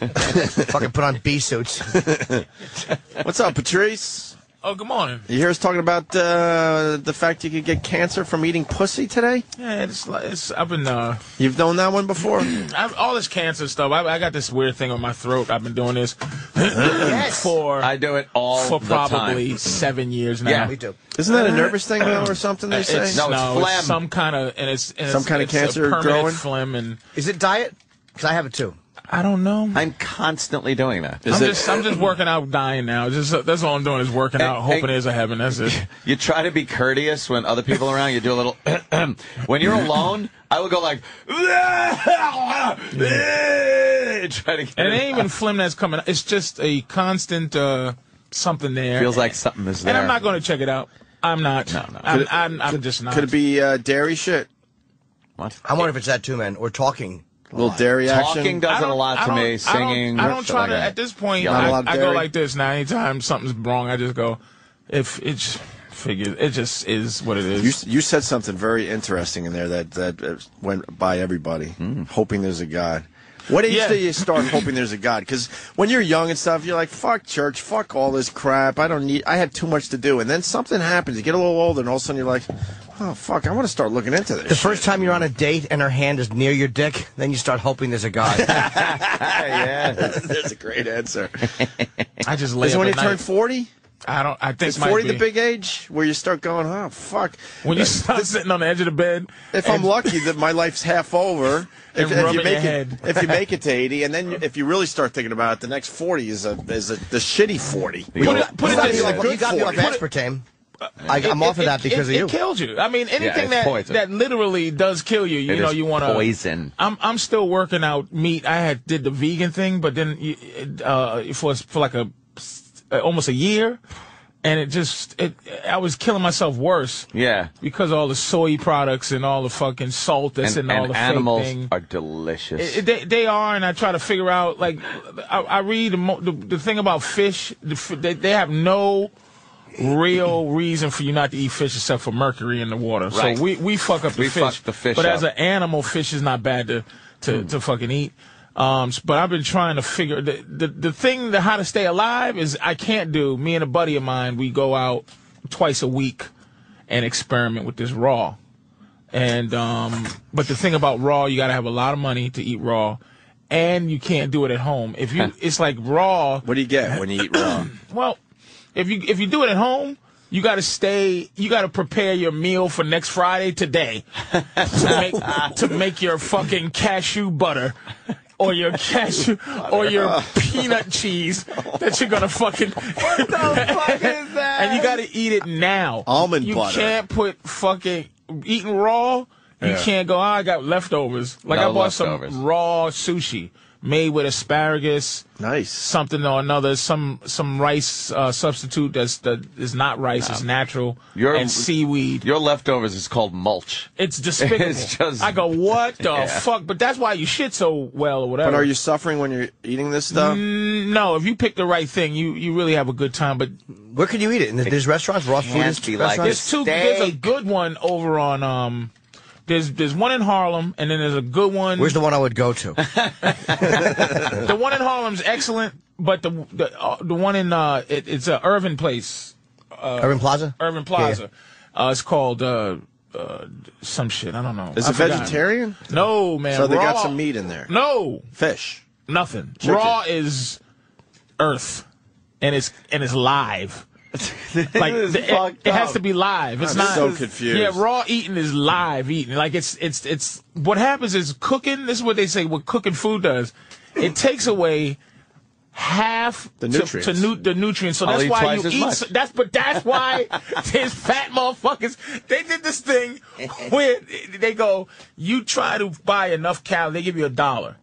Fucking put on bee suits. What's up, Patrice? Oh, good morning. You hear us talking about the fact you could get cancer from eating pussy today? Yeah, I've been, You've known that one before? all this cancer stuff. I got this weird thing on my throat. I've been doing this I do it all for the probably time. 7 years now. Yeah, Me too. Isn't that a nervous thing, though, or something they say? It's phlegm. some kind of, and it's Some kind of cancer a permanent growing? phlegm, and Is it diet? Because I have it too. I don't know. I'm constantly doing that. I'm just working out, dying now. That's all I'm doing is working out, hoping there's a heaven. That's it. You try to be courteous when other people are around. You do a little. When you're alone, I would go like. Try to get And it ain't even phlegm that's coming. It's just a constant something there. Feels like something is there. And I'm not going to check it out. I'm not. No. I'm just not. Could it be dairy shit? What? I wonder if it's that too, man. Or talking. A little dairy action? Talking does it a lot to me. Singing. I don't shit try like to. that. At this point, Not a lot of I go dairy? like this now. Anytime something's wrong, I just go. If it's figures, it just is what it is. You said something very interesting in there that went by everybody, hoping there's a God. What age do you start hoping there's a God? Because when you're young and stuff, you're like, fuck church, fuck all this crap. I have too much to do. And then something happens. You get a little older, and all of a sudden you're like, oh, fuck, I want to start looking into this. The first time you're on a date and her hand is near your dick, then you start hoping there's a God. Yeah. That's a great answer. I just lay Is it up when you at night. turn 40? I think Is 40 the big age where you start going, oh, fuck. when you start sitting on the edge of the bed. If I'm lucky that my life's half over, if you rubbing make your it, head. if you make it to 80, and then if you really start thinking about it, the next 40 is the shitty 40. Put it this way. You got me off aspartame. I'm off of that because of you. It kills you. I mean, anything it's poison. that literally does kill you. You It know, is you want to poison. I'm still working out meat. I did the vegan thing, but then for like almost a year, and I was killing myself worse. Yeah. Because of all the soy products and all the fucking salt that's in all the animals fake thing. are delicious. They are, and I try to figure out, like, I read the thing about fish. They have no real reason for you not to eat fish except for mercury in the water. Right. So we fuck up the fish. Fuck the fish but up. as an animal, fish is not bad to fucking eat. But I've been trying to figure the thing how to stay alive is I can't do. Me and a buddy of mine, we go out twice a week and experiment with this raw. And but the thing about raw, you got to have a lot of money to eat raw, and you can't do it at home. It's like raw. What do you get when you eat raw? Well, if you do it at home, you got to prepare your meal for next Friday today to make your fucking cashew butter or your cashew or your peanut cheese that you're going to fucking What the fuck is that? and you got to eat it now. Almond you butter. You can't put fucking eating raw. You can't go, I got leftovers. Like No I bought leftovers. some raw sushi made with asparagus. Nice. Something or another, some rice substitute that is not rice, it's natural, and seaweed. Your leftovers is called mulch. It's despicable. It's just- I go, what the fuck? But that's why you shit so well or whatever. But are you suffering when you're eating this stuff? No, if you pick the right thing, you really have a good time. But Where can you eat it? There's restaurants, raw food can't be like restaurants? this. there's a Steak. good one over on There's one in Harlem, and then there's a good one. Where's the one I would go to? The one in Harlem's excellent, but the one in it's a Irvin Place. Urban Plaza? Urban Plaza. It's called some shit. I don't know. Is I it forgot. vegetarian? No, man. So they got Raw- some meat in there. No, Fish. nothing. Chicken. Raw is earth, and it's live. Like it has to be live. It's I'm not so confused. Yeah, raw eating is live eating. Like it's what happens is cooking. This is what they say. What cooking food does, it takes away half The nutrients. the nutrients. So I'll that's eat why twice you as eat. much. That's why these fat motherfuckers. They did this thing where they go. You try to buy enough calories. They give you $1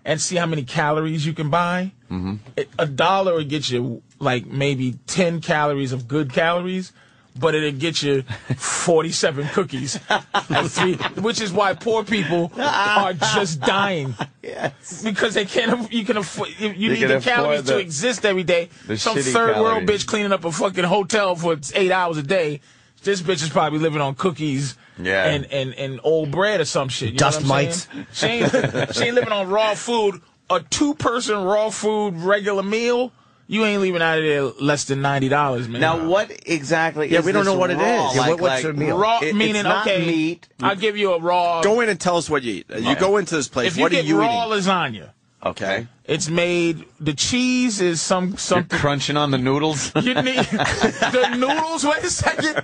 and see how many calories you can buy. Mm-hmm. $1 will get you like maybe 10 calories of good calories, but it'll get you 47 cookies at 3, which is why poor people are just dying. Yes. Because they can't, you need can the calories afford to exist every day. the Some shitty third world calories. bitch cleaning up a fucking hotel for 8 hours a day. This bitch is probably living on cookies and old bread or some shit. You Dust know what I'm mites. saying? She ain't living on raw food a 2-person raw food regular meal, you ain't leaving out of there less than $90, man. Now, what exactly is we don't know what it raw? is. Yeah, Like, what's your meal? Raw it's meaning, not okay, meat. I'll give you a raw. Go in and tell us what you eat. You go into this place. If you What are get you raw eating? lasagna, Okay. it's made, the cheese is You're something. crunching on the noodles. You need the noodles. Wait a second.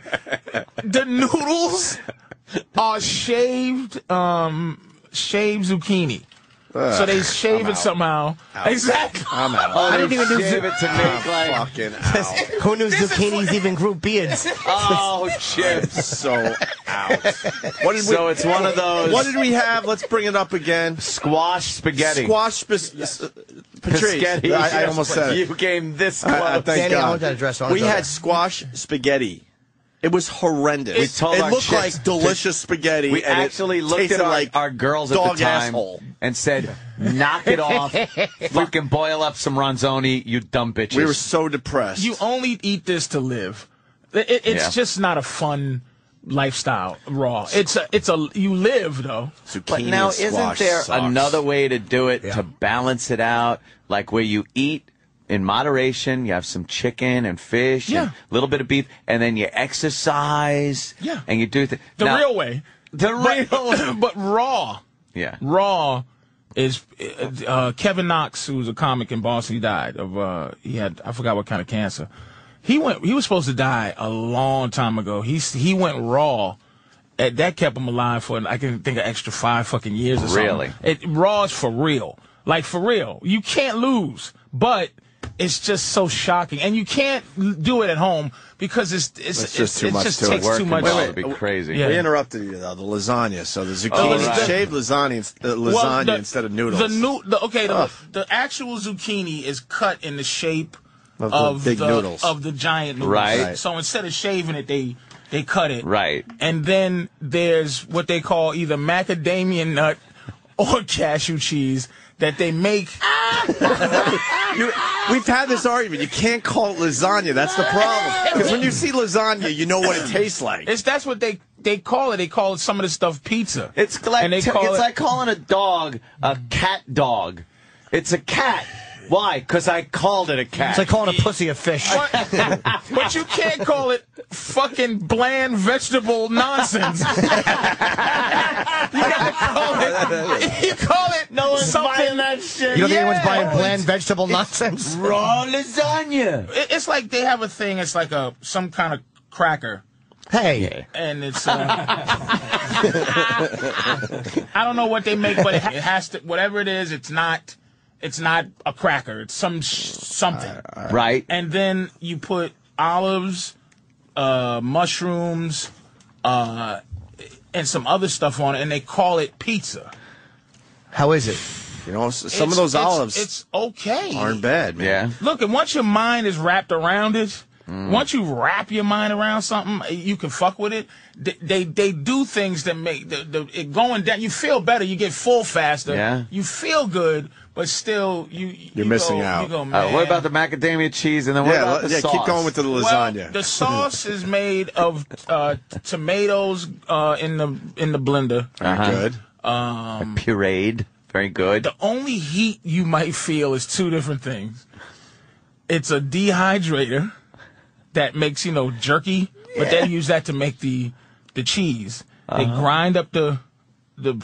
The noodles are shaved zucchini. So they shave it somehow. Exactly. I'm out. I didn't even do shave it to make like. Fucking out. Who knew zucchinis even grew beards? Oh, chips. So out. What did So it's one of those. What did we have? Let's bring it up again. Squash spaghetti. Patrice. Spaghetti. I almost said You it. came this close. Thank Danny, I God. want that address. I want We to go had there. squash spaghetti. It was horrendous. We told it our looked chicks like delicious spaghetti. We and actually it looked tasted at like our girls at the dog time asshole. and said, knock it off. Fucking boil up some ronzoni, you dumb bitches. We were so depressed. You only eat this to live. It's Yeah. just not a fun lifestyle. Raw. It's a. You live though. Zucchini But now, and isn't squash there sucks. another way to do it to balance it out? Like where you eat in moderation, you have some chicken and fish and Yeah. a little bit of beef, and then you exercise. Yeah. And you do the Real way. The real way. But raw. Yeah. Raw is Kevin Knox, who's a comic in Boston. He died of he had, I forgot what kind of cancer. He was supposed to die a long time ago. He went raw. That kept him alive for, I can think, an extra 5 fucking years or something. Really? Raw is for real. Like, for real. You can't lose. But it's just so shocking. And you can't do it at home because it's just too much just to it. takes too Working much. well would be crazy. Yeah. We interrupted you though. The lasagna. So the zucchini, Oh, right. shaved lasagna, instead of noodles. The actual zucchini is cut in the shape Of the big noodles. of the giant noodles. Right. So instead of shaving it, they cut it. Right. And then there's what they call either macadamia nut or cashew cheese that they make. We've had this argument. You can't call it lasagna. That's the problem. Because when you see lasagna, you know what it tastes like. That's what they call it. They call it some of the stuff pizza. It's like And they call it's it- like calling a dog a cat dog. It's a cat. Why? Because I called it a cat. It's like calling a pussy a fish. But you can't call it fucking bland vegetable nonsense. You gotta call it. You call it. No one's buying that shit. You don't think anyone's buying Yeah. bland vegetable nonsense? raw lasagna. It's like they have a thing. It's like some kind of cracker, Hey, and it's. I don't know what they make, but it has to. Whatever it is, it's not. It's not a cracker. It's something. Right. And then you put olives, mushrooms, and some other stuff on it, and they call it pizza. how is it? You know, some of those olives It's okay. aren't bad, man. Yeah. Look, and once your mind is wrapped around it, once you wrap your mind around something, you can fuck with it. They do things that make it going down. You feel better. You get full faster. Yeah. You feel good, but still you're missing out. You go, man. What about the macadamia cheese? And then what about the sauce? keep going with the lasagna. Well, the sauce is made of tomatoes in the blender. Good. Pureed. Very good. The only heat you might feel is 2 different things. It's a dehydrator that makes, jerky, but they use that to make the cheese. They grind up the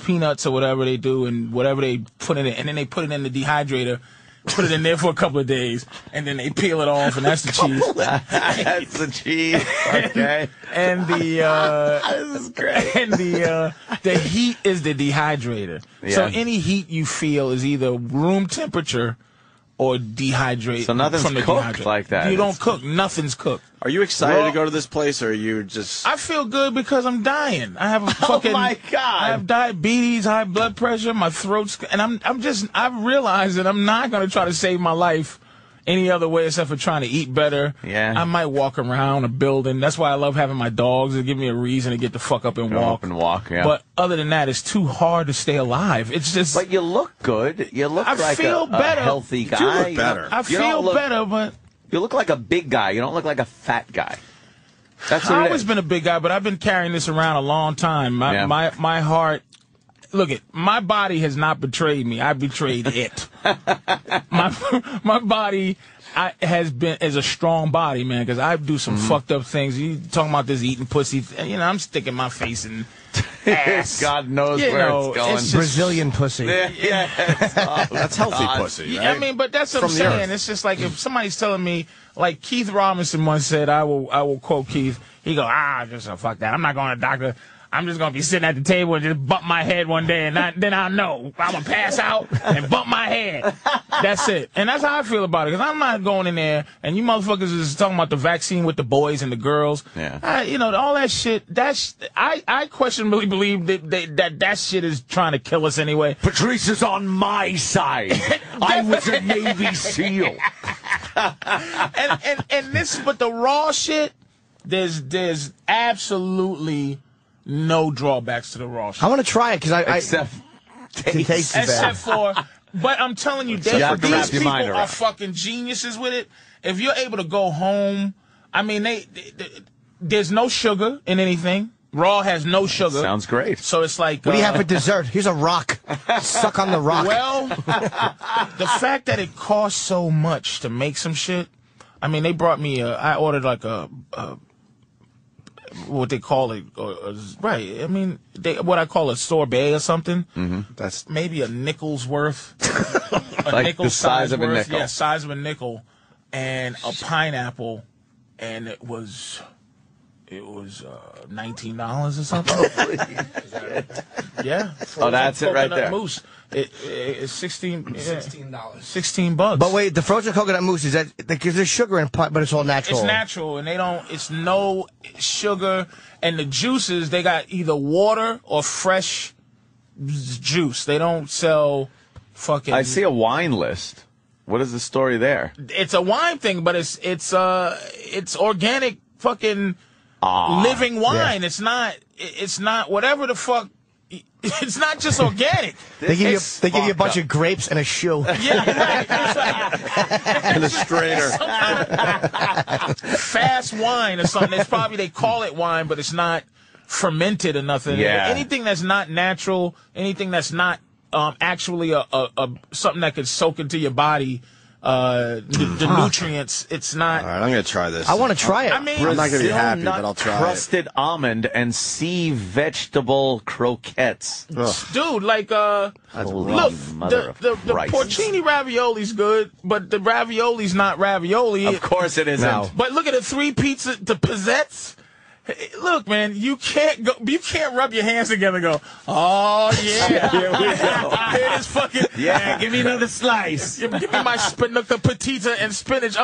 peanuts or whatever they do and whatever they put in it, and then they put it in the dehydrator, put it in there for a couple of days, and then they peel it off, and that's the cheese. That's the cheese. Okay. And This is great. and the heat is the dehydrator. So Yeah. any heat you feel is either room temperature or dehydrate. So nothing's from the cooked dehydrator. like that. You don't cook. Nothing's cooked. Are you excited Raw- to go to this place, or are you just... I feel good because I'm dying. I have a fucking. my God. I have diabetes, high blood pressure, my throat's, and I've realized that I'm not going to try to save my life any other way except for trying to eat better. Yeah. I might walk around a building. That's why I love having my dogs. They give me a reason to get the fuck up and Go walk. up and walk, yeah. But other than that, it's too hard to stay alive. It's just. But you look good. You look I like feel a better. healthy You do guy. look better. I You don't feel look- better, but. You look like a big guy. You don't look like a fat guy. That's I've what it always is. been a big guy, but I've been carrying this around a long time. Yeah. My heart, look it. My body has not betrayed me. I betrayed it. my body is a strong body, man. Because I do some fucked up things. You talking about this eating pussy? You know, I'm sticking my face in ass. God knows where it's going. It's Brazilian pussy. That's healthy pussy, right? I mean, but that's what I'm saying. It's just like if somebody's telling me, like Keith Robinson once said, I will quote Keith. He go, just fuck that. I'm not going to doctor. I'm just going to be sitting at the table and just bump my head one day, and then I'll know. I'm going to pass out and bump my head. That's it. And that's how I feel about it, because I'm not going in there, and you motherfuckers is talking about the vaccine with the boys and the girls. Yeah. You know, all that shit, I questionably believe that shit is trying to kill us anyway. Patrice is on my side. I was a Navy SEAL. and this, but the raw shit, there's absolutely no drawbacks to the raw shit. I want to try it because Except Except for, but I'm telling you, these people are fucking geniuses with it. If you're able to go home, I mean, there's no sugar in anything. Raw has no sugar. Sounds great. So it's like, what do you have for dessert? Here's a rock. Suck on the rock. Well, the fact that it costs so much to make some shit. I mean, they brought me I ordered like a what they call it, right? I mean, what I call a sorbet or something. Mm-hmm. That's maybe a nickel's worth. Like nickel the size of a nickel. Yeah, size of a nickel, and a pineapple, and it was $19 or something. Yeah. Oh, that's it right there. Mousse. It's $16. But wait, the frozen coconut mousse, is that because there's sugar in pot, but it's all natural? It's natural, and it's no sugar, and the juices, they got either water or fresh juice. They don't sell fucking. I see a wine list. What is the story there? It's a wine thing, but it's organic fucking living wine. Yeah. It's not whatever the fuck. It's not just organic. They give you a bunch of grapes and a shoe. Yeah, right. It's like, and a strainer. Fast wine or something. It's probably, they call it wine, but it's not fermented or nothing. Yeah. Anything that's not natural, anything that's not actually a something that could soak into your body, the nutrients, it's not. All right, I'm going to try this. I want to try it. I mean, I'm not going to be happy, but I'll try crusted almond and sea vegetable croquettes. Dude, like, look, the porcini ravioli's good, but the ravioli's not ravioli. Of course it isn't. No. But look at the 3 pizza, the pizzettes. Look, man, you can't rub your hands together and go, oh, yeah. Here we go. It is fucking, yeah, give me another slice. Give me my patita and spinach.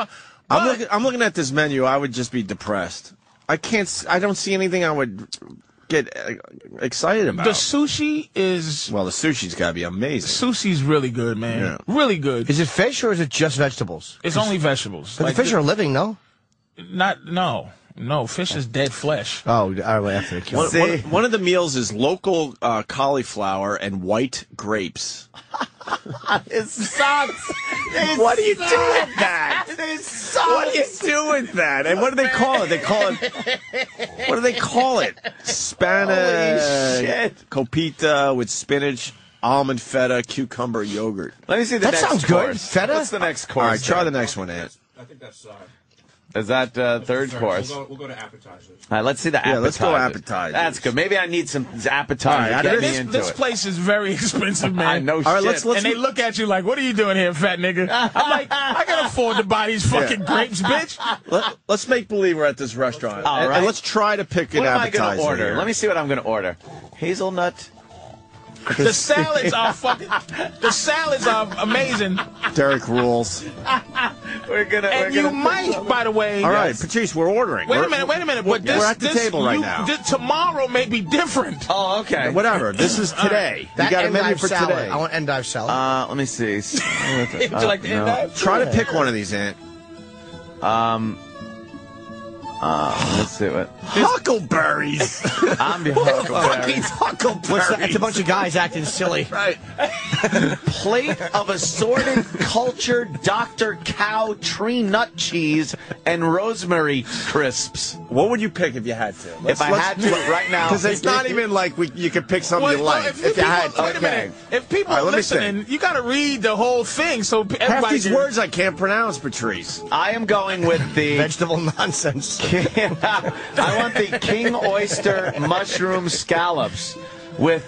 I'm looking at this menu. I would just be depressed. I don't see anything I would get excited about. The sushi is... Well, the sushi's got to be amazing. Sushi's really good, man. Yeah. Really good. Is it fish or is it just vegetables? It's only vegetables. But like the fish are living, no? No, fish is dead flesh. Oh, all right, after the kill. One of the meals is local cauliflower and white grapes. It sucks. What do you do with that? It sucks. What do you do with that? And what do they call it? What do they call it? Spanish copita with spinach, almond feta, cucumber, yogurt. Let me see the next course. That sounds good. Feta? What's the next course? All right, try the next one, Ant. I think that's... Is that third course? We'll go to appetizers. All right, let's see the appetizers. Yeah, let's go appetizers. That's good. Maybe I need some appetizers. This place is very expensive, man. I know shit. All right, let's and they look at you like, what are you doing here, fat nigga? I'm like, I can afford to buy these fucking grapes, bitch. Let's make believe we're at this restaurant. All right. And let's try to pick an appetizer. What am I going to order? Here. Let me see what I'm going to order. Hazelnut. The salads are amazing. Derek rules. You might, by the way. All right, Patrice, we're ordering. Wait a minute. But we're at the table right now. Tomorrow may be different. Oh, okay. Whatever. This is today. You got a menu for salad. today. I want endive salad. Let me see. Would you like the endive? Try to pick one of these, Ant. Let's see what. Huckleberries. I'm the huckleberry. Huckleberries. What's that? It's a bunch of guys acting silly. Right. Plate of assorted cultured Dr. Cow tree nut cheese and rosemary crisps. What would you pick if you had to? If I had to right now. Because it's not even like you could pick something you like. If you had to. Wait a minute. If people All right, are let me listening, you got to read the whole thing so Half everybody these words I can't pronounce, Patrice. I am going with the Vegetable nonsense. I want the king oyster mushroom scallops with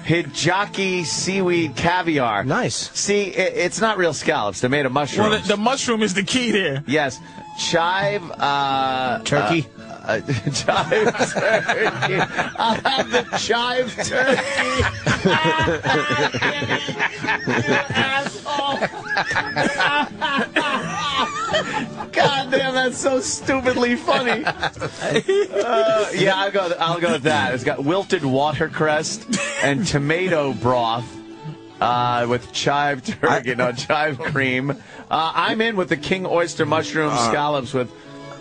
hijaki seaweed caviar. Nice. See, it's not real scallops. They're made of mushrooms. Well, the mushroom is the key there. Yes. Chive Turkey. chive turkey. I'll have the chive turkey. God damn, that's so stupidly funny. Yeah, I'll go with that. It's got wilted watercress and tomato broth with chive turkey, chive cream. I'm in with the king oyster mushroom scallops with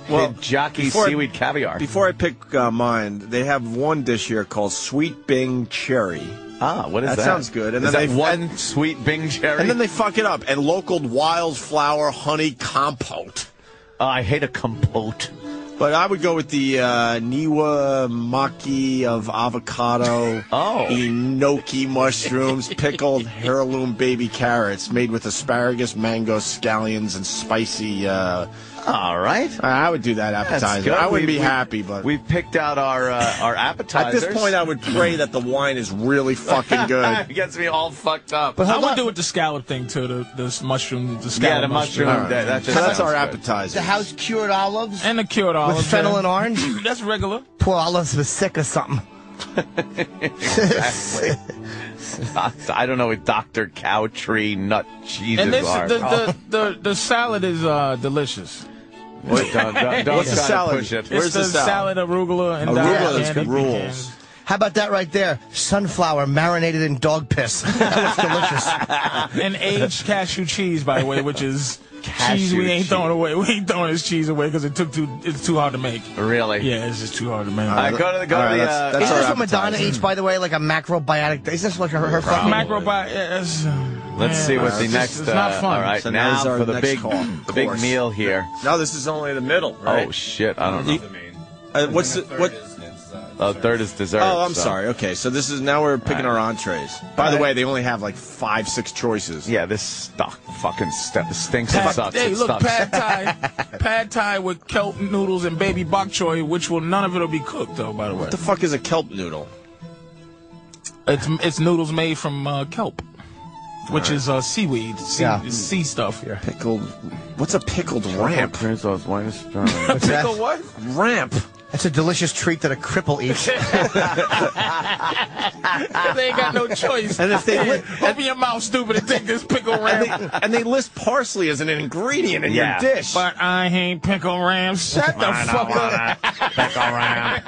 hijaki seaweed caviar. Before I pick mine, they have one dish here called Sweet Bing Cherry. Ah, what is that? That sounds good. And is then that one sweet Bing cherry? And then they fuck it up. And local wildflower honey compote. I hate a compote. But I would go with the Niwa Maki of avocado, enoki mushrooms, pickled heirloom baby carrots made with asparagus, mango, scallions, and spicy. All right. I would do that appetizer. I wouldn't be happy, but we've picked out our appetizers. At this point, I would pray that the wine is really fucking good. It gets me all fucked up. But I would do it the scallop thing too. The mushroom, the scallop. Yeah, the mushroom. Right. That's our good. appetizer. The house cured olives. And the cured olives. With fennel and orange. That's regular. Poor olives was sick or something. Exactly. I don't know what Dr. Cow tree nut cheeses And this, are. the salad is delicious. Wait, don't What's the try to salad? push it. Where's the salad? Arugula, and Arugula is candy rules. pecans. How about that right there? Sunflower marinated in dog piss. That looks delicious. And aged cashew cheese, by the way, which is cheese we ain't cheese. throwing away. We ain't throwing this cheese away because it's too hard to make. Really? Yeah, it's just too hard to make. All right, go to the. That's Is our this what Madonna appetizer. eats, by the way, like a macrobiotic? Is this like her fucking... Macrobiotic. Let's see what the next. It's not fun. All right, So now that is our for the next big course. meal here. No, this is only the middle, right? Oh shit! I don't know. What's the, what? Third is dessert. Oh, I'm so. sorry. Okay, so this is now we're picking our entrees. By the way, they only have like 5-6 choices. Yeah, this fucking stinks and sucks. Hey, It look, sucks. pad thai with kelp noodles and baby bok choy, which none of it will be cooked though. By the way, What the fuck is a kelp noodle? it's noodles made from kelp, which is seaweed, sea stuff. Yeah. Pickled. What's a pickled ramp? What's Pickle that? what? Ramp. That's a delicious treat that a cripple eats. They ain't got no choice. And if they open your mouth, stupid, and take this pickle ram. and they list parsley as an ingredient in your dish. But I hate pickle ram. Shut the fuck up. Pickle ram.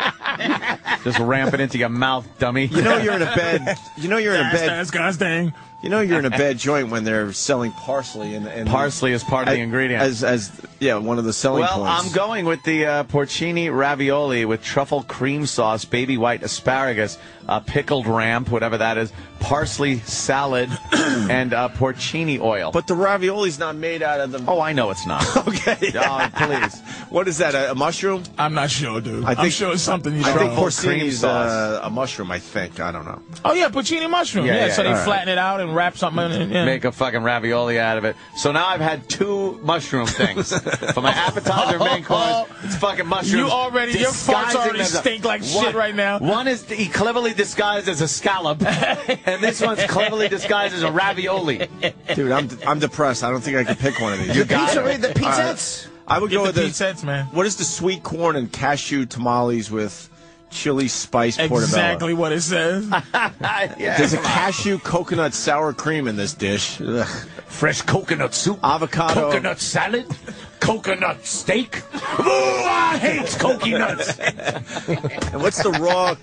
Just ramp it into your mouth, dummy. You know you're in a bed. You know you're in a bed. That's disgusting. You know you're in a bad joint when they're selling parsley and Parsley is part of the ingredient. as one of the selling Well, points. I'm going with the porcini ravioli with truffle cream sauce, baby white asparagus, pickled ramp, whatever that is, parsley salad, and porcini oil. But the ravioli's not made out of the. Oh, I know it's not. Okay. Oh, please. What is that? A mushroom? I'm not sure, dude. I think- I'm sure it's something you I think throw. porcini's cream sauce. a mushroom. I think. I don't know. Oh yeah, porcini mushroom. Yeah, Yeah, yeah, so they all right. flatten it out and wrap something in it. Make a fucking ravioli out of it. So now I've had 2 mushroom things. For my appetizer main course, it's fucking mushrooms. You already, your farts disguising already themselves. stink like shit right now. One is cleverly disguised as a scallop, and this one's cleverly disguised as a ravioli. Dude, I'm depressed. I don't think I can pick one of these. The pizzettes. I would go Get with the the. pizzettes, man. What is the sweet corn and cashew tamales with chili spice portobello? Exactly what it says. There's a cashew coconut sour cream in this dish. Ugh. Fresh coconut soup, Avocado. coconut salad, coconut steak. Ooh, I hate coconuts. And what's the raw?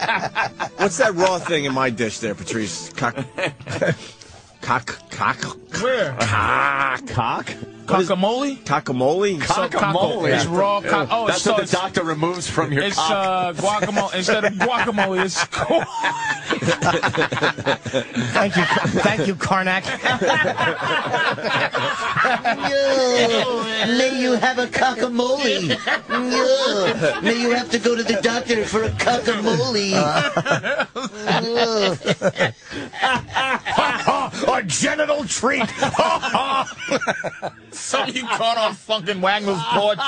What's that raw thing in my dish there, Patrice? Cock. Where? Cock? Guacamole? Cockamole? Guacamole. It's raw cock. Oh, That's what the doctor removes from your It's cock. guacamole. Instead of guacamole, it's Thank you, Karnak. May you have a cockamole. May you have to go to the doctor for a cockamole. A genital treat. something you caught on fucking Wagner's porch.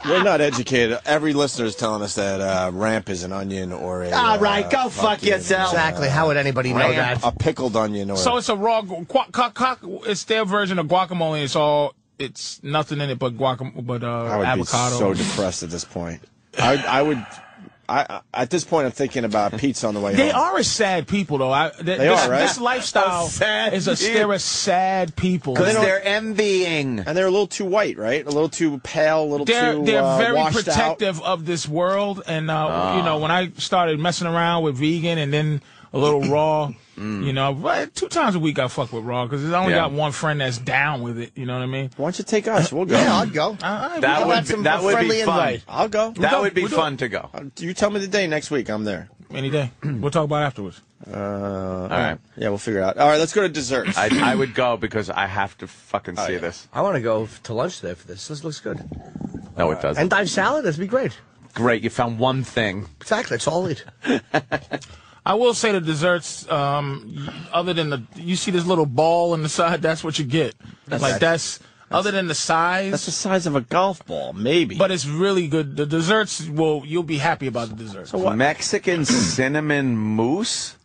We're not educated. Every listener is telling us that ramp is an onion or a. All right, go fuck yourself. Exactly. How would anybody know that? A pickled onion or. So it's a raw it's their version of guacamole. It's nothing in it but avocado. I would be so depressed at this point. At this point, I'm thinking about pizza on the way home. They are a sad people, though. They are, right? This lifestyle they're a sad people. Because they're envying. And they're a little too white, right? A little too pale, a little they're too very washed protective of this world. And, when I started messing around with vegan and then a little raw, 2 times a week I fuck with raw because I only got one friend that's down with it. You know what I mean? Why don't you take us? We'll go. Yeah, I'd go. That would be fun. I'll go. That would be fun to go. You tell me the day next week. I'm there. Any day. We'll talk about it afterwards. All right. Yeah, we'll figure it out. All right, let's go to desserts. I would go because I have to fucking see this. I want to go to lunch today for this. This looks good. No, it doesn't. Endive salad? That'd be great. Great. You found one thing. Exactly. That's all I'll eat. I will say the desserts, other than you see this little ball on the side, that's what you get. Other than the size. That's the size of a golf ball, maybe. But it's really good. The desserts, you'll be happy about the desserts. So what? Mexican cinnamon mousse?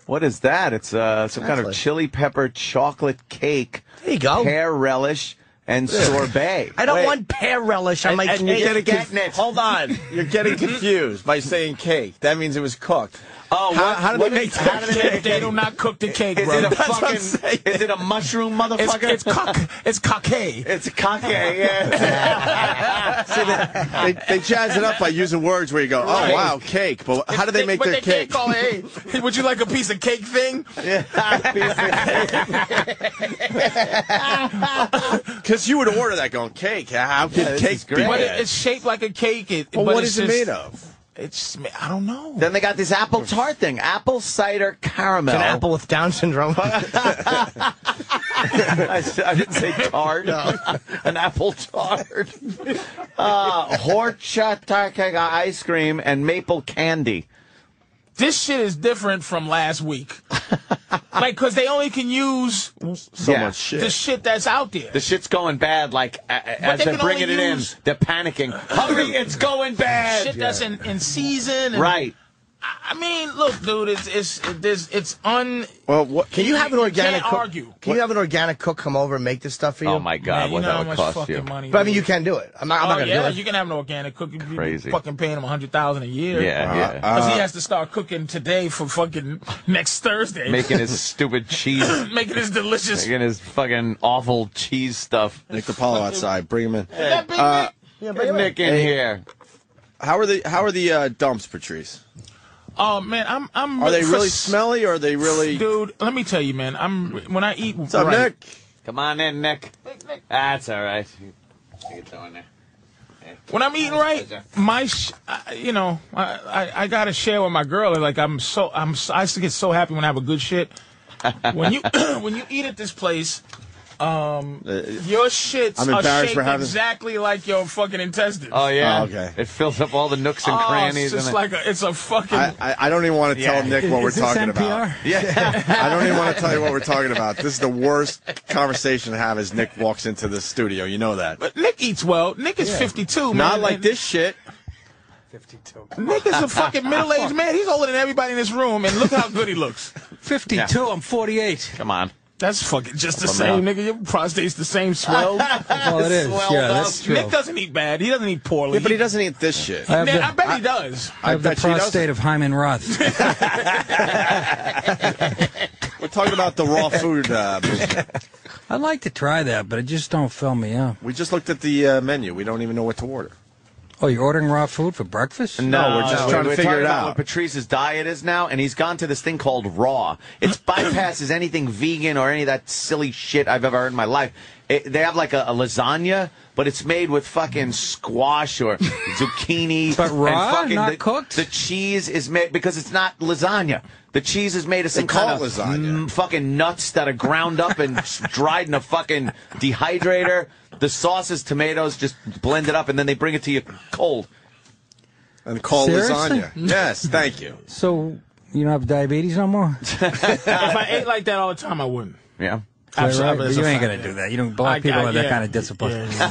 What is that? It's some kind of chili pepper chocolate cake. There you go. Pear relish and sorbet. I don't want pear relish on my cake. You're getting Hold on. You're getting confused by saying cake. That means it was cooked. Oh, how do they make that cake? They do not cook the cake, Is bro. it a mushroom, motherfucker? It's coquet. It's a coquet, yeah. See, they jazz it up by using words where you go, oh, wow, cake. But how do they make their cake? Call it, hey, would you like a piece of cake thing? Because you would order that going, cake. How could cake be But bad? it's shaped like a cake. What is it made of? I don't know. Then they got this apple tart thing. Apple cider caramel. It's an apple with Down syndrome. I didn't say tart. No. An apple tart. Horchata ice cream and maple candy. This shit is different from last week. Because they only can use so much shit. The shit that's out there. The shit's going bad, as they're bringing it in, they're panicking. Hurry, it's going bad! Shit that's in season. And, right. I mean, look, dude, it's Well, what, can you have an organic can't cook? argue. Can you have an organic cook come over and make this stuff for you? Oh my God, what that would cost you. Money but I mean, you can do it. I'm not going to do it. You can have an organic cook. You Crazy. Fucking paying him $100,000 a year. Yeah, Because he has to start cooking today for fucking next Thursday. Making his stupid cheese. Making his delicious. Making his fucking awful cheese stuff. Nick DiPaolo outside. Bring him in. Bring Nick in here. How are the dumps, Patrice? Oh man, I'm. Are they really smelly or are they really? Dude, let me tell you, man. When I eat. What's up, Nick? Come on in, Nick. That's all right. Get going there. When I'm eating right, I gotta share with my girl. Like I get so happy when I have a good shit. When you eat at this place. Your shits are shaped exactly like your fucking intestines. Oh yeah. Oh, okay. It fills up all the nooks and crannies. It's just like it's a fucking. I don't even want to tell Nick what we're talking about. Yeah. I don't even want to tell you what we're talking about. This is the worst conversation to have as Nick walks into the studio. You know that. But Nick eats well. Nick is 52, man. Not like this shit. 52. Nick is a fucking middle-aged man. He's older than everybody in this room, and look how good he looks. 52. I'm 48. Come on. That's fucking just the same, nigga. Your prostate's the same swell. Well, it is. Yeah, that's true. Nick doesn't eat bad. He doesn't eat poorly. Yeah, but he doesn't eat this shit. I bet he does. I have the prostate of Hyman Roth. We're talking about the raw food movement. I'd like to try that, but it just don't fill me up. We just looked at the menu. We don't even know what to order. Oh, you're ordering raw food for breakfast? No, we're just trying to figure it out. What Patrice's diet is now, and he's gone to this thing called Raw. It bypasses anything vegan or any of that silly shit I've ever heard in my life. They have like a lasagna, but it's made with fucking squash or zucchini. But raw, and not cooked? The cheese is made, because it's not lasagna. The cheese is made of some kind of fucking nuts that are ground up and dried in a fucking dehydrator. The sauce is tomatoes, just blend it up, and then they bring it to you cold. And called Seriously? lasagna. Yes, thank you. So, you don't have diabetes no more? If I ate like that all the time, I wouldn't. Yeah. Absolutely. Right? You ain't going to do that. You don't. Black people have that kind of discipline. I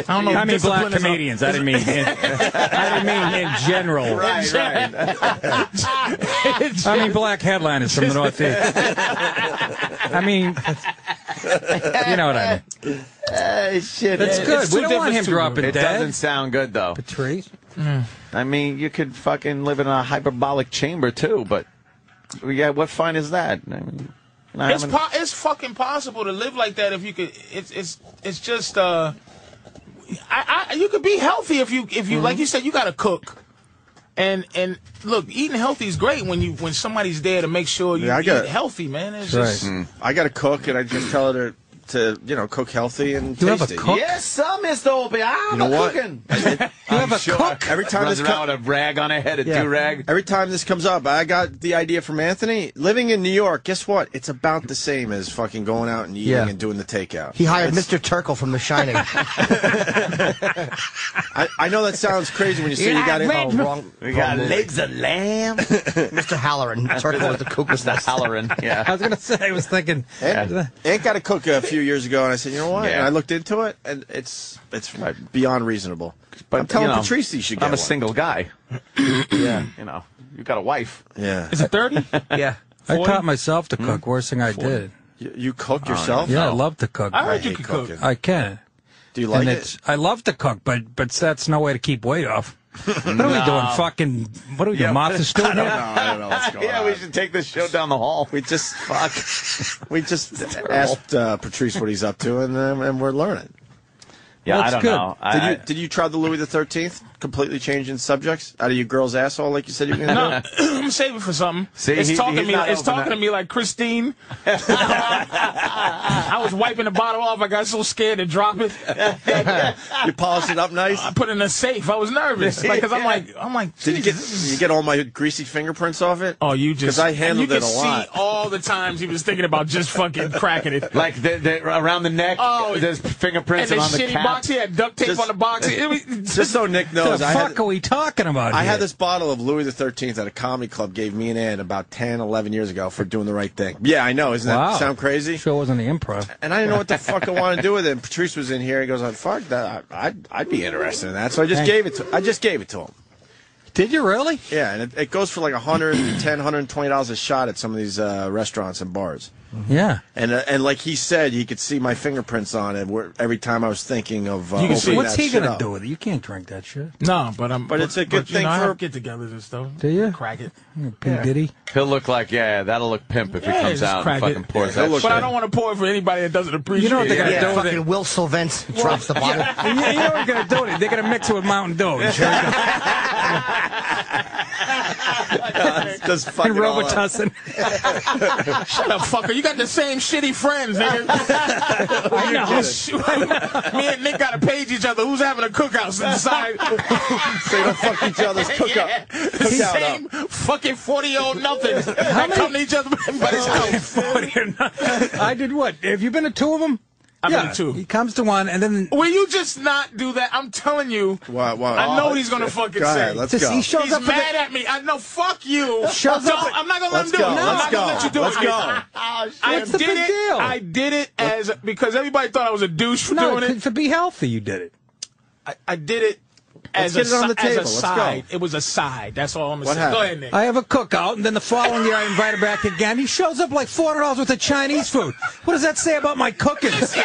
don't know. I mean, black comedians. I didn't mean in general. Right. I mean, black headliners from the Northeast. I mean, you know what I mean. Shit. That's good. It's We too don't want him different, dropping It dead. doesn't sound good, though. Patrice? I mean, you could fucking live in a hyperbolic chamber, too, but yeah, what fun is that? I mean, it's fucking possible to live like that if you could. It's just you could be healthy if you like you said, you got to cook. And look, eating healthy is great when somebody's there to make sure you eat healthy, man. It's just I got to cook, and I just tell her to cook healthy and You have tasty. a cook? yes, Mr. Opie. I'm cooking. You have a cook? Every time Runs around with a rag on her head, a do-rag. Every time this comes up, I got the idea from Anthony. Living in New York, guess what? It's about the same as fucking going out and eating and doing the takeout. He hired Mr. Turkle from The Shining. I know that sounds crazy when you say you got it. Oh, wrong. We got legs of lamb. Mr. Halloran. Turkle was the cuckoo's nest. Halloran, yeah. I was going to say, I was thinking. Ant got to cook a few years ago, and I said, you know what? Yeah. And I looked into it, and it's beyond reasonable. But I'm telling Patrice he should get I'm a one. single guy. Yeah. You got a wife. Yeah. is it 30? Yeah. I taught myself to cook. Worst thing I did. You cook yourself? Yeah, I love to cook. I heard you hate could cook. cooking. I can. Do you like And it? I love to cook, but that's no way to keep weight off. What are we doing? Fucking, what are we doing? Martha Stewart? I don't know what's going on. We should take this show down the hall. We just asked Patrice what he's up to, and we're learning. Yeah, That's I don't good. know. Did you try the Louis XIII? Completely changing subjects out of your girl's asshole, like you said you were gonna do? I'm gonna save it for something. See, it's he's talking not to me like Christine. I was wiping the bottle off. I got so scared to drop it. You polished it up nice. I put it in a safe. I was nervous because I'm like. Did you get all my greasy fingerprints off it? Oh, you just because I handled it a lot. You could see all the times he was thinking about just fucking cracking it. Like around the neck, there's fingerprints and the on the shitty cap. box. He had duct tape on the box. Just so Nick knows, What the fuck are we talking about I here? had this bottle of Louis XIII at a comedy club gave me and Ann about 10, 11 years ago for doing the right thing. Yeah, I know. Doesn't that sound crazy? Sure wasn't the improv. And I didn't know what the fuck I wanted to do with it. And Patrice was in here. He goes, fuck that. I'd be interested in that. So I just gave it to him. Did you really? Yeah, and it goes for like $110, $120 a shot at some of these restaurants and bars. Yeah. And like he said, you could see my fingerprints on it every time I was thinking of You can see opening What's that he shit gonna up. do with it? You can't drink that shit. No, but it's a good thing I for have get-togethers and stuff. Do you? Crack it. Pimp Diddy. He'll look like, that'll look pimp if he comes just out and crack fucking it. pours He'll that look shit. But I don't want to pour it for anybody that doesn't appreciate You know what they're it. gonna do with Fucking it? Will Sylvent drops the bottle. You know what they're gonna do with it? They're gonna mix it with Mountain Dew. And Just fucking Robitussin. Shut up, fucker. You got the same shitty friends, nigga. I know. Me and Nick got to page each other. Who's having a cookout to decide? So you don't fuck each other's cookout. The same fucking 40-year-old nothings that come to each other's house. I did what? Have you been to two of them? I've been to two. He comes to one, and then Will you just not do that? I'm telling you. What? I know what he's gonna fucking Go ahead, say. let's Just- go. he shows He's up for mad at me. I know. Fuck you. Shows up- I'm not gonna let him do it. Let's go. I'm not Let's gonna go. let you do Let's it. go. I What's the did big it. deal? I did it as because everybody thought I was a douche for doing it. to be healthy, you did it. I did it as Let's get it on the as table. a Let's side. go. It was a side. That's all I'm gonna What say. happened? Go ahead, Nick. I have a cookout, and then the following year I invite her back again. He shows up like $400 worth of Chinese food. What does that say about my cooking? It was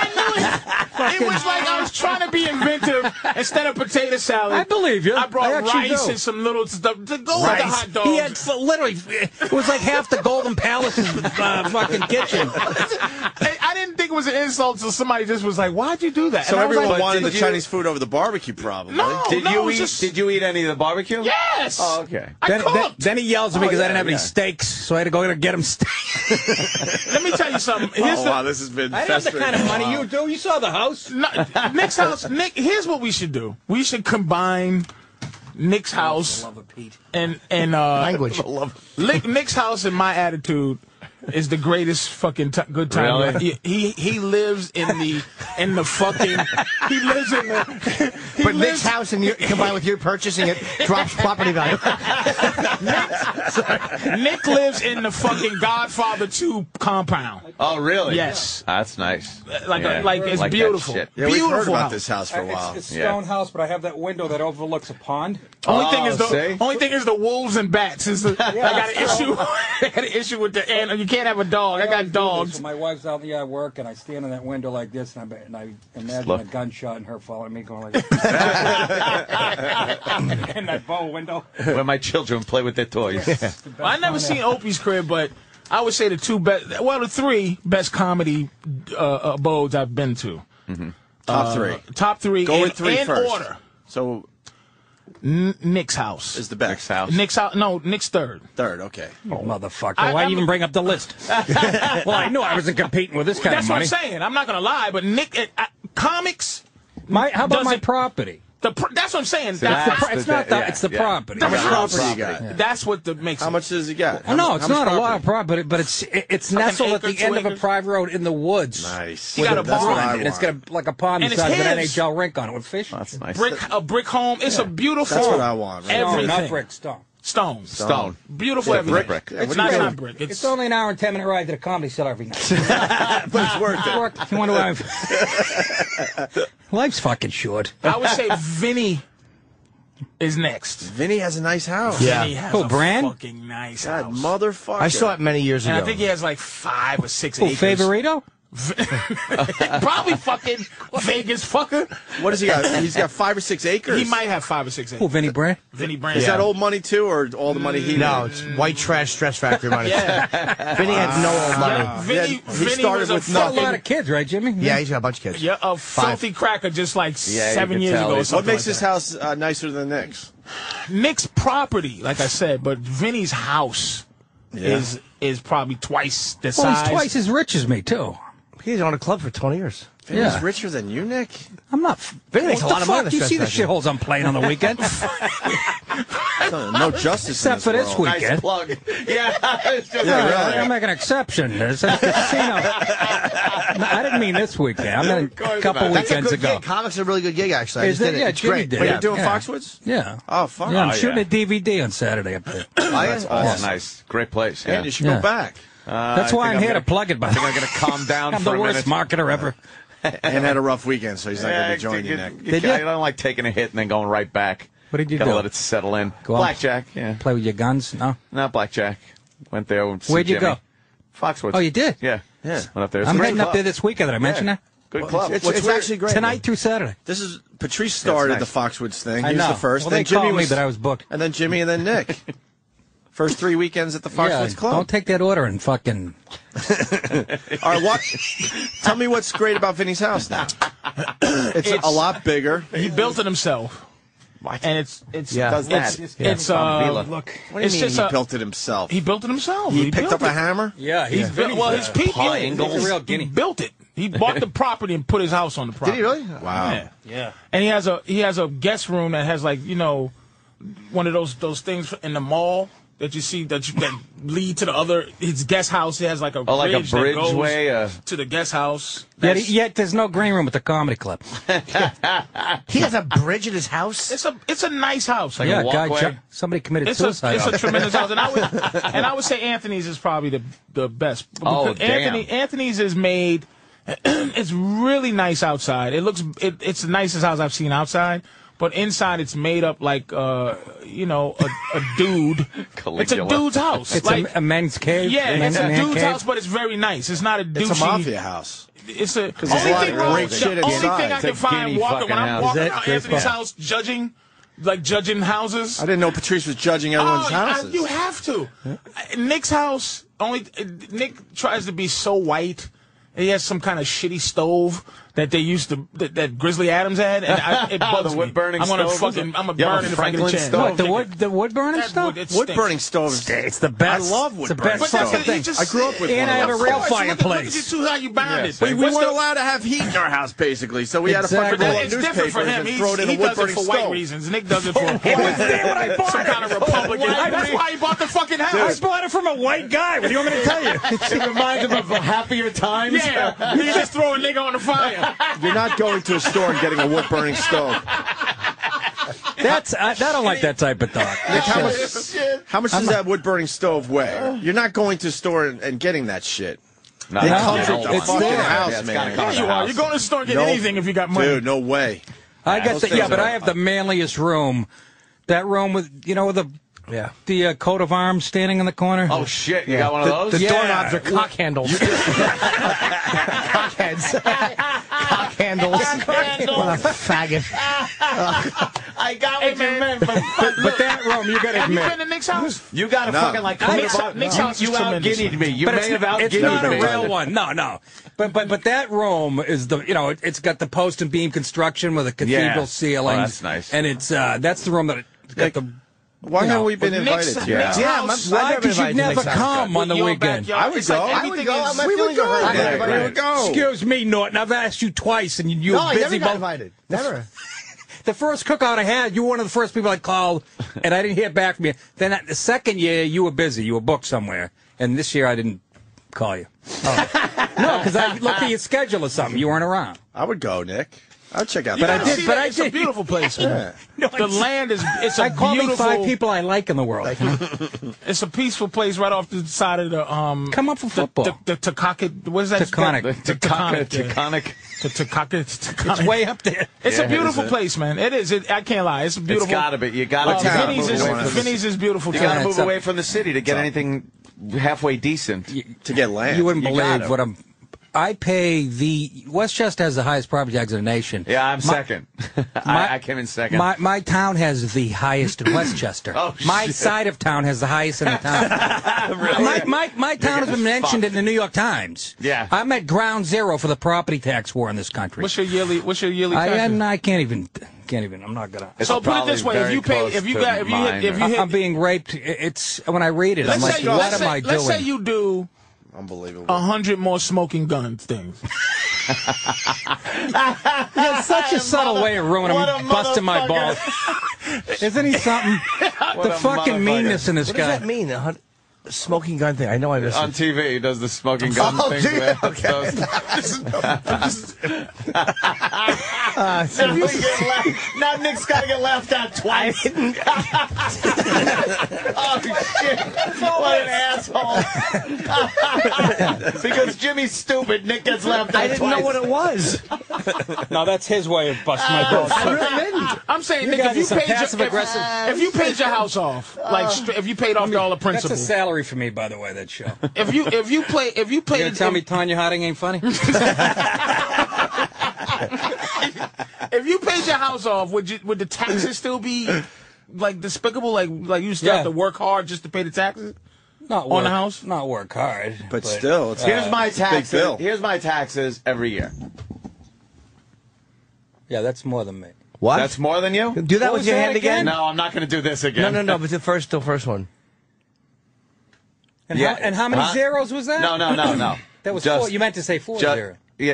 like I was trying to be inventive. Instead of potato salad, I believe you. I brought I actually rice do. and some little stuff to go with the hot dogs. He had literally, it was like half the Golden Palace's fucking kitchen. I didn't think it was an insult until somebody just was like, "Why'd you do that?" So And I was everyone like, wanted the did you- Chinese food over the barbecue, probably. No, Did no, you it's eat? just- Did you eat any of the barbecue? Yes. Oh, okay. I cooked. Then he yells at me because I didn't have any yeah. steaks, so I had to go get him steaks. Let me tell you something. Oh, wow, this has been I don't have the festering kind of for a money while. you do. You saw the house. No, Nick's house. Nick, here's what we should do. We should combine Nick's house and Language. Nick's house and my attitude is the greatest fucking good time. Really? He lives in the fucking he lives in the he But lives- Nick's house and you combined with your purchasing it drops property value. Nick lives in the fucking Godfather 2 compound. Oh, really? Yes. That's nice. Like Yeah. it's Like that beautiful. shit. Yeah, we've heard Beautiful about house. this house for a while. It's Yeah. stone house, but I have that window that overlooks a pond. Only thing is see? only thing is the wolves and bats. I got an issue. I got an issue with the animal. You can't have a dog. I got dogs. So my wife's out at work, and I stand in that window like this, and I imagine Look. a gunshot and her following me going like this. in that bow window. Where my children play with their toys. I never seen Opie's crib, but I would say the the three best comedy abodes I've been to. Top three. Top three. Go with three in first. order. So Nick's house. is the best. Nick's house. Nick's house. No, Nick's third. Third, okay. Oh, motherfucker. I'm- Why'd you even bring up the list? Well, I knew I wasn't competing with this kind That's of what money. I'm saying. I'm not gonna lie, but Nick comics. How about my Doesn't- property? That's what I'm saying. It's the property. How much Yeah. property you got? That's what makes. How much does he got? Oh, no, it's How much not a lot property? of property, but it's Like an nestled at acre, the 2 end of a acres? private road in the woods. Nice. He got a That's what barn, I And it's got want. like a pond And the it's size of an his. NHL rink on it with fish. That's nice. a brick home. It's a beautiful. That's what I want. Right? No, Everything. not brick, stone. Stone. Stone. Beautiful Yeah, everything. brick. Yeah, It's what not, do you not do? brick. It's only an hour and 10-minute ride to the Comedy Cellar every night. But it's worth it. Work. You wonder why life's fucking short. I would say Vinny is next. Vinny has a nice house. Yeah. Vinny has Who, a Brand? fucking nice God, house. motherfucker. I saw it many years And ago. I think he has like 5 or 6 Who, acres. Favorito? Probably fucking Vegas fucker. What does he got? He's got 5 or 6 acres. He might have 5 or 6 Who, acres. Vinny Brand? Vinny Brand. Is that old money too, or all the money he No, made? it's white trash stress factory money. Yeah. Vinny had no old money. Vinny, He Vinny started was a with Got a fucking, lot of kids, right, Jimmy? Yeah, he's got a bunch of kids. yeah, a filthy cracker just like Yeah, you 7 can years tell. ago. Or What something What makes like this that. house nicer than Nick's? Nick's property, like I said, but Vinny's house is probably twice the Well, size. he's twice as rich as me, too. He's on a club for 20 years. Vinny's Yeah. richer than you, Nick? I'm not. Vinny makes a lot of money on the You see the stress shitholes I'm playing on the weekend? No justice Except in for this world. weekend. Plug. Yeah, Yeah, really. I'll make an exception. There's a casino. No, I didn't mean this weekend. I meant a couple That's a weekends good ago. gig. Comics are a really good gig, actually. I Is just it? did Yeah, It's Jimmy great. did. Wait, Yeah. you're doing Yeah. Foxwoods? Yeah. Oh, fuck. Yeah, I'm Oh, shooting yeah. a DVD on Saturday up there. That's That's awesome. nice. Great place. And Yeah. you should Yeah. go back. That's why I'm here to plug it, by I think I'm going to calm down I'm for the a worst minute. marketer ever. And had a rough weekend, so he's not going to join you, Nick. Did you? I don't like taking a hit and then going right back. What did you Gotta do? let it settle in. Go on. Blackjack, yeah. Play with your guns? No? Not blackjack. Went there. And see Where'd you Jimmy. go? Foxwoods. Oh, you did? Yeah. Yeah. Went up there. I'm Great heading up club. there this weekend. Did I mention Yeah. that? Good club. It's What's weird- actually great. Tonight through Saturday. This is Patrice started nice. the Foxwoods thing. I He was know. the first. Well, then they Jimmy called me, was, but I was booked. and then Jimmy, and then Nick. First 3 weekends at the Foxwoods Club. Don't take that order and fucking... All right, what? Tell me what's great about Vinny's house now. It's a lot bigger. He built it himself. And it's Yeah. Does that? it's Vila. Look. What do you It's mean just he a- built it himself? he built it himself. He picked built up a it. hammer? Yeah, He's built, well, his people. Paw Yeah, Ingalls. He's a real he guinea. built it. He bought the property and put his house on the Did property. he really? Wow. Yeah. And he has a guest room that has, like, you know, one of those things in the mall that you see that lead to the other. His guest house. He has like a Oh, like a bridge that goes bridgeway. to the guest house. Yet, yet there's no green room at the comedy club. He has a bridge at his house? It's a nice house. Like a Yeah, walkway? somebody committed It's suicide. a tremendous house, and I would say Anthony's is probably the best. Oh, Because Anthony's is made. It's really nice outside. It's the nicest house I've seen outside, but inside it's made up like you know, a dude. It's a Caligula. dude's house. It's like, a men's cave. yeah, men's it's a man dude's cave. house, but it's very nice. It's not a douchey. It's a mafia house. It's a. there's a lot of great shit The only inside. thing I It's a can find guinea walking when fucking I'm house. walking Is it? around Great Anthony's spot. house, judging houses. I didn't know Patrice was judging everyone's houses. You have to. Nick's house Nick tries to be so white he has some kind of shitty stove that they used to that Grizzly Adams had, and it bugs the wood burning me. I'm stove. I'm gonna burn it if I get a chance. What, the wood burning stuff? Wood burning stove. It's the best. I love wood It's the burning best stove. fucking thing. I grew up with and one I have of a those. real Look at fireplace. you two, how you bound it. We weren't allowed to have heat in our house, basically, so we had to fucking roll up It's different for newspapers him. and throw it in a He wood does it burning for white stove. reasons. Nick does it for It was there when I bought some it. kind of Republican. That's why he bought the fucking house. I bought it from a white guy. What do you want me to tell you? It reminds him of happier times. Yeah, you just throw a nigga on the fire. You're not going to a store and getting a wood burning stove. I don't like that type of talk. Nick, how much does that wood burning stove weigh? You're not going to a store and getting that shit. No, It no, comes no, with the it's fucking there. house, Yeah, it's man. gotta come with You the are. house. You're going to the store and get anything if you got money. Dude, no way. I got Those the things but are I have the manliest room. That room with the coat of arms standing in the corner. Oh shit! You got one of those? The Yeah. doorknobs are cock handles. Cockheads. Cock handles. What a faggot. I got what you meant, But that room, you got to Have you admit. been to Nick's house? you got to No. fucking like Nick's house is you tremendous. out-guineaed me. You But may have it's out-guineaed not a me. real one. No. But that room is it's got the post and beam construction with a cathedral Yeah. ceiling. Oh, that's nice. And that's the room that got the. Why haven't we been Nick's- invited? Nick's Yeah, house- Why? Because you'd never come on the Your weekend. backyard, I would it's like go. everything is- My We would feelings go. are hurt. Everybody would go. Excuse me, Norton. I've asked you twice, and you No, were I never busy. got invited. Never. The first cookout I had, you were one of the first people I called, and I didn't hear back from you. Then the second year, you were busy. You were booked somewhere. And this year, I didn't call you. No, because I looked at your schedule or something. You weren't around. I would go, Nick. I'd check out But the I house. did. See But that? I It's a did. beautiful place, man. No, The land is, it's a I call me beautiful, 5 people I like in the world. it's a peaceful place right off the side of the, Come up for football. The Taconic, what is that? Taconic. The Taconic. Taconic. The Taconic. It's way up there. It's a beautiful is it? place, man. It is. I can't lie. It's a It's beautiful. gotta be. You gotta Vinny's move is, away from the Vinny's is beautiful. You too. gotta Yeah, move it's up. away from the city to get anything halfway decent. to get land. You wouldn't gotta. believe what I pay Westchester has the highest property tax in the nation. Yeah, I'm second. I came in second. My town has the highest in Westchester. Oh, my shit. side of town has the highest in the town. My town has been mentioned in the New York Times. Yeah. I'm at ground zero for the property tax war in this country. What's your yearly taxes? I can't even. I'm not gonna. It's So put it probably this way: if very you pay, close if you to got, if you mine, hit, if you or- hit, I'm being raped. It's when I read it. I'm let's like, say, what let's am say, I doing? let's say you do Unbelievable. 100 more smoking gun things. That's such a subtle way of ruining What a him, busting my balls. Isn't he something? What The a fucking motherfucker. meanness in this What does guy. that mean? A smoking gun thing. I know I missed on it. TV, he does the smoking gun Oh, thing. do you? there. Okay. Now Nick's got to get laughed at twice. Oh, shit. What an asshole. Because Jimmy's stupid, Nick gets laughed at I didn't twice. know what it was. No, that's his way of busting my balls. I really didn't. I'm saying, You Nick, guys are some if passive aggressive. you paid your house off, if you paid off all the That's principal, a salary for me, by the way. That show. if you You played, gonna tell me Tanya Harding ain't funny? if you paid your house off, would the taxes still be like despicable? Like you still have to work hard just to pay the taxes? Not On the house? Not work hard. But still, it's Here's my it's a big taxes. bill. Here's my taxes every year. Yeah, that's more than me. What? That's more than you? Do that What with was your that hand again? No, I'm not going to do this again. No. But the first one. And, Yeah. how many Huh? zeros was that? No. That was Just- 4. You meant to say 4 Ju- zero. Yeah.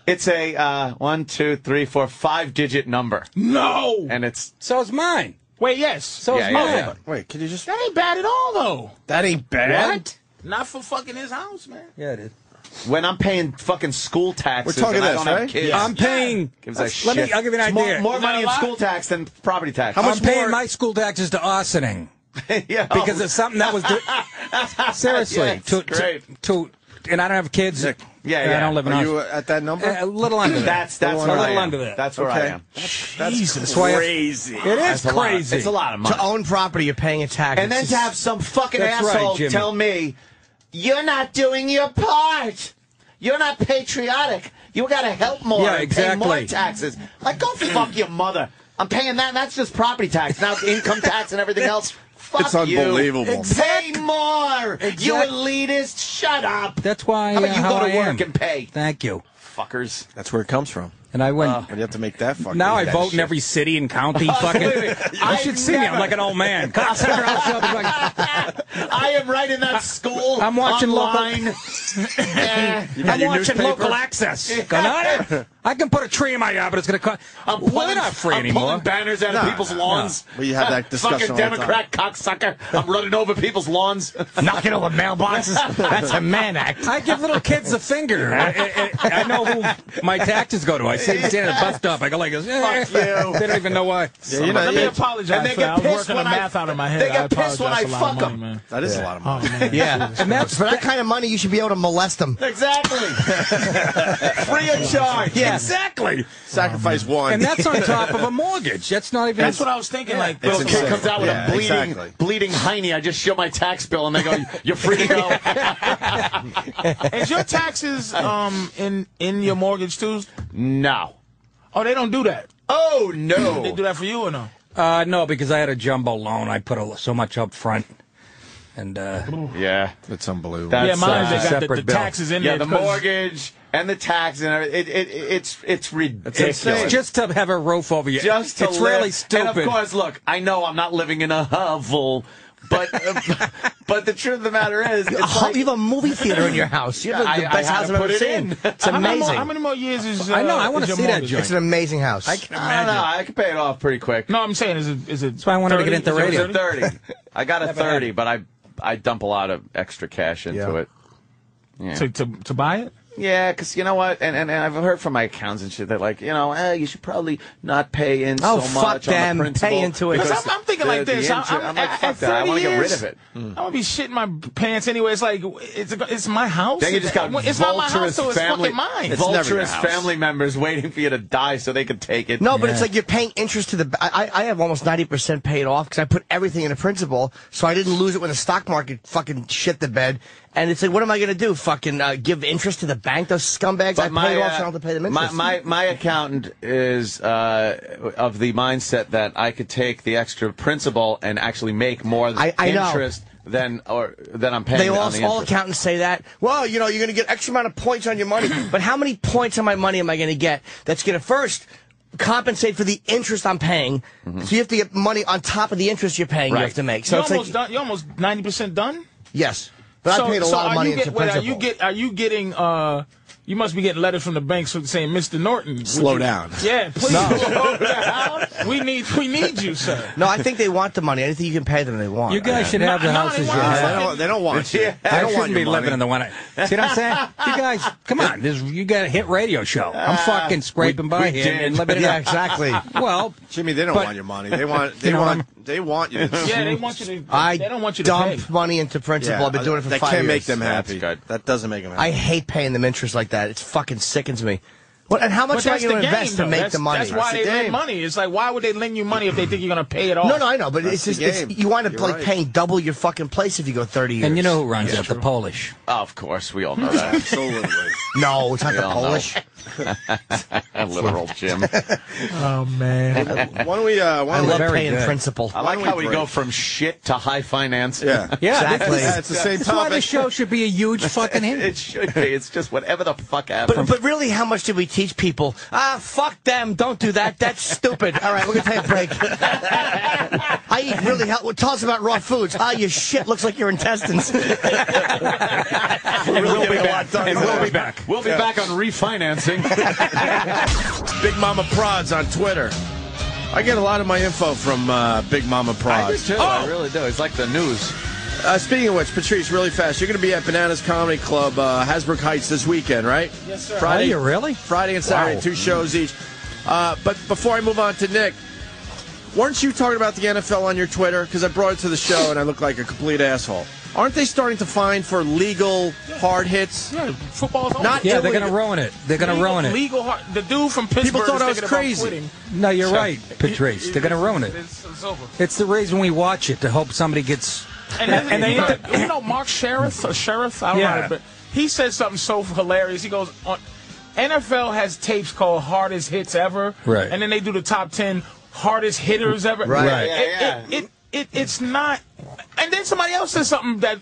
It's a 1, 2, 3, 4, 5-digit number, No. and it's So's mine. Wait, yes. So's Yeah, mine. yeah. Wait, can you just? That ain't bad at all, though. That ain't bad. Not for fucking his house, man. Yeah, it is. when I'm paying fucking school taxes. We're talking and I this, don't have right? kids. Yeah. I'm paying. Gives a Let shit. me. I'll give you an idea. More Is that money a in lot? school tax than property tax. How much I'm paying more? my school taxes to Austining Yeah, because it's something that was seriously Yeah, it's great. to and I don't have kids. Nick. Yeah, and I don't live in Are you Austin. at that number? A little under that. That's a where little I am. under that. That's where I Okay. am. Jesus. why I- crazy. It is That's a lot. crazy. It's a lot of money. To own property, you're paying a tax. And then to have some fucking That's right, asshole Jimmy. tell me, you're not doing your part. You're not patriotic. You got to help more Yeah, and pay more exactly. taxes. Like, go fuck your mother. I'm paying that, and that's just property tax. Now income tax and everything else. Fuck It's unbelievable. You. Pay more. You elitist Shut up. That's why. How about you how go to I work am. and pay? Thank you. Fuckers. That's where it comes from. And I went. When you have to make that fucking. Now I that vote shit. in every city and county. Fucking. You should see me. I'm like an old man. Cocksucker. I'll show up and like, I am right in that school. I'm watching online. I'm watching local access. Going on. I can put a tree in my yard, but it's going to cost. We're not free anymore. Pulling banners out of people's lawns. Well, you have that discussion Fucking all the time. Democrat cocksucker. I'm running over people's lawns. Knocking over mailboxes. That's a man act. I give little kids the finger. I know who my taxes go to. I stand at the bus stop. I go like this. Fuck you. They don't even know why. Yeah, you know, Let me apologize and they for get that. I was pissed working the when I- math out of my head. they get I pissed when apologize I for a lot of fuck money, 'em. man. that is a lot of money. Oh, man. Yeah, and that's for that kind of money, you should be able to molest them. Exactly. Free of charge. Yeah. Exactly. Sacrifice one. And that's on top of a mortgage. That's not even. That's what I was thinking. Like, Little It's kid insane. comes out with Yeah, a exactly. bleeding hiney. I just show my tax bill and they go, "You're free to go." is your taxes in your mortgage too? No. Oh, they don't do that. Oh no. They do that for you or no? No, because I had a jumbo loan. I put so much up front. And Yeah. That's unbelievable. That's, Yeah, mine they got separate the bill. taxes in Yeah, there. the mortgage and the tax and everything. It's ridiculous. insane. just to have a roof over you. Just to it's live. really stupid. And of course, look, I know I'm not living in a hovel, but but the truth of the matter is, it's like, You have a movie theater in your house. You have the I best had house to I've ever put it seen. in. It's amazing. How many more years is? I know, I wanna is your see that mortgage? joint. It's an amazing house. I can I don't imagine. know. I can pay it off pretty quick. No, I'm saying is it? That's why I wanted to get into radio. It's 30. I got a 30, but I dump a lot of extra cash into Yeah. it. Yeah. To buy it? Yeah, because you know what? And I've heard from my accountants and shit that, like, you know, you should probably not pay in Oh, so fuck much on them. the principal. Pay into it. Because I'm thinking like this. I'm like, fuck that. I want to get rid of it. I'm gonna be shitting my pants anyway. It's like it's my house. Then you just got it's not my house, vulturous so it's family, fucking mine. It's never your vulturous house. family members waiting for you to die so they could take it. No, but Yeah. it's like you're paying interest to the. I have almost 90% paid off because I put everything in the principal, so I didn't lose it when the stock market fucking shit the bed. And it's like, what am I going to do? Fucking give interest to the bank? Those scumbags? But I paid off, so I don't have to pay them interest. my accountant is of the mindset that I could take the extra principal and actually make more I know. interest than I'm paying They on all the interest. accountants say that. Well, you know, you're going to get X amount of points on your money. But how many points on my money am I going to get that's going to first compensate for the interest I'm paying? So you have to get money on top of the interest you're paying. You Right. have to make. So You're it's almost like done. You're almost 90% done. yes, but I paid a lot of money into principal. Are you getting? You must be getting letters from the bank saying, "Mr. Norton, Slow down. Yeah, please slow down. We need you, sir. No, I think they want the money. Anything you can pay them, they want. You guys should have the No, houses they you want- have. They don't want you. Yeah. They I don't want shouldn't your be money. living in the one. See what I'm saying? You guys, come on. You got a hit radio show. I'm fucking scraping by we here did. and living it Yeah, up. exactly. Well, Jimmy, they don't But- want your money. They want You know, you to. Yeah, they want you to. I they don't want you to pay. dump money into principal. I've been doing it for that 5 can't years. make them That's happy. good. That doesn't make them happy. I hate paying them interest like that. It fucking sickens me. What, and how much But am I that's going the to game, invest to though. make the money? That's why That's they the lend game. money. It's like, why would they lend you money if they think you're going to pay it off? No, I know, but That's it's just the game. you wind up You're like right. paying double your fucking place if you go 30 years. and you know who runs it? The Polish. Of course, we all know that. Absolutely. No, it's not We the all know. Polish. Literal Jim. Oh man. Why don't we? I love very paying good. principal. I like don't how we we go break? from shit to high finance. Yeah. Yeah, Exactly. Yeah, it's the same That's why the topic. show should be a huge fucking hit. It should be. It's just whatever the fuck happens. But really, how much did we teach people? Fuck them. Don't do that. That's stupid. All right, we're going to take a break. I eat really healthy. Tell us about raw foods. Your shit looks like your intestines. We'll be back. And we'll be back. We'll be back on refinancing. Big Mama Prods on Twitter. I get a lot of my info from Big Mama Prods. I do too. I really do. It's like the news. Speaking of which, Patrice, really fast, you're going to be at Bananas Comedy Club, Hasbrook Heights this weekend, right? Yes, sir. Friday, Are you really? Friday and Saturday, Wow. 2 shows each. But before I move on to Nick, weren't you talking about the NFL on your Twitter? Because I brought it to the show and I look like a complete asshole. Aren't they starting to fine for legal hard hits? Yeah, football's over. Not Yeah, they're illegal. going to ruin it. They're going to ruin it. Legal hard. The dude from Pittsburgh thought is I was thinking about crazy. quitting. No, you're right, Patrice. They're going to ruin it. It's over. It's the reason we watch it, to hope somebody gets... And you know Mark Sheriff, I don't Yeah. know, but he said something so hilarious. He goes, NFL has tapes called Hardest Hits Ever, Right. and then they do the top 10 hardest hitters ever. Right. Yeah. It's not. And then somebody else said something that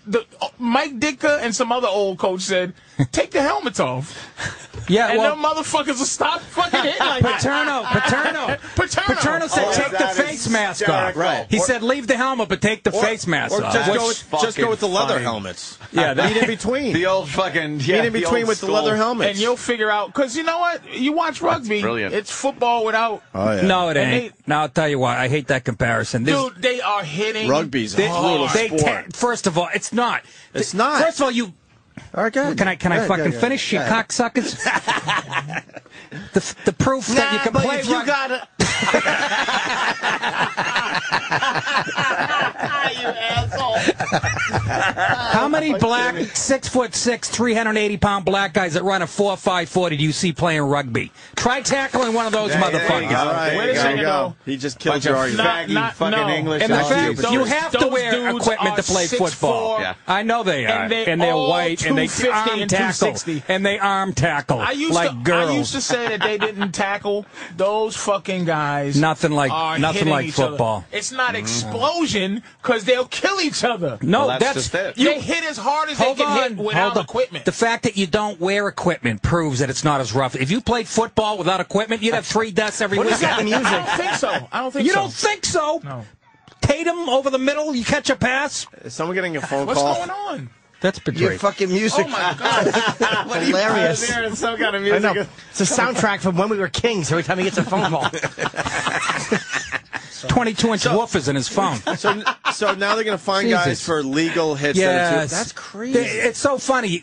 Mike Ditka and some other old coach said, take the helmets off. Yeah, and well, them motherfuckers will stop fucking hitting like that. Paterno said take the face mask off. Right. He said leave the helmet, but take the face mask Or off. just go with the leather helmets. Yeah, meet in between. The old fucking meet in between with the leather helmets. And you'll figure out, because you know what? You watch rugby, it's football without. Oh, yeah. No, it ain't. Now, I'll tell you why. I hate that comparison. Dude, they are hitting. Rugby's a brutal sport. First of all, it's not. It's not. First of all, you. All right, go ahead. Can I fucking finish, you cocksuckers? the proof that you can but play if you rugby. gotta... You asshole. How many black 6'6", 380-pound black guys that run a 4.540 do you see playing rugby? Try tackling one of those motherfuckers. All right, Wait a second, though. He just killed your argument. English. And the fact Those- you have to those wear dudes equipment to are play 6'4", football. Yeah. I know they are, and they're all white, and they 250 arm and tackle, 260. and they arm tackle I used like girls. I used to say that they didn't tackle those fucking guys. Nothing like hitting football. Other. It's not explosion because they'll kill each other. No, Well, that's just it. They hit as hard as they can hit without equipment. The fact that you don't wear equipment proves that it's not as rough. If you played football without equipment, you'd have 3 deaths every week. I don't think so. I don't think You so. don't think so? No. Tatum over the middle, you catch a pass? Is someone getting a phone What's call? going on? That's Your Patrice. fucking music. Oh my God! Hilarious. There's some kind of I music. know. It's a soundtrack from when we were kings every time he gets a phone call. 22-inch woofers in his phone. So now they're going to find Jesus. guys for legal hits. Yes. That's crazy. It's so funny.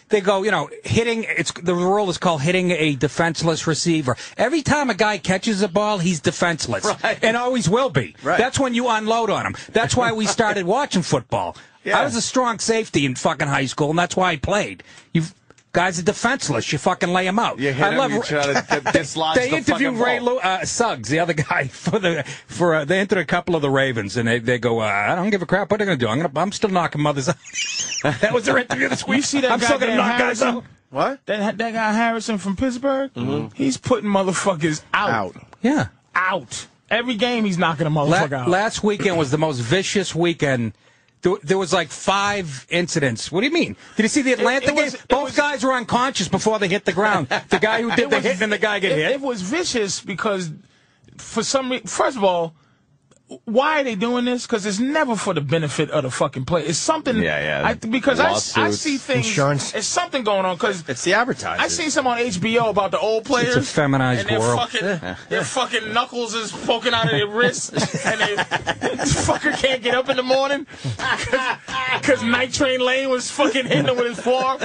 They go, hitting. The rule is called hitting a defenseless receiver. Every time a guy catches a ball, he's defenseless, Right. and always will be. Right. That's when you unload on him. That's why we started watching football. Yeah. I was a strong safety in fucking high school, and that's why I played. You guys are defenseless. You fucking lay them out. You hit him, you try to dislodge They the interviewed fucking ball. Ray Suggs, the other guy, they entered a couple of the Ravens, and they go, I don't give a crap what they're going to do. I'm still knocking mothers out. That was their interview this week. You see that I'm still going to knock guys out. What? That guy Harrison from Pittsburgh. He's putting motherfuckers out. Yeah. Out. Every game he's knocking a motherfucker out. Last weekend was the most vicious weekend. There was like 5 incidents. What do you mean? Did you see the Atlanta game? Both guys were unconscious before they hit the ground. The guy who did the hit and the guy get hit. It was vicious because, for some reason, first of all, why are they doing this? Because it's never for the benefit of the fucking player. It's something. Yeah. Because I Lawsuits. see things. Insurance. It's something going on. Because It's the advertising. I seen some on HBO about the old players. It's a feminized and their world. Their fucking knuckles is poking out of their wrists, and this fucker can't get up in the morning because Night Train Lane was fucking hitting him with his forearm.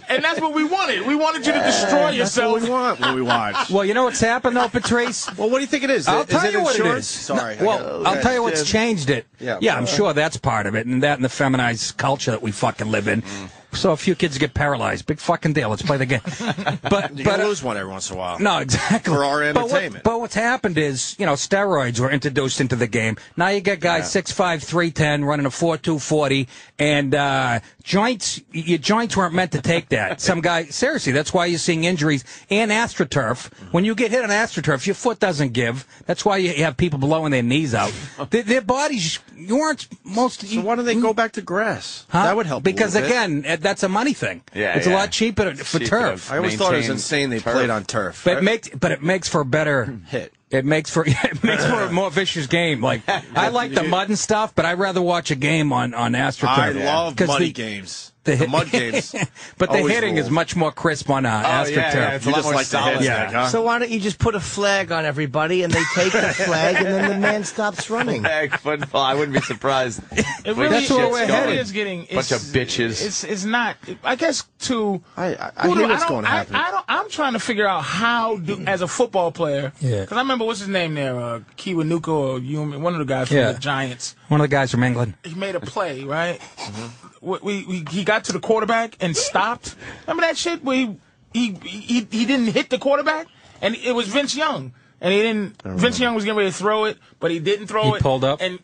And that's what we wanted. We wanted you to destroy yourself. That's what we want when we watch. Well, you know what's happened though, Patrice? Well, what do you think it is? I'll Is tell it you what it insurance? is. Sorry. I'll tell you what's changed it. Yeah. I'm sure that's part of it, and that and the feminized culture that we fucking live in. So a few kids get paralyzed. Big fucking deal. Let's play the game. But You're going to lose one every once in a while. No, exactly. For our entertainment. But what's happened is, steroids were introduced into the game. Now you get guys 6'5", 310, running a 4.2 40, and your joints weren't meant to take that. Some guy, seriously, that's why you're seeing injuries. And AstroTurf. When you get hit on AstroTurf, your foot doesn't give. That's why you have people blowing their knees out. Their bodies, you aren't most... So why don't they go back to grass? Huh? That would help Because, a little bit. again, that's a money thing. Yeah, it's a lot cheaper for turf. I always thought it was maintain insane they turf. played on turf. But it makes for a better hit. It makes for a more vicious game. Like I like the mud and stuff, but I'd rather watch a game on AstroTurf. I love muddy games. The mud games. But the always hitting rule. is much more crisp on AstroTurf. Yeah, it's a You lot just more like the solid. hits, Yeah. Nick, huh? So why don't you just put a flag on everybody and they take the flag and then the man stops running? Flag football. I wouldn't be surprised. It really, That's where we're it headed. really is getting Bunch of bitches. It's not. I guess to. I hear what's going to happen. I'm trying to figure out how as a football player. Yeah. Because I remember what's his name there, Kiwanuka or one of the guys from Yeah. the Giants. One of the guys from England. He made a play, right? He got to the quarterback and stopped. Remember that shit where he didn't hit the quarterback, and it was Vince Young. And he didn't. Vince Young was getting ready to throw it, but he didn't throw it. He pulled up. and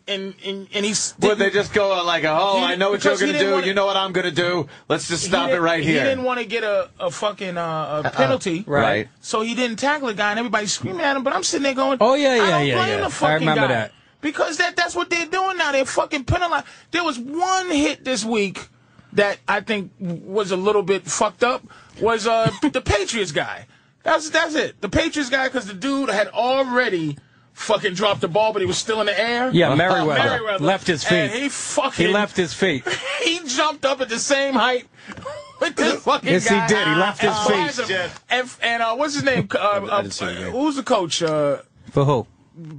he's. Would they just go like, I know what you're because he going to didn't do. wanna- You know what I'm going to do. Let's just stop it right He here. didn't want to get a fucking a penalty, Right. So he didn't tackle the guy, and everybody's screaming at him. But I'm sitting there going, Oh, yeah, I don't blame yeah. the fucking I remember guy. that. Because that's what they're doing now. They're fucking penalized. There was one hit this week that I think was a little bit fucked up. Was the Patriots guy. That's it. The Patriots guy, because the dude had already fucking dropped the ball, but he was still in the air. Yeah, Merriweather left his feet. And he left his feet. He jumped up at the same height with this fucking yes, guy. Yes, he did. He left his feet. And what's his name? Who's the coach? For who?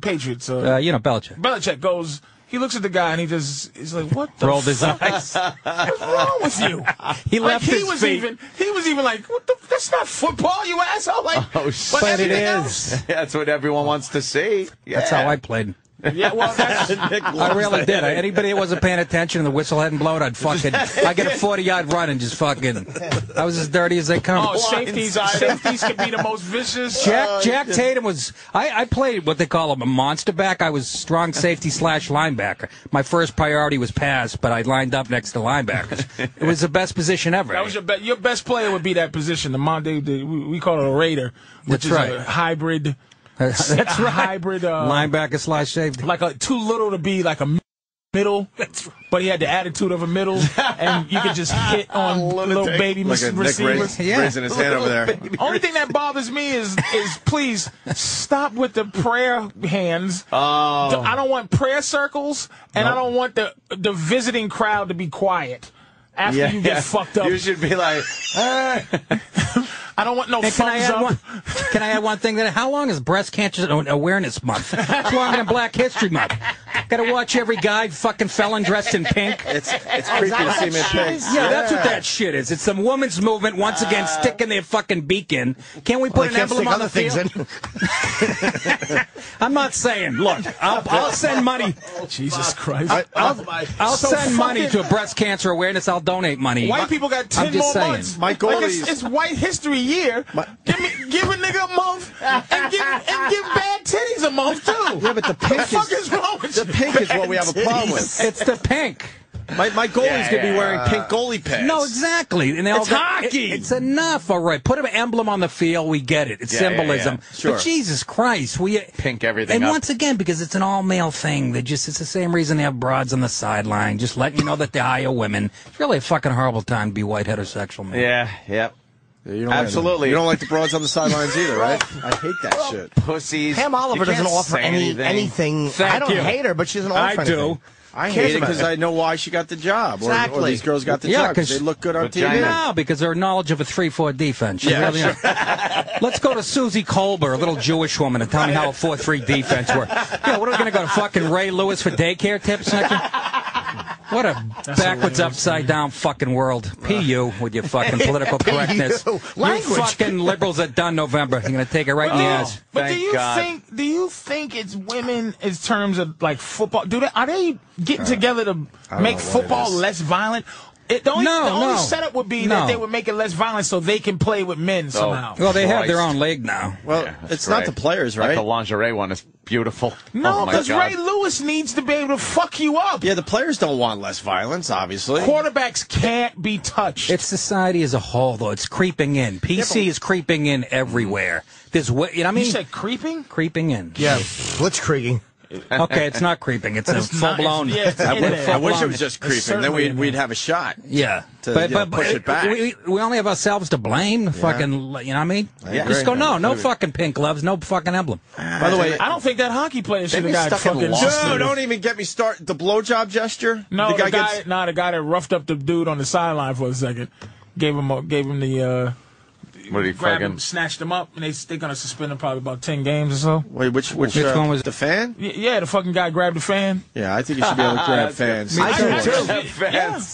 Patriots. Belichick. Belichick goes. He looks at the guy and he's like, "What the?" Rolled his eyes. What's wrong with you? He left his feet. He was even like, "What the? That's not football, you asshole!" Like, but it is. That's what everyone wants to see. Yeah. That's how I played. Yeah, well, I really did. Anybody that wasn't paying attention and the whistle hadn't blown, I'd get a 40-yard run and just fucking. I was as dirty as they come. Oh, safeties could be the most vicious. Jack Tatum was. I played what they call a monster back. I was strong safety / linebacker. My first priority was pass, but I lined up next to linebackers. It was the best position ever. That was your best player would be that position. We call it a Raider, which is a hybrid. That's right. Hybrid linebacker / safety. Like too little to be like a middle. That's right. But he had the attitude of a middle, and you could just hit on little baby receivers. Raising his hand over there. Only thing that bothers me is please stop with the prayer hands. I don't want prayer circles, and I don't want the visiting crowd to be quiet after you get fucked up. You should be like, I don't want no thumbs up. Can I add one thing? How long is Breast Cancer Awareness Month? It's longer than Black History Month. Got to watch every guy fucking felon dressed in pink. It's creepy to see him in pink. Yeah, that's what that shit is. It's some women's movement once again sticking their fucking beak in. Can't we put an emblem on the field? I'm not saying. Look, I'll send money. Jesus Christ. I'll send money to Breast Cancer Awareness. I'll donate money. White people got 10 more months. My goal it's White History Year. Give a nigga a month and give bad titties a month too. Yeah, but the fuck is wrong with the pink is what we have a problem with. It's the pink. My goalie's going to be wearing pink goalie pads. No, exactly. And it's hockey. It's enough, all right. Put an emblem on the field. We get it. It's symbolism. Sure. But Jesus Christ, pink everything and up. once again, because it's an all-male thing, it's the same reason they have broads on the sideline, just letting you know that they hire women. It's really a fucking horrible time to be white heterosexual, man. Yeah, yep. Absolutely. You don't like the broads on the sidelines either, right? I hate that shit. Pussies. Pam Oliver doesn't offer anything. I don't hate her, but she doesn't offer anything. I do. I hate it because I know why she got the job. Exactly. Or these girls got the job because they look good on TV. No, because their knowledge of a 3-4 defense. Let's go to Susie Colbert, a little Jewish woman, and tell me how a 4-3 defense works. Yeah, what are we going to go to fucking Ray Lewis for daycare tips? What a backwards, upside-down fucking world. P.U. with your fucking political correctness. You fucking liberals are done November. You're going to take it right in the ass. But do you think it's women in terms of like football? Are they getting together to make football less violent? The only setup would be that they would make it less violent so they can play with men somehow. Well, they have their own league now. Well, it's not the players, right? Like the lingerie one is beautiful. No, because Ray Lewis needs to be able to fuck you up. Yeah, the players don't want less violence, obviously. Quarterbacks can't be touched. It's society as a whole, though. It's creeping in. PC is creeping in everywhere. There's, You said creeping? Creeping in. Yeah, blitzkrieging. Okay, it's not creeping. It's a full-blown. I wish it was just creeping. Then we'd have a shot. Yeah. But push it back. We only have ourselves to blame. Fucking, you know what I mean? Just go, no fucking pink gloves, no fucking emblem. By the way, I don't think that hockey player should have got fucking No, don't even get me started. The blowjob gesture? No, the guy that roughed up the dude on the sideline for a second. Gave him the... What did he grabbed him, snatched him up, and they're going to suspend him probably about 10 games or so. Wait, which one was the fan? Yeah, the fucking guy grabbed the fan. Yeah, I think you should be able to grab fans. I do too.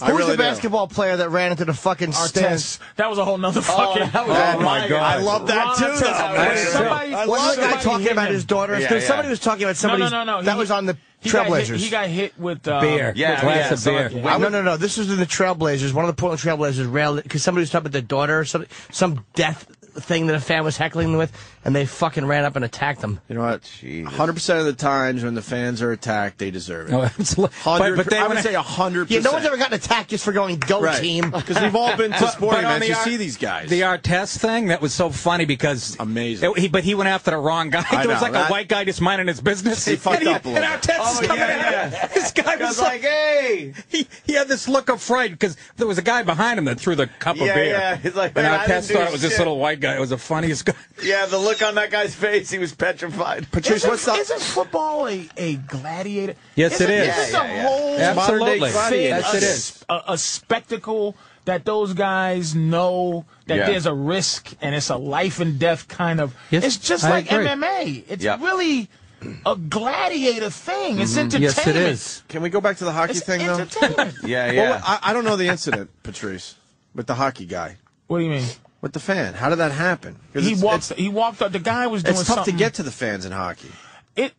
Who's the basketball player that ran into the fucking stands? That was a whole nother fucking... Oh, my God. I love that too, though. Wasn't the guy talking about his daughter? Because somebody was talking about somebody that was on the Trailblazers. He got hit with beer. Glass of beer. No. This was in the Trailblazers. One of the Portland Trailblazers railed because somebody was talking about their daughter or something. Some death thing that a fan was heckling them with, and they fucking ran up and attacked them. You know what? 100% of the times when the fans are attacked, they deserve it. No, absolutely. But I would say 100%. Yeah, no one's ever gotten attacked just for going go team. Because we've all been to sporting events. You see these guys. The Artest thing, that was so funny because... Amazing. But he went after the wrong guy. There was like a white guy just minding his business. He fucked up a little. And Artest This guy was like, hey! He had this look of fright because there was a guy behind him that threw the cup of beer. Yeah, he's like, and man, Artest thought it was this little white guy. It was the funniest guy. Yeah, the look on that guy's face, he was petrified. Patrice, what's up? Isn't football a gladiator? Yes, it is. Isn't the whole Absolutely. thing Yes, it is. a spectacle that those guys know that there's a risk and it's a life and death kind of. Yes, it's just I like agree. MMA. It's really a gladiator thing. It's entertainment. Yes, it is. Can we go back to the hockey thing, though? Entertainment. Well, I don't know the incident, Patrice, with the hockey guy. What do you mean? With the fan. How did that happen? He walked up. The guy was doing It's something. tough to get to the fans in hockey. He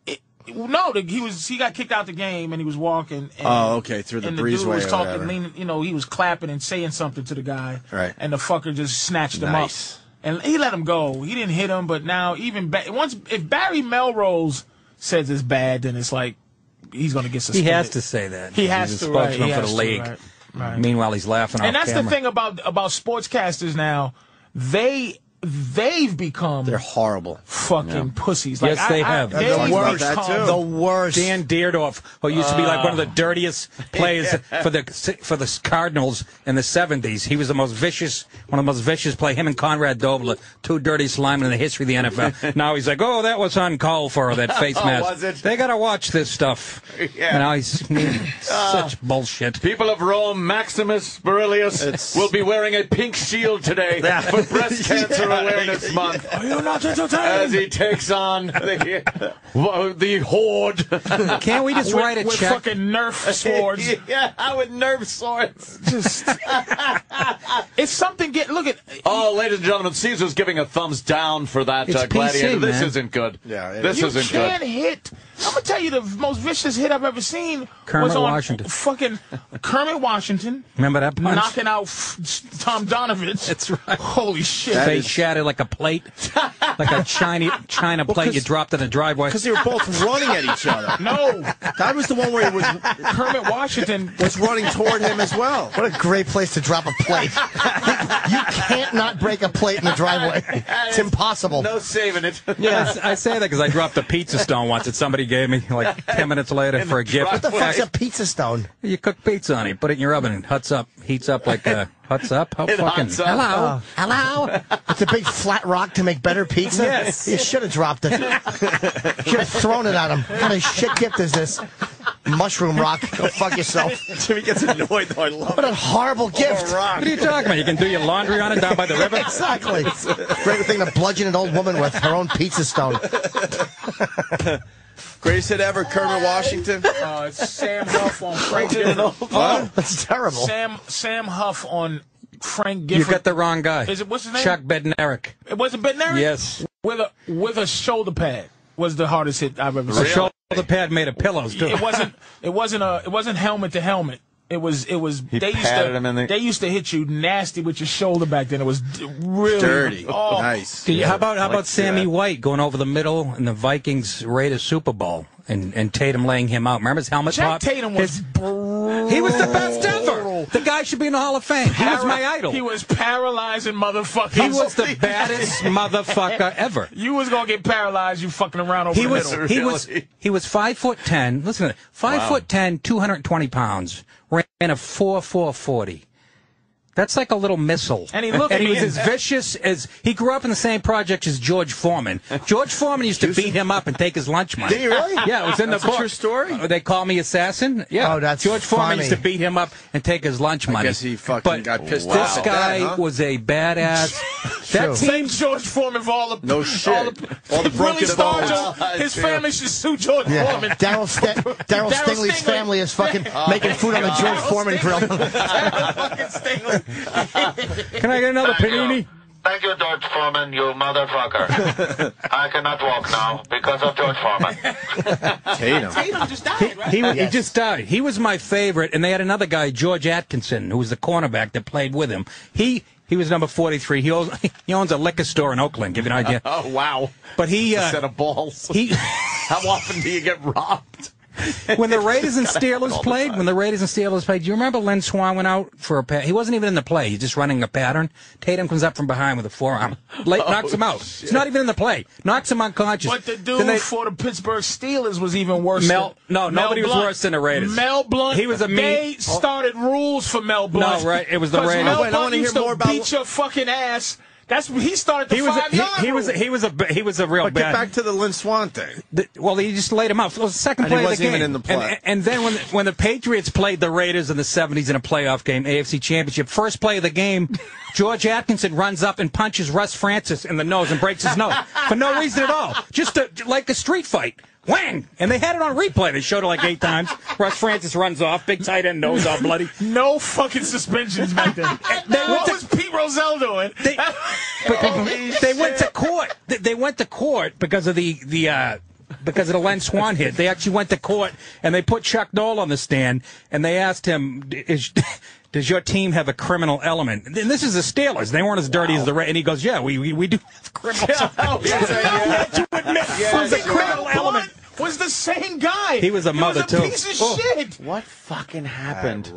got kicked out the game and he was walking. And, okay, through the and breezeway. The dude was or talking, whatever. leaning, he was clapping and saying something to the guy. Right. And the fucker just snatched him Nice. up. And he let him go. He didn't hit him, but now if Barry Melrose says it's bad, then it's like he's going to get suspended. He has to say that. He has He's to, a right. spokesman He for has the to, league. right. Meanwhile, he's laughing off And that's camera. the thing about sportscasters now. They've become They're horrible. fucking pussies. Yes, they have. They've They're worse. become That too. The worst. Dan Dierdorf, who used to be like one of the dirtiest players for the Cardinals in the 70s. He was one of the most vicious players. Him and Conrad Dobler, two dirtiest linemen in the history of the NFL. Now he's like, oh, that was uncalled for, that face mask. was it? They got to watch this stuff. Yeah. And now he's such bullshit. People of Rome, Maximus Aurelius will be wearing a pink shield today for Breast Cancer Awareness Month. Are you not entertained? As he takes on the horde. Can't we just write a with check? fucking Nerf swords. Yeah, with Nerf swords. It's something. Look at. Oh, ladies and gentlemen, Caesar's giving a thumbs down for that It's gladiator. PC, This man. isn't good. Yeah, this You isn't can't good. hit. I'm gonna tell you the most vicious hit I've ever seen Kermit was on Washington. fucking Kermit Washington Remember that punch? knocking out Tom Donovich. That's right. Holy shit! They shattered like a plate, like a China plate you dropped in a driveway. Because they were both running at each other. No, That was the one where he Kermit Washington. was running toward him as well. What a great place to drop a plate. You can't not break a plate in the driveway. It's impossible. No saving it. Yeah, I say that because I dropped a pizza stone once that somebody gave me like 10 minutes later for a gift. What the fuck's a pizza stone? You cook pizza on it, put it in your oven, and heats up like huts up. How It fucking hots up. hello. Hello? It's a big flat rock to make better pizza? Yes. You should have dropped it. Should have thrown it at him. What kind of shit gift is this? Mushroom rock. Go fuck yourself. Jimmy gets annoyed, though. I love What a horrible gift. What are you talking about? You can do your laundry on it down by the river. Exactly. Great thing to bludgeon an old woman with, her own pizza stone. Greatest hit ever, Kermit Washington. It's Sam Huff on Frank. That's terrible. Sam Huff on Frank Gifford. You got the wrong guy. Is it what's his name? Chuck Bednarik. It wasn't Bednarik? Yes. With a shoulder pad was the hardest hit I've ever The seen. shoulder pad made of pillows too. It wasn't helmet to helmet. It was patted him in the- they used to hit you nasty with your shoulder back then. It was really Dirty. Oh, Nice. How about Sammy White going over the middle in the Vikings Raiders Super Bowl and Tatum laying him out? Remember his helmet Jack pop? Tatum was brutal. He was the best ever. The guy should be in the Hall of Fame. He was my idol. He was paralyzing motherfucker. He was the baddest motherfucker ever. You was gonna get paralyzed. You fucking around over the middle. He was 5'10". Listen to that. 5'10", 220 pounds. Ran a 4.40. That's like a little missile. And he looked and he was mean. as vicious as he grew up in the same project as George Foreman. George Foreman used to beat him up and take his lunch money. Did he really? Yeah, it was in That's the a book. true story? They call me assassin. Yeah. Oh, that's George Foreman funny. used to beat him up and take his lunch money. guess he fucking But got pissed this off at guy that, huh? was a badass. That Same team. George Foreman for all the No shit. All the broken Willie Stargell, bones. his family should sue George Yeah. Foreman. Daryl Stingley's Stingley. family is fucking making food on the George Foreman grill. Fucking Stingley. Can I get another panini? Thank you, George Foreman, you motherfucker. I cannot walk now because of George Foreman. Tatum. Tatum just died, right? He just died. He was my favorite, and they had another guy, George Atkinson, who was the cornerback that played with him. He was number 43. He owns a liquor store in Oakland. Give you an idea. Oh, wow. But he a set of balls. How often do you get robbed? When the Raiders and Steelers played, do you remember Len Swan went out for a pass? He wasn't even in the play. He's just running a pattern. Tatum comes up from behind with a forearm. Knocks him out. He's not even in the play. Knocks him unconscious. But the dude for the Pittsburgh Steelers was even worse. Nobody was worse than the Raiders. Mel Blount. He was a They started rules for Mel Blount. No, right. It was the Raiders. Mel Blount used to beat your fucking ass. He started the 5-yard rule. He was a real But bad. get back to the Lynn Swan thing. He just laid him out. It was the second And play he of the wasn't game. even in the play. And then when the Patriots played the Raiders in the 70s in a playoff game, AFC Championship, first play of the game, George Atkinson runs up and punches Russ Francis in the nose and breaks his nose for no reason at all, just like a street fight. Whang! And they had it on replay. They showed it like 8 times. Russ Francis runs off, big tight end, nose all bloody. No fucking suspensions back then. What was Pete Rozelle doing? They went to court. They went to court because of the Len Swan hit. They actually went to court and they put Chuck Noll on the stand and they asked him, does your team have a criminal element? And this is the Steelers. They weren't as dirty as the Raiders. And he goes, yeah, we do have criminals. It was a criminal element. Was the same guy. He was a mother, too. too. Piece of shit. What fucking happened?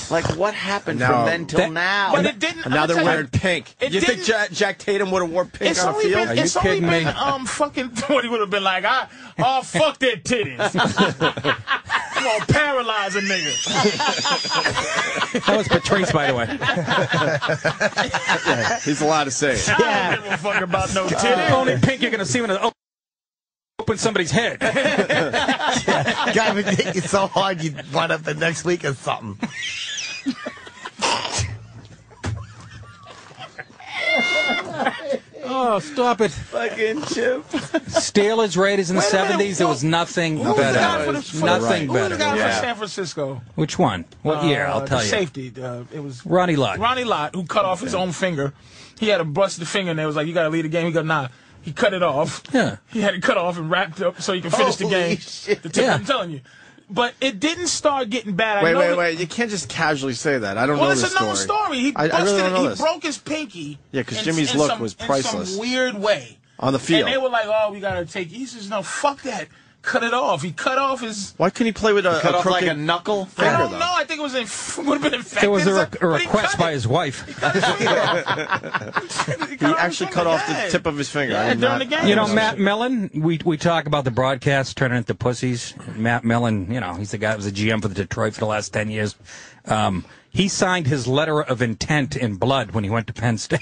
Like, what happened from then till now? But it didn't. And now they're wearing pink. You think Jack Tatum would have wore pink on the field? It's only been fucking what he would have been like. Fuck their titties. I'm gonna paralyze a nigga. That was Patrice, by the way. He's allowed to say it. I don't give a fuck about no titties. Only pink you're gonna see when it open somebody's head. Guy would think it's so hard you'd wind up the next week or something. Oh, stop it. Fucking Chip. Steelers, Raiders in the 70s, there was nothing better. Nothing Who was the better. guy for San Francisco? Which one? What year? I'll tell the you. Safety. It was Ronnie Lott. Ronnie Lott, who cut off his own finger. He had a busted finger, and they was like, you got to leave the game. He go, nah. He cut it off. Yeah. He had it cut off and wrapped up so he could finish the game. I'm telling you. But it didn't start getting bad. Wait. You can't just casually say that. I don't know this story. Well, it's a known story. He I really don't know he this. broke his pinky. Yeah, because Jimmy's look was priceless. In some weird way. On the field. And they were like, oh, we got to take... He says, no, fuck that. Cut it off. He cut off his... Why couldn't he play with a off crooked like a knuckle? I don't know. I think it was would have been infected. There was a request by his wife. He actually cut off the tip of his finger. Yeah, during the game. You know, Matt Millen, we talk about the broadcast turning into pussies. Matt Millen, he's the guy that was a GM for the Detroit for the last 10 years. He signed his letter of intent in blood when he went to Penn State.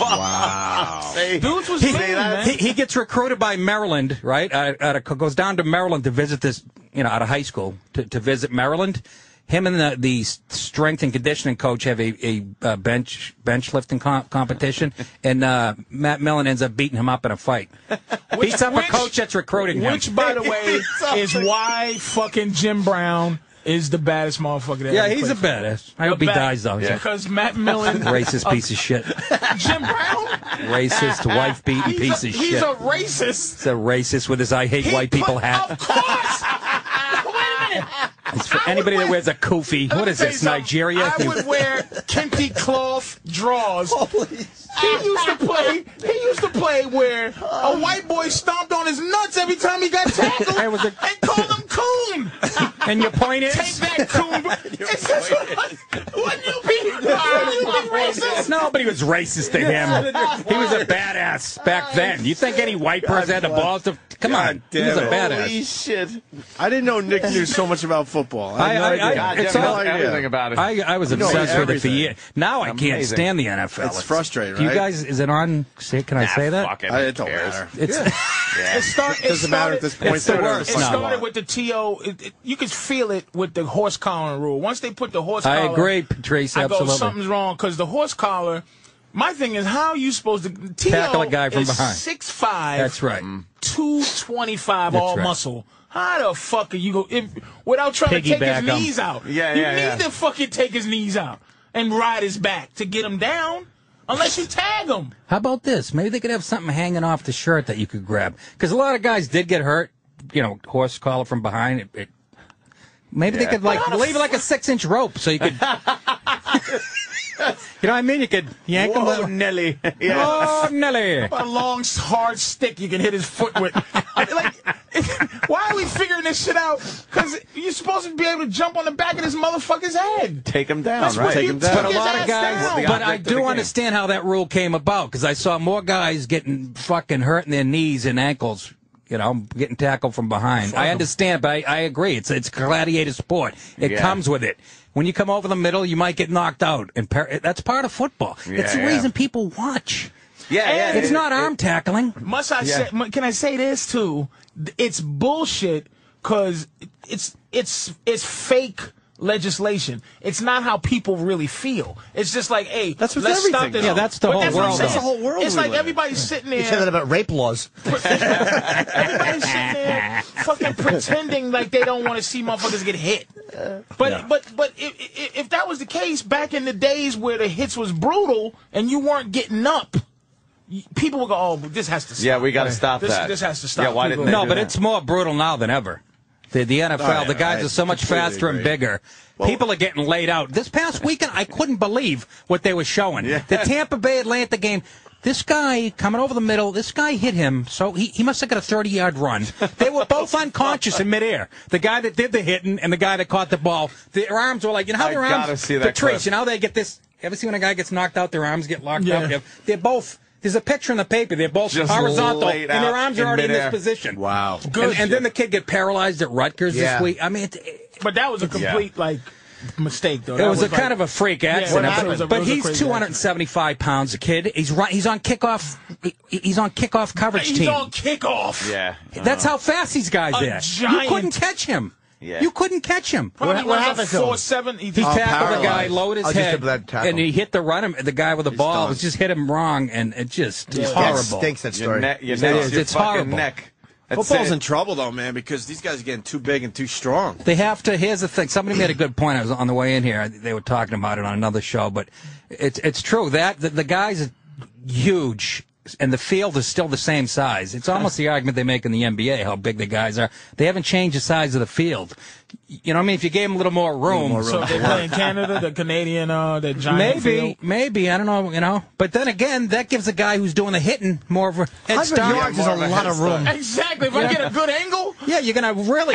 Wow. Dudes was man. He gets recruited by Maryland, right? Goes down to Maryland to visit this, out of high school, to visit Maryland. Him and the strength and conditioning coach have a bench lifting competition, and Matt Millen ends up beating him up in a fight. Beats up a coach that's recruiting him. Which, by the way, is why fucking Jim Brown is the baddest motherfucker that ever he's a played. badass. I hope he dies, though. Yeah. Because Matt Millen... Racist piece of shit. Jim Brown? Racist, wife-beating piece of shit. He's a racist. He's a racist with his I hate white people hat. Of course! Wait a minute. It's for anybody that wears a kufi. What is this, Nigeria? I would wear kente cloth drawers. He used to play where a white boy stomped on his nuts every time he got tackled and called him coon. And your point is? Take that, coon. Wouldn't you be racist? Nobody was racist to him. He was a badass back then. You think any white person had the balls to... Come on. He was a badass. Holy shit. I didn't know Nick knew so much about football. I everything about it. I was obsessed with it for years. Now I can't Amazing. stand the NFL. It's frustrating, Do you right? guys, is it on? Can I say that? Fuck it. It don't matter. It's It doesn't matter at this point. It's the worst. It started with the TO. You could feel it with the horse collar rule. Once they put the horse collar... I agree, Patrice, absolutely. I go, something's wrong, because the horse collar... My thing is, how are you supposed to... Tackle a guy from is behind. 6'5". That's right. 225 That's all right. muscle. How the fuck are you without trying to take his knees out? You need to fucking take his knees out and ride his back to get him down. Unless you tag him. How about this? Maybe they could have something hanging off the shirt that you could grab. Because a lot of guys did get hurt. Horse collar from behind. Maybe they could leave it like a 6-inch rope so you could... You know what I mean? You could yank him. Whoa, Nelly. Yeah. Oh, Nelly. A long, hard stick you can hit his foot with. Why are we figuring this shit out? Because you're supposed to be able to jump on the back of this motherfucker's head. Take him down, That's right? what Take you him down. took But a his lot of ass guys, down. but I object of the do game. understand how that rule came about because I saw more guys getting fucking hurting their knees and ankles. You know, getting tackled from behind. I understand, but I agree. It's a gladiator sport. It comes with it. When you come over the middle, you might get knocked out, and that's part of football. It's the reason people watch. Yeah. It's not arm tackling. Must I say? Can I say this too? It's bullshit because it's fake legislation. It's not how people really feel. It's just like, hey, That's with let's everything, stop this. though. Yeah, that's the But whole what I'm world. saying. That's the whole world It's we like live in. everybody's sitting there. You said that about rape laws. Everybody's sitting there fucking pretending like they don't want to see motherfuckers get hit. But if that was the case back in the days where the hits was brutal and you weren't getting up, people would go, "Oh, this has to stop." Yeah, we got to stop that. This has to stop. Yeah, why People- didn't they No, do but that? it's more brutal now than ever. The NFL, the guys are so much completely faster and agree. bigger. People are getting laid out. This past weekend, I couldn't believe what they were showing. The Tampa Bay Atlanta game. This guy coming over the middle, this guy hit him, so he must have got a 30-yard run. They were both unconscious in midair. The guy that did the hitting and the guy that caught the ball. Their arms were like, you know how their I arms... gotta see that Patrice, clip. you know how they get this... Ever see when a guy gets knocked out, their arms get locked Yeah. up? They're both... There's a picture in the paper. They're both Just horizontal, laid and their out arms are in already in midair. this position. Wow. And then the kid get paralyzed at Rutgers Yeah. this week. I mean, But that was a complete mistake, though. it was a kind of a freak accident. it was a- but it was a he's crazy 275 pounds. The kid. He's on kickoff. He's on kickoff coverage He's team. on kickoff. Yeah. That's how fast these guys A are. giant- You couldn't catch him. Yeah. You couldn't catch him. Probably What runs happened a to him? 4.7. He tackled the guy, paralyzed. lowered his Oh, just a head, bad tackle. and he hit the guy with the ball. done. It just hit him wrong, and it just That horrible. stinks, that Your story. neck, your It neck's is. your It's fucking horrible. neck. That's Football's it. in trouble, though, man, because these guys are getting too big and too strong. They have to. Here's the thing. Somebody made a good point. I was on the way in here. They were talking about it on another show, but it's true that the guys are huge, and the field is still the same size. It's almost the argument they make in the NBA how big the guys are. They haven't changed the size of the field. You know what I mean? If you gave them a little more room. So they play in Canada, the Canadian, the giant field. Maybe I don't know. But then again, that gives the guy who's doing the hitting more of a head 100 start. yards is a lot of room. Exactly. If I get a good angle, Yeah, you're gonna really.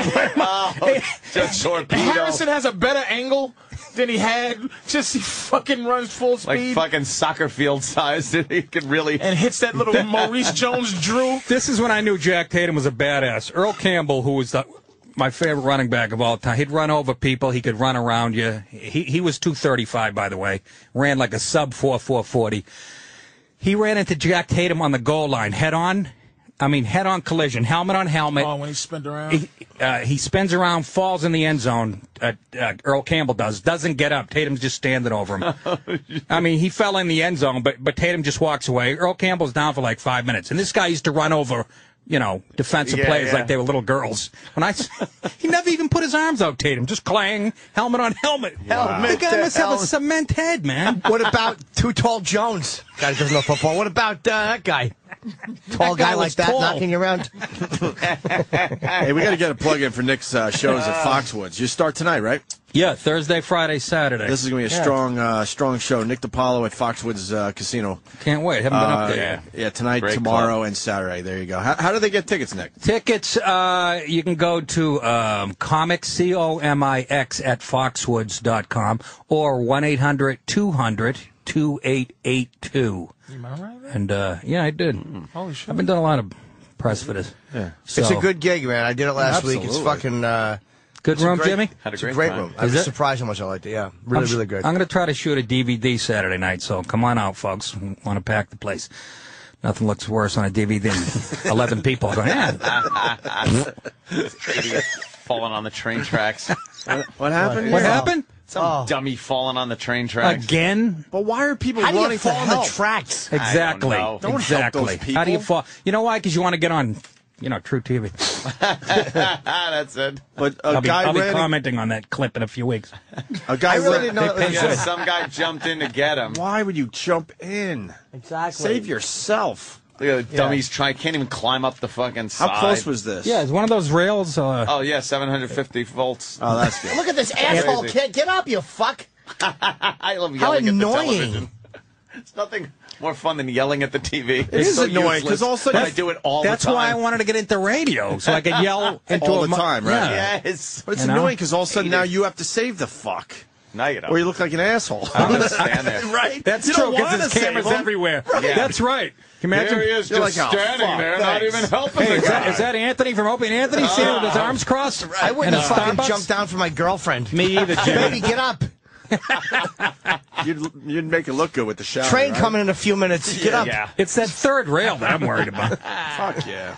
Just torpedo. Harrison has a better angle than he had. Just he fucking runs full Like speed fucking soccer field size that he could really. and hits that little Maurice Jones-Drew. This is when I knew Jack Tatum was a badass. Earl Campbell, who was my favorite running back of all time, he'd run over people. He could run around you. He was 235, by the way. Ran like a sub 4.40. He ran into Jack Tatum on the goal line, head on collision, helmet on helmet. Oh, when he spun around. He spins around, falls in the end zone. Earl Campbell doesn't get up. Tatum's just standing over him. I mean, he fell in the end zone, but Tatum just walks away. Earl Campbell's down for like 5 minutes, and this guy used to run over, defensive players like they were little girls. He never even put his arms out. Tatum just clang, helmet on helmet. Helmet The guy to must have a helmet. cement head, man. What about Too Tall Jones? Guy that doesn't know football. What about that guy? Tall That guy guy like was that tall. knocking you around? Hey, we got to get a plug in for Nick's shows at Foxwoods. You start tonight, right? Yeah, Thursday, Friday, Saturday. This is going to be a strong show. Nick DiPaolo at Foxwoods Casino. Can't wait. Haven't been up there. Yeah, tonight, Great tomorrow, club. and Saturday. There you go. How do they get tickets, Nick? Tickets, you can go to comics, COMIX at foxwoods.com or 1-800-200-2882. Am I right? And, yeah, I did. Holy shit. I've been doing a lot of press for this. Yeah. So, It's a good gig, man. I did it last week. It's Absolutely. fucking... good room, great- Jimmy? Had a It's a great great time. room. I Is was it? surprised how much I liked it. Yeah, really good. I'm going to try to shoot a DVD Saturday night, so come on out, folks. Want to pack the place. Nothing looks worse on a DVD than 11 people going, Idiot falling on the train tracks. What happened? What here? happened? Some dummy falling on the train tracks. Again? But why are people How do you running fall to on the help? tracks? Exactly. know. Don't help exactly. those people. How do you fall? You know why? Because you want to get on, True TV. That's it. But I'll a be guy ran. commenting on that clip in a few weeks. A guy I really ran- didn't know that was Yeah, good. some guy jumped in to get him. Why would you jump in? Exactly. Save yourself. Look at the dummies can't even climb up the fucking side. How close was this? Yeah, it's one of those rails. Oh, yeah, 750 volts. Oh, that's good. Look at this asshole Crazy. kid. Get up, you fuck. I love How yelling annoying. at the television. It's nothing more fun than yelling at the TV. It is annoying because all of a sudden I do it all the time. That's why I wanted to get into radio, so I could yell into all a the time, right? Yeah. Yes. But it's You know? annoying because all of a sudden now you have to save the fuck. No, you don't. Or you look like an asshole. I don't understand that. Right? That's You true don't because wanna there's save cameras them. everywhere. Yeah. That's right. Can you imagine? There he is, You're just like, oh, standing fuck, there, not thanks. even helping Hey, the guy. is that Anthony from Opie and Anthony standing with his arms crossed? I wouldn't In a fucking Starbucks? jump down for my girlfriend. Me either, Jimmy. Baby, get up. You'd make it look good with the shower. Train right? coming in a few minutes. Get up. Yeah. It's that third rail that I'm worried about. Fuck yeah.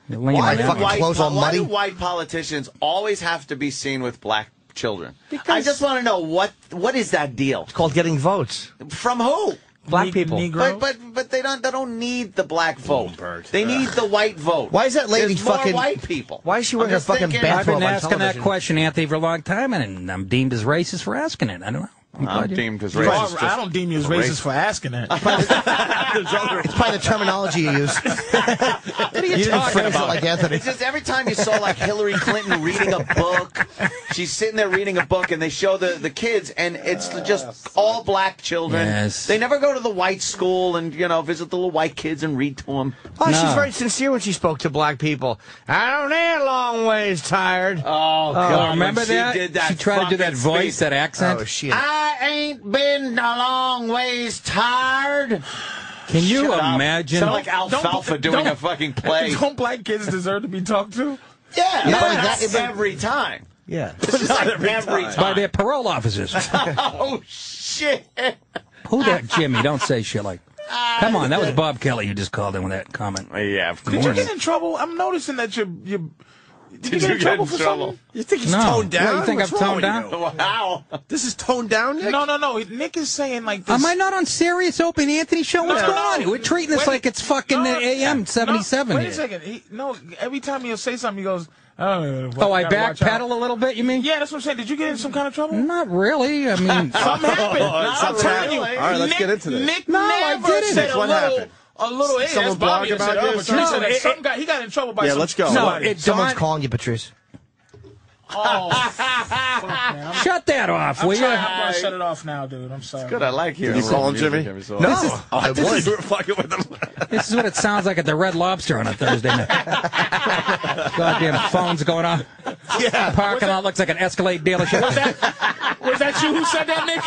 Leaning Why on that fucking one. clothes all why muddy? do white politicians always have to be seen with black children? I just want to know what is that deal? It's called getting votes. From who? Black people. Negro. But they don't need the black vote. Bloomberg. They need the white vote. Why is that lady There's more fucking- white people? Why is she wearing I'm her just fucking thinking- bathrobe I've been on asking that television? question, Anthony, for a long time, and I'm deemed as racist for asking it. I don't know. I'm I'm glad you- deemed as You racist. are- I don't deem you as racist for asking that. It's probably the terminology you use. What are You you didn't talking phrase it about? like Anthony. It's just every time you saw like Hillary Clinton reading a book, she's sitting there reading a book, and they show the kids, and it's just all black children. Yes. They never go to the white school and visit the little white kids and read to them. Oh, she's No. very sincere when she spoke to black people. I don't need long ways tired. Oh God! Remember when she that? did that She tried to do that fucking voice, speech. that accent. Oh, shit. I ain't been a long ways tired. Can you Shut up. imagine? Sound like Alfalfa doing a fucking play. Don't black kids deserve to be talked to? Yeah, Yeah, that's that- every time. Yeah. It's just like every time. By their parole officers. Oh shit! Who that, Jimmy? Don't say shit like. Come on, that was Bob Kelly who just called in with that comment. Yeah, of Did you get in trouble? I'm noticing that you Did you get in trouble for something? You think he's No. toned down? What, you think What's I've wrong toned with down? you? Wow. This is toned down, Nick? No. Nick is saying like this. Am I not on Serious Opie and Anthony show? What's No, going no. on? We're treating this Wait, like it's fucking AM 77 Wait here. a second. Every time he'll say something, he goes, "Oh, I gotta watch out." backpedal a little bit, you mean? Yeah, that's what I'm saying. Did you get in some kind of trouble? Not really. I mean, Something happened. I'm telling you. All right, let's Nick, get into this. Nick No, I never didn't. said What happened? a little. Hey, Someone that's Bobby blog that said, about "Oh, this? Patrice No, said that it- some guy, he got in trouble by Yeah, some let's go. no, somebody." it Someone's dawned- calling you, Patrice. Oh, fuck, man. Shut that off, will you? I'm going to shut it off now, dude. I'm sorry. Good, I like hearing. Did you call him, music Jimmy? every so No, often. I would. You were fucking with him. This is what it sounds like at the Red Lobster on a Thursday night. Goddamn phones going on. Yeah. Parking lot looks like an Escalade dealership. Was that you who said that, Nick?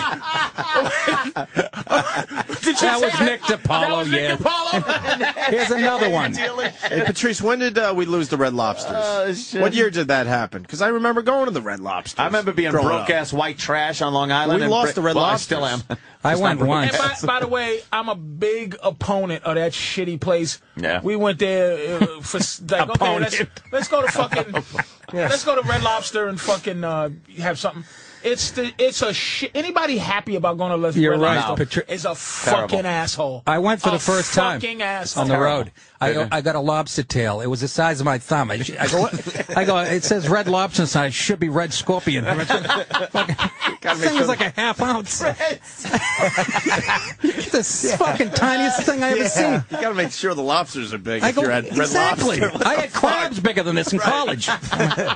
Did you That say was Nick That DiPaolo, was Nick yeah. DiPaolo? Here's another one. Hey, Patrice, when did we lose the Red Lobsters? Shit. What year did that happen? Because I remember going to the Red Lobsters. I remember being growing broke up. ass white trash on Long Island. We and lost the Red well, Lobsters. I still am. I went once. And by the way, I'm a big opponent of that shitty place. Yeah. We went there for like, okay, let's go to fucking, let's go to Red Lobster and fucking have something. It's a shit. Anybody happy about going to You're Red right, Lobster Patri- is a fucking asshole. I went for the A first time fucking asshole. on the road. Terrible. I got a lobster tail. It was the size of my thumb. I go. It says Red Lobster inside. It should be Red Scorpion. This thing was like a half ounce. It's the fucking tiniest thing I ever seen. You got to make sure the lobsters are big I if go, you're at Red exactly. Lobster. What I the had fuck? crabs bigger than this in college.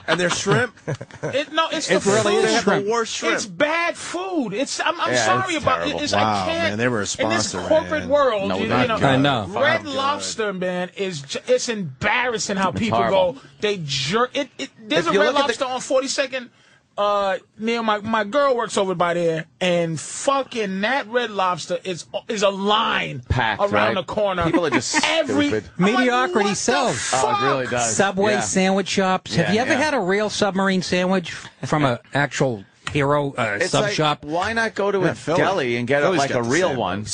And they're shrimp? It's It the really food. is They have shrimp. the worst shrimp. It's bad food. I'm Yeah, sorry it's about terrible. it. Wow, I can't. man, they were a in sponsor, this corporate man. world. No, you not know, good. I know. Red Good. Lobster, man, it's embarrassing how people horrible. go. They jerk. There's If a you Red look at Lobster on 42nd. Near my girl works over by there, and fucking that Red Lobster is a line Packed, around right? the corner. People are just stupid. I'm like, Mediocrity what the sells. Oh, it fuck? really does. Subway Yeah. sandwich shops. Have Yeah, you ever yeah. had a real submarine sandwich from an actual hero It's sub like, shop? why not go to a Philly. deli and get Philly's like got a the real same one?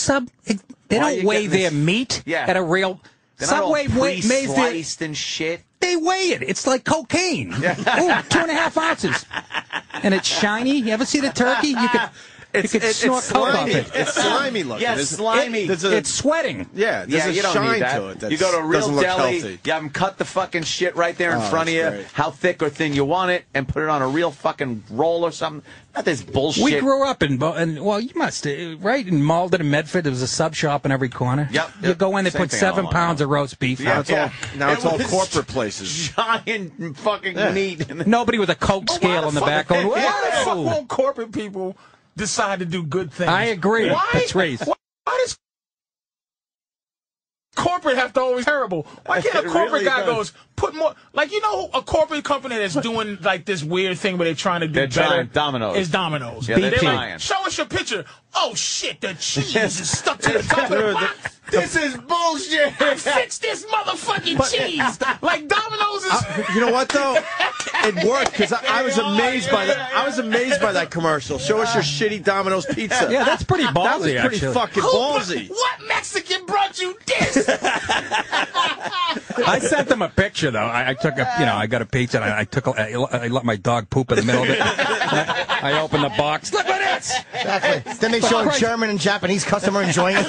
They Why are don't you weigh getting their this- meat Yeah. at a real. They're not all Subway weighs their. pre-sliced and shit. They weigh it. It's like cocaine. Ooh, 2.5 ounces. And it's shiny. You ever see the turkey? You could. It's snort coke off slimy. it. It's slimy looking. Yeah, slimy. It's sweating. Yeah, there's a you don't shine need that. to it. You go to a real doesn't look deli, healthy. you have them cut the fucking shit right there in front of you, that's great. how thick or thin you want it, and put it on a real fucking roll or something. Not this bullshit. We grew up well, you must, right? In Malden and Medford, there was a sub shop in every corner. Yep. You go in, they Same put thing 7 all pounds along. of roast beef. Now out. it's all was corporate places. Giant fucking meat. Nobody with a Coke scale on the back going, Why the fuck whoa! won't corporate people decide to do good things? I agree. Why? Patrice. Why does corporate have to always terrible? Why can't a It corporate really guy does. goes put more? Like, you know, a corporate company that's doing like this weird thing where they're trying to do They're better. trying Domino's. Is Domino's. Yeah, they're They're trying. like, show us your picture. Oh shit, the cheese is stuck to the top of the box. This is bullshit. Fix this motherfucking cheese. Like Domino's is. You know what though? It worked because I was amazed by that. I was amazed by that commercial. Show us your shitty Domino's pizza. Yeah, that's pretty ballsy, That was pretty actually. fucking ballsy. What Mexican brought you this? I sent them a picture though. I took I got a pizza and I let my dog poop in the middle of it. I opened the box. Look at this. Exactly. Then they show a German and Japanese customer enjoying it.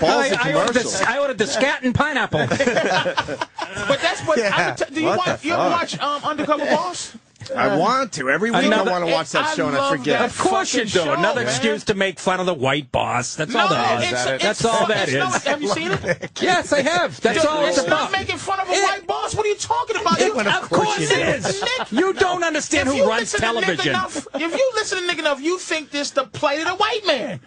Ballsy commercial. I ordered the scat and pineapple. But that's what. Yeah. Do you ever watch Undercover Boss? I want to. Every week I want to watch I that show and I love forget. that Of course you do. fucking show, Another man. excuse to make fun of the white boss. That's all that is. That's all that is. Have you seen it? Yes, I have. That's all it's It's not about. making fun of a white boss. What are you talking about? Of course it is. You don't understand who runs television. If you listen to Nick enough, you think this the plight of the white man.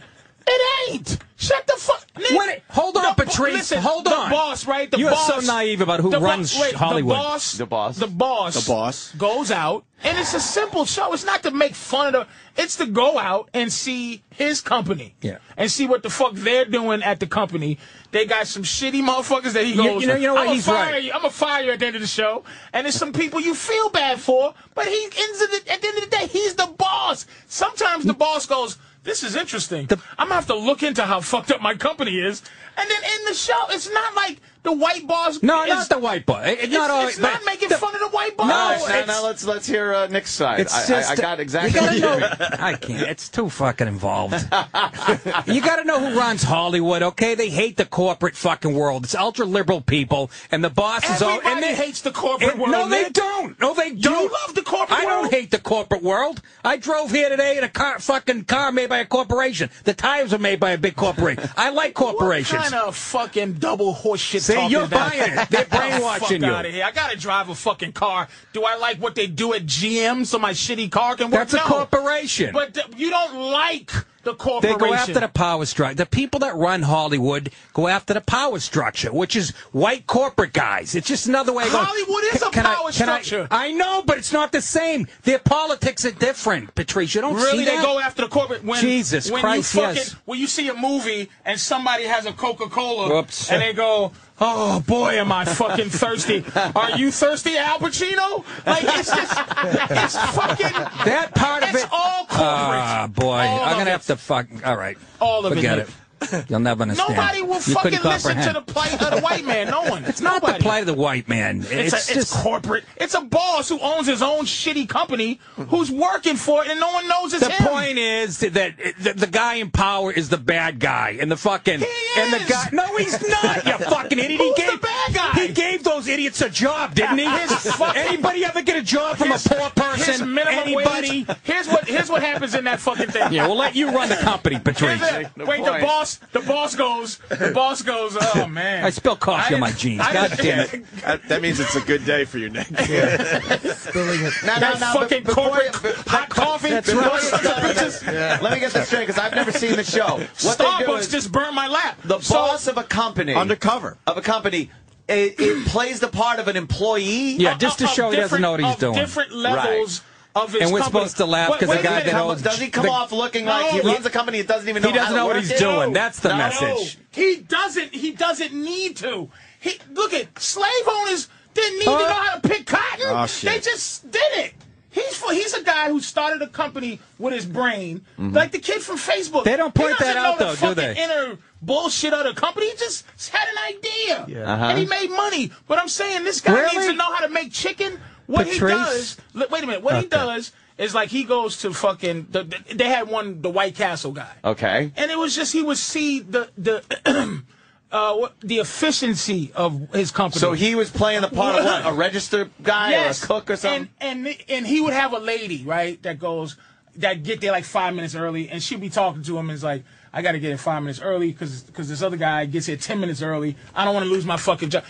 It ain't. Shut the fuck. Nick, Hold on, Patrice. Listen, Hold on. The boss, right? The You are boss. so naive about who runs Hollywood. The boss goes out, and it's a simple show. It's not to make fun of it's to go out and see his company. Yeah. And see what the fuck they're doing at the company. They got some shitty motherfuckers that he goes, You know what? He's right. I'm going to fire you at the end of the show. And there's some people you feel bad for, but he ends it at the end of the day, he's the boss. Sometimes the boss goes, this is interesting. I'm going to have to look into how fucked up my company is. And then in the show, it's not like the white boss. No, not the white boss. It's not making fun of the white boss. Now let's hear Nick's side. I got exactly what you mean. I can't. It's too fucking involved. You got to know who runs Hollywood, okay? They hate the corporate fucking world. It's ultra liberal people, and the boss is all. Everybody hates the corporate world. No, they Nick. don't. No, they don't. You love the corporate I world? don't hate the corporate world. I drove here today in a fucking car made by a corporation. The tires are made by a big corporation. I like corporations. What kind of fucking double horse shit See, talking you're is that? buying it. They're brainwashing you. Out of here. I gotta drive a fucking car. Do I like what they do at GM so my shitty car can work? That's a corporation. But you don't like the They corporation. go after the power structure. The people that run Hollywood go after the power structure, which is white corporate guys. It's just another way of going. Hollywood is a power structure. I know, but it's not the same. Their politics are different, Patrice. You don't Really, see they that? go after the corporate when Jesus when Christ, you fucking, yes. when you see a movie and somebody has a Coca-Cola Whoops. and they go, "Oh boy, am I fucking thirsty." Are you thirsty, Al Pacino? Like it's just it's fucking that part of it's it. all corporate. Ah, boy. All I'm of going to it. have to fuck. All right. All of Forget it. it. You'll never understand. Nobody will You fucking couldn't listen to comprehend. the plight of the white man. No one. It's not the plight of the white man. It's corporate. It's a boss who owns his own shitty company who's working for it and no one knows it's The him. point is that the guy in power is the bad guy, and the fucking and the is. guy. No, he's not. You fucking idiot. Who's the bad guy? He gave those idiots a job, didn't he? Anybody ever get a job from a poor His person? minimum Anybody? wage. Here's what happens in that fucking thing. Yeah, we'll let you run the company, Patrice. Wait, the boss goes, oh man. I spilled coffee on my jeans. God damn it. That means it's a good day for you, Nick. Fucking corporate hot coffee. Let me get this straight, because I've never seen the show. What they do Starbucks is just burned my lap. the boss of a company, Undercover. it plays the part of an employee. Yeah, just to show he doesn't know what he's doing. Different levels of his And we're company. supposed to laugh because the Wait a guy minute. that owns. Does he come off looking like he runs a company and doesn't even know He doesn't how to know what work he's it? doing. That's the No, message. he doesn't. He doesn't need to. Look at slave owners didn't need to know how to pick cotton. Oh, shit. They just did it. He's a guy who started a company with his brain, like the kid from Facebook. They don't point He doesn't that out, know the though, do fucking they? Inner bullshit of the company. He just had an idea, and he made money. But I'm saying this guy Really? needs to know how to make chicken What Patrice? he does, wait a minute, what he does is like he goes to fucking, they had the White Castle guy. Okay. And it was just, he would see the efficiency of his company. So he was playing the part of what? A register guy or a cook or something? And he would have a lady, right, that get there like 5 minutes early, and she'd be talking to him and it's like, I got to get here 5 minutes early because this other guy gets here 10 minutes early. I don't want to lose my fucking job.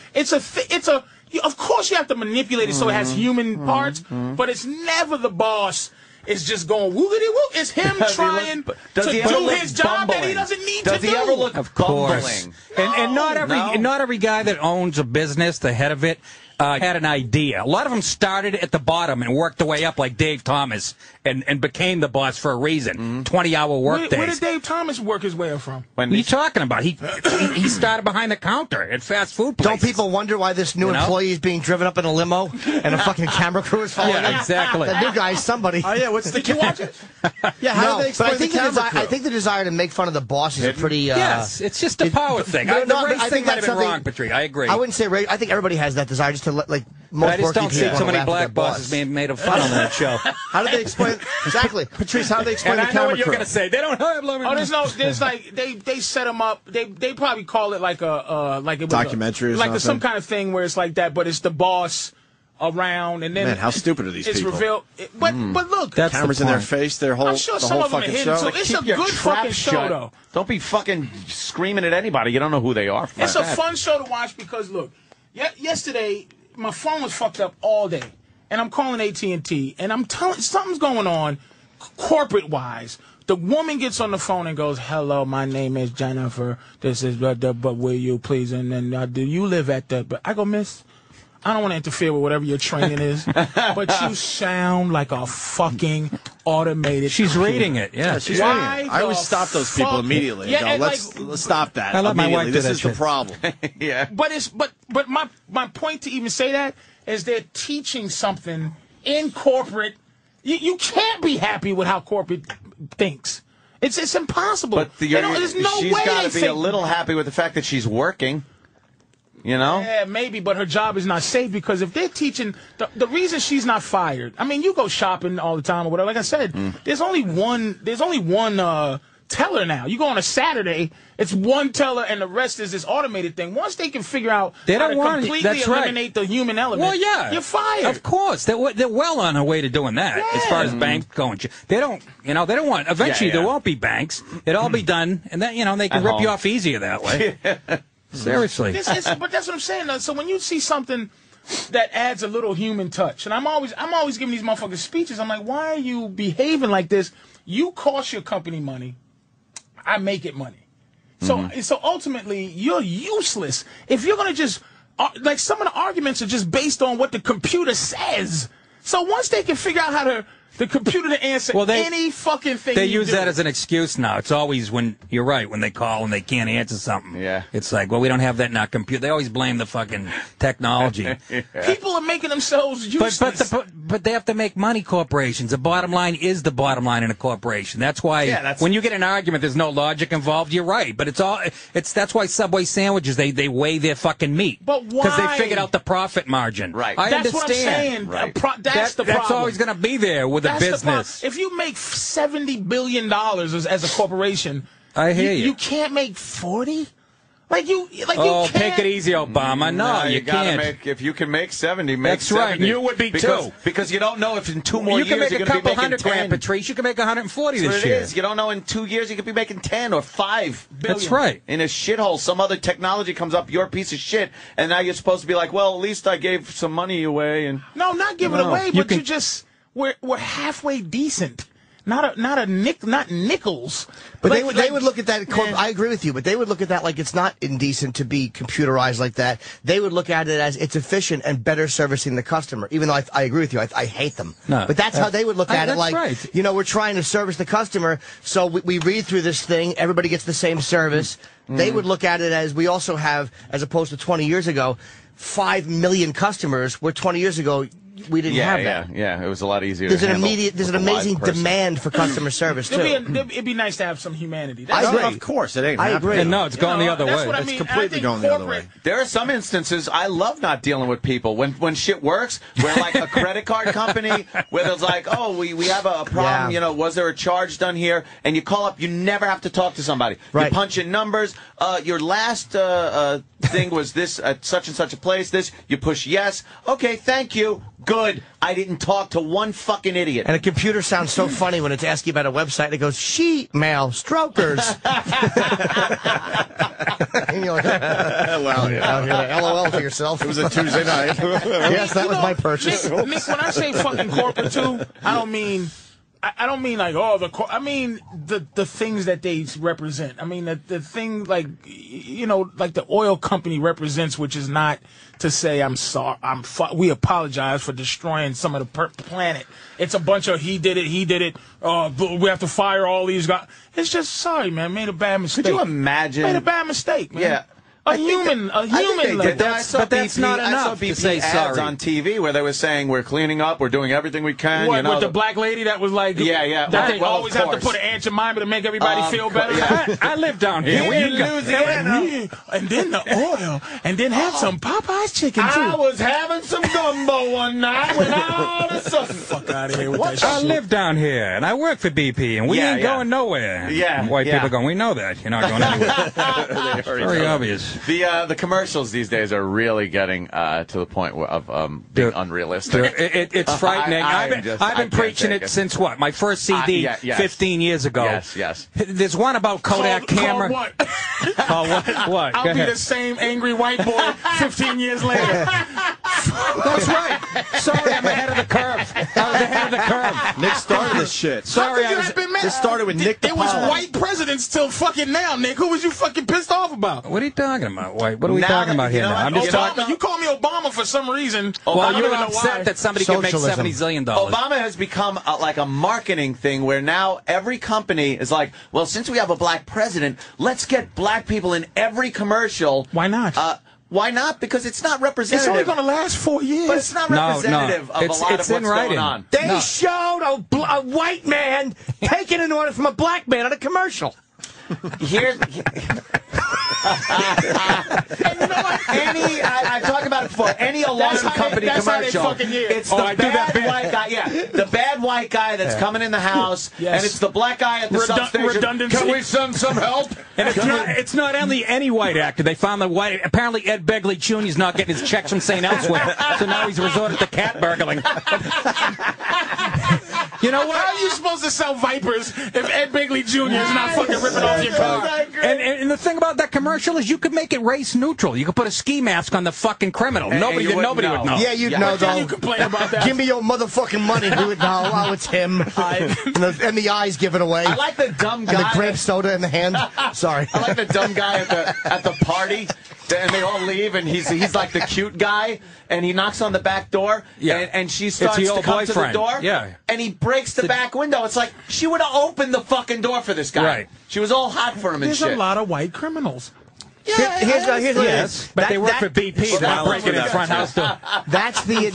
Of course you have to manipulate it so it has human parts, but it's never the boss. It's just going woogity woo. It's him trying to do his job that he doesn't need to do. Does he ever look bumbling? And not every guy that owns a business, the head of it, had an idea. A lot of them started at the bottom and worked their way up like Dave Thomas and became the boss for a reason. 20-hour work days. Where did Dave Thomas work his way up from? What are you talking about? He started behind the counter at fast food places. Don't people wonder why this new employee is being driven up in a limo and a fucking camera crew is following him? Yeah, exactly. The new guy's somebody. Oh, yeah, did you watch it? Yeah, how do they explain but I think the desire to make fun of the boss is a pretty... yes, it's just a power thing. No, The race I thing think might have that's been something... wrong, Patrice. I agree. I wouldn't say race. I think everybody has that desire just to like most But I just working don't see people so wanna many laugh at black their bosses boss. being made of fun on that show. How do they explain... Exactly. Patrice, how do they explain And the I know camera what you're crew? going to say. They don't have There's like they set him up. They probably call it like a like it was documentary or like something? some kind of thing where it's like that, but it's the boss around, and then Man, how stupid are these it's people? revealed. But look, That's Cameras the in their point. face, the I'm sure some whole of them are fucking hidden. show. So it's Keep a your good trap fucking show, shut. though. Don't be fucking screaming at anybody. You don't know who they are. It's a fun show to watch because look, yesterday my phone was fucked up all day, and I'm calling AT&T, and I'm telling something's going on, corporate wise. The woman gets on the phone and goes, "Hello, my name is Jennifer. This is but will you please? And then do you live at the?" But I go, "Miss, I don't want to interfere with whatever your training is, but you sound like a fucking automated." She's computer. reading it. Yeah, She's Why reading it. I always the stop those people fuck? immediately. Yeah, And go, and let's stop that. I let my wife immediately. do This that is the shit. problem. Yeah. But my point to even say that is they're teaching something in corporate. You can't be happy with how corporate thinks. It's impossible. But there's no she's way got they to be think. a little happy with the fact that she's working. You know? Yeah, maybe, but her job is not safe because if they're teaching, the reason she's not fired. I mean, you go shopping all the time or whatever. Like I said, there's only one teller now. You go on a Saturday, it's one teller, and the rest is this automated thing. Once they can figure out how to completely eliminate the human element, well, yeah, you're fired. Of course, they're well on their way to doing that. As far as banks going, they don't want. Eventually, there won't be banks. It'll all be done, and then they can rip you off easier that way. Seriously. But that's what I'm saying. Though. So when you see something that adds a little human touch, and I'm always giving these motherfuckers speeches. I'm like, why are you behaving like this? You cost your company money. I make it money. So ultimately, you're useless. If you're going to just, like some of the arguments are just based on what the computer says. So once they can figure out the computer to answer any fucking thing they you use do. that as an excuse now. It's always when you're right, when they call and they can't answer something. Yeah. It's like, well, we don't have that in our computer. They always blame the fucking technology. People are making themselves useless. But they have to make money, corporations. The bottom line is the bottom line in a corporation. That's why when you get an argument, there's no logic involved. You're right. But that's why Subway sandwiches, they weigh their fucking meat. But why? Because they figured out the profit margin. Right. I That's understand. what I'm saying. Right. That's the problem. That's always going to be there with a business. If you make $70 billion as a corporation, I hear you. You can't make 40. You can't. Take it easy, Obama. No, you gotta can't. if you can make 70, make That's 70. right. You would be too. Because you don't know if in 2 more You can years make you're a going to be couple making $100 10. grand, Patrice. You can make 140 That's this what year. it is. You don't know in 2 years you could be making 10 or 5 billion. That's right. In a shithole, some other technology comes up, you're a piece of shit, and now you're supposed to be like, well, at least I gave some money away. And No, not give it away, but you just we're halfway decent. Not nickels. But they would look at that. I agree with you, but they would look at that like it's not indecent to be computerized like that. They would look at it as it's efficient and better servicing the customer. Even though I agree with you, I hate them. No, but that's how they would look at it. that's Like right. we're trying to service the customer, so we read through this thing. Everybody gets the same service. They would look at it as we also have, as opposed to 20 years ago, 5 million customers. Where 20 years ago, we didn't have that. Yeah. It was a lot easier. There's to an handle immediate, there's an with a live amazing person. demand for customer service too. It'd be nice to have some humanity. I That's agree. Of course, it ain't I happening. agree. And no, it's going the other that's way. what I It's mean. completely I think going the other corporate- way. There are some instances I love not dealing with people when shit works. Where like a credit card company, where there's like, oh, we have a problem. Yeah. You know, was there a charge done here? And you call up, you never have to talk to somebody. Right. You punch in numbers. Your last thing was this at such and such a place. This you push yes. Okay, thank you. Good. I didn't talk to one fucking idiot. And a computer sounds so funny when it's asking about a website. And it goes, sheet mail, strokers. And you're like, Well, yeah. LOL to yourself. It was a Tuesday night. Yes, that was my purchase. Nick, when I say fucking corporate too, I don't mean like I mean the things that they represent. I mean the thing like like the oil company represents, which is not to say I'm sorry. We apologize for destroying some of the planet. It's a bunch of he did it. We have to fire all these guys. It's just sorry, man. Made a bad mistake. Could you imagine? Made a bad mistake, man. Yeah. A human. Like that. I saw but that's BP, not I enough saw to BP say ads sorry. on TV where they were saying we're cleaning up, we're doing everything we can. What, you know, with the black lady that was like, Yeah. that they Well, always of have to course. put an Aunt Jemima to make everybody feel better. yeah. I live down here. Yeah, We ain't got- Louisiana. And then the oil, and then have some Popeye's chicken too. I was having some gumbo one night when all the stuff. Fuck out of here with that I shit. live down here, and I work for BP, and we Yeah, ain't yeah. going nowhere. Yeah, White yeah. people going, we know that. You're not going anywhere. Very obvious. The commercials these days are really getting to the point of being unrealistic. It's frightening. I I've just- been I can't preaching take it it. since what? My first CD yes. 15 years ago. Yes. There's one about Kodak camera. Called what? Called what? I'll Go be ahead. the same angry white boy 15 years later. That's right. Sorry, I'm ahead of the curve. I was ahead of the curve. Nick started this shit. Sorry, How I could you was. have been mad? This started with Nick It was DiPaolo. white presidents till fucking now, Nick. Who was you fucking pissed off about? What are you talking about, White? What are we Now talking that- about you here know now? what? I'm just Obama. talking. You call me Obama for some reason. I Well, don't you're even know upset why. that somebody can make Socialism. $70 zillion. Obama has become like a marketing thing where now every company is like, well, since we have a black president, let's get black people in every commercial. Why not? Why not? Because it's not representative. It's only going to last 4 years. But it's not No, representative of a It's lot of in what's writing. going on. They showed a white man taking an order from a black man on a commercial. Here's I've talked about it before. Any alarm That's how they- company that's how they commercial, fucking hear. it's Oh, the I do that bad bit. white guy. Yeah, the bad white guy that's coming in the house, Yes. and it's the black guy at the substation. redundancy. Can we send some help? And it's not only any white actor. They found the white. Apparently, Ed Begley Jr. is not getting his checks from St. Elsewhere, so now he's resorted to cat burgling. You know what? How are you supposed to sell Vipers if Ed Bigley Jr. is not fucking ripping off your car? And the thing about that commercial is you could make it race neutral. You could put a ski mask on the fucking criminal. And Nobody you wouldn't would know. know. Yeah, you'd know, Then though. you complain about that. Give me your motherfucking money. We would know. Oh, it's him. And the eyes given away. I like the dumb guy. And the grape soda in the hand. Sorry. I like the dumb guy at the party, and they all leave, and he's like the cute guy, and he knocks on the back door, and she starts the to old come to the boyfriend. door, Yeah. and he breaks the back window. It's like she would have opened the fucking door for this guy. Right. She was all hot for him and There's shit. a lot of white criminals. Here's what it is. Yes, but they work for BP. They're not breaking in front house door. That's the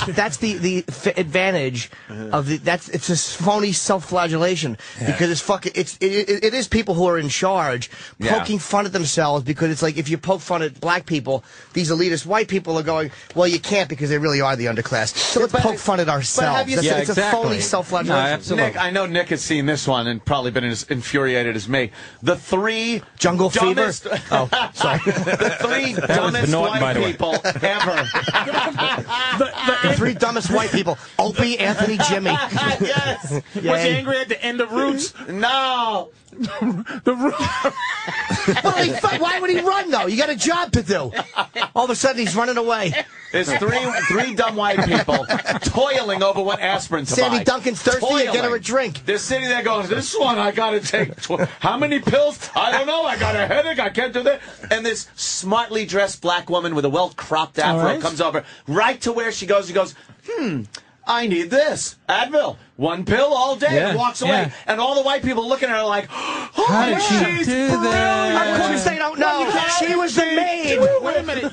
advantage of it's this phony self-flagellation because it's fucking it is people who are in charge poking fun at themselves because it's like if you poke fun at black people, these elitist white people are going, well, you can't because they really are the underclass. So let's poke fun at ourselves. you It's seen- a phony No, self-flagellation. absolutely. Nick, I know Nick has seen this one and probably been as infuriated as me. The three Jungle dumbest, Fever. Oh, sorry. the three was dumbest Norton, by white the way. people ever. The three dumbest white people: Opie, Anthony, Jimmy. Yes. Was he Yay. angry at the end of Roots? No. The Well, why would he run though? You got a job to do. All of a sudden, he's running away. There's three dumb white people toiling over what aspirin to Sandy buy. Duncan's thirsty. You get her a Toiling. drink. They're sitting there going, this one I gotta take. How many pills? I don't know. I got a headache. I can't do that. And this smartly dressed black woman with a well cropped afro right. comes over right to where she goes. She goes, I need this. Advil. One pill all day. Yeah, And walks away. yeah. And all the white people looking at her like, oh, How did she she's do brilliant. that? Of course they don't know. She was the maid. Wait a minute.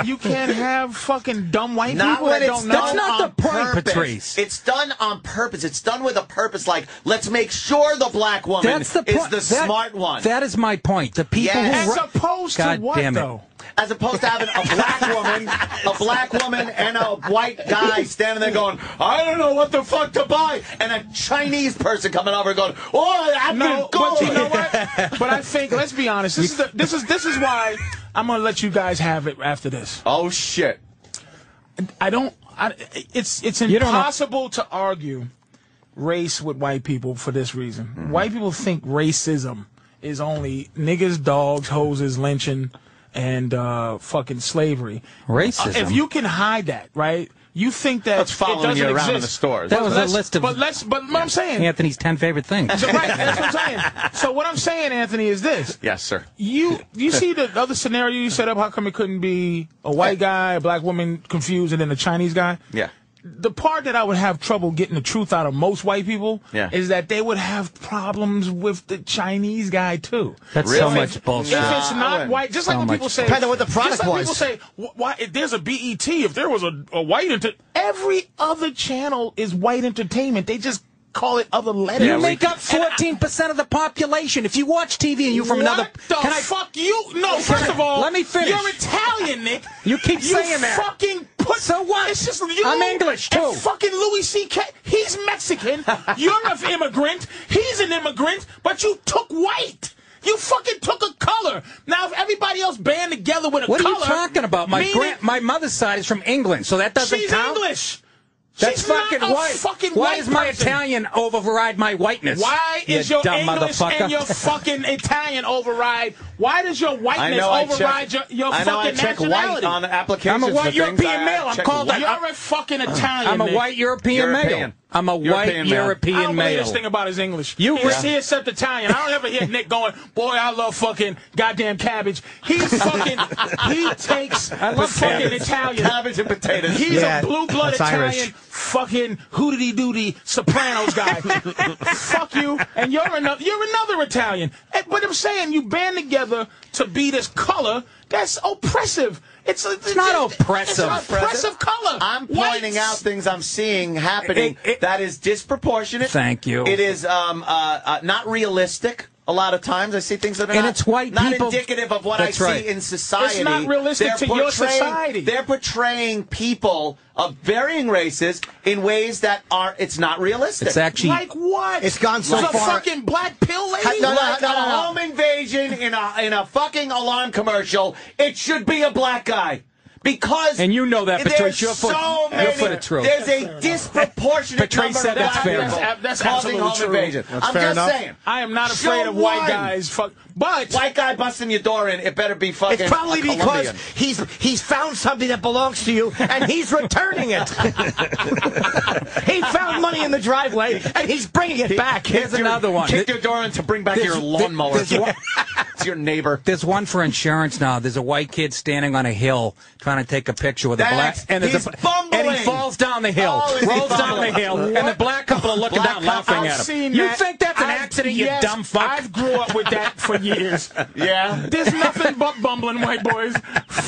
You can't have fucking dumb white Not people when that it's don't know. That's done not on the point, purpose. Patrice. It's done on purpose. It's done with a purpose. Like, let's make sure the black woman That's the is point. the smart one. That is my point. The people Yes. who As opposed to God what, damn it. though? As opposed to having a black woman and a white guy standing there going, I don't know what the fuck to buy, and a Chinese person coming over going, oh, I'm No, gonna go. but you know what? But I think, let's be honest. This is why I'm gonna let you guys have it after this. Oh shit! It's impossible to argue race with white people for this reason. White people think racism is only niggas, dogs, hoses, lynching, and fucking slavery. Racism. If you can hide that, right? You think that That's following it doesn't you around exist. in the stores. That was a list of But what I'm saying. Anthony's 10 favorite things. So, right, that's what I'm saying. So what I'm saying, Anthony, is this. Yes, sir. You see the other scenario you set up? How come it couldn't be a white guy, a black woman confused, and then a Chinese guy? Yeah. The part that I would have trouble getting the truth out of most white people is that they would have problems with the Chinese guy too. That's so much bullshit. If it's not white, just like when people say, depending on what the product just like was. people say, why if there's a BET, if there was a white every other channel is white entertainment. They just call it other letters. You make up 14% of the population. If you watch TV and you're from another... What the fuck you... No, first of all... Let me finish. You're Italian, Nick. You keep saying that. Fucking put... So what? It's just you... I'm English, too. And fucking Louis C.K. He's Mexican. You're an immigrant. He's an immigrant. But you took white. You fucking took a color. Now, if everybody else band together with a color... What are you talking about? My mother's side is from England, so that doesn't count? She's English. That's She's fucking not a white. fucking Why white does my person. Italian override my whiteness? Why is you your dumb English motherfucker? and your fucking Italian override? Why does your whiteness I override your I know I fucking check nationality? white on the applications. I'm a white for things. European male. I'm check called white. You're a fucking Italian. I'm a Nick. white European male. European. I'm a white European male. I European don't believe male. this thing about his English. You he except Italian. I don't ever hear Nick going, boy, I love fucking goddamn cabbage. He's fucking, he takes the fucking cabbage. Italian. Cabbage and potatoes. He's Yeah, a blue-blood that's Italian, Irish. fucking hoodity-doody Sopranos guy. Fuck you, and you're another Italian. But I'm saying you band together to be this color that's oppressive. It's not oppressive. It's an oppressive color. I'm pointing out things I'm seeing happening that is disproportionate. Thank you. It is not realistic. A lot of times I see things that are And not, it's white not people. indicative of what That's I right. see in society. It's not realistic They're to your portraying- society. They're portraying people of varying races in ways that are, it's not realistic. It's actually... Like what? It's gone so There's far. a fucking black pill lady? No, Like no. a home invasion in a fucking alarm commercial, it should be a black guy. Because And you know that, Patrice. there's Your foot- so your many, foot of truth. There's a disproportionate Patrice number said of that's black fair. people That's causing absolutely home true. invasion. That's I'm fair just enough. saying. I am not afraid Show of white one. guys. But White guy busting your door in, it better be fucking It's probably a because Colombian. he's found something that belongs to you and he's returning it. He found money in the driveway and he's bringing it back. Here's another one. Kick your door in to bring back your lawnmower. It's your neighbor. There's one for insurance now. There's a white kid standing on a hill trying to take a picture with a black, and there's He's bumbling. and he falls down the hill, Oh, is he rolls down the bumbling? hill, and the black couple are looking Black down, laughing couple. at I've him. seen You that. think that's an accident, you Yes, dumb fuck? I've grew up with that for years. Yeah. There's nothing but bumbling white boys.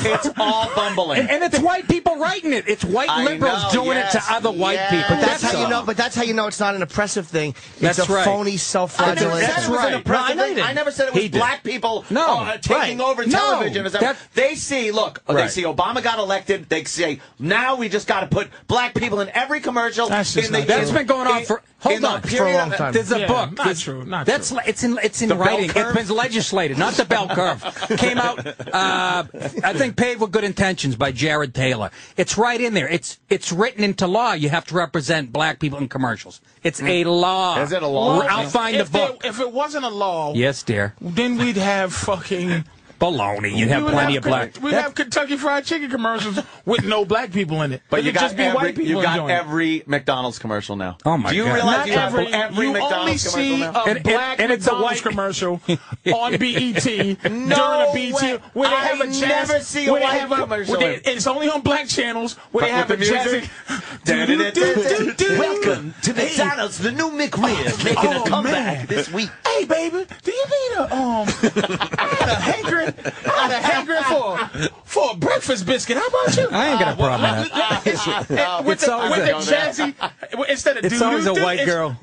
It's all bumbling. And it's white people writing it. It's white I liberals know, doing yes, it to other white yes. people. But that's how you all. know. But that's how you know it's not an oppressive thing. It's That's a right. phony I self-flagellation. never said it was an oppressive No, I know you thing. didn't. I never said it was He did. black people No, taking right. over No, television. that- They see, look, they Right. see Obama got elected. They say, now we just got to put black people in every commercial. That's just not That's true. been going on for. Hold on. for a long time. There's a Yeah, book. not It's- true, not that's true. It's in The bell writing. curve? It's been legislated, not the bell curve. Came out. I think Paved with Good Intentions by Jared Taylor. It's right in there. It's written into law. You have to represent black people in commercials. It's a law. Is it a law? I'll find the If book. if it wasn't a law, Yes, dear. then we'd have fucking Baloney. You'd have plenty of black. We'd have Kentucky Fried Chicken commercials with no black people in it. But you It'd just be white people you got enjoying it. every McDonald's commercial now. Oh my God! Do you realize Not you have every you McDonald's only see commercial now? a black and it's a McDonald's white commercial on BET during a BET way. where they have I a jazz. never see a where they white have a- commercial. where they- It's only on black channels where they have a With the music? jazz. Welcome to McDonald's, the new McRib, making a comeback this week. Hey, baby, do you need a I had a hankering for a breakfast biscuit. How about you? I ain't got a problem with that. With the jazzy, instead of It's always a white girl.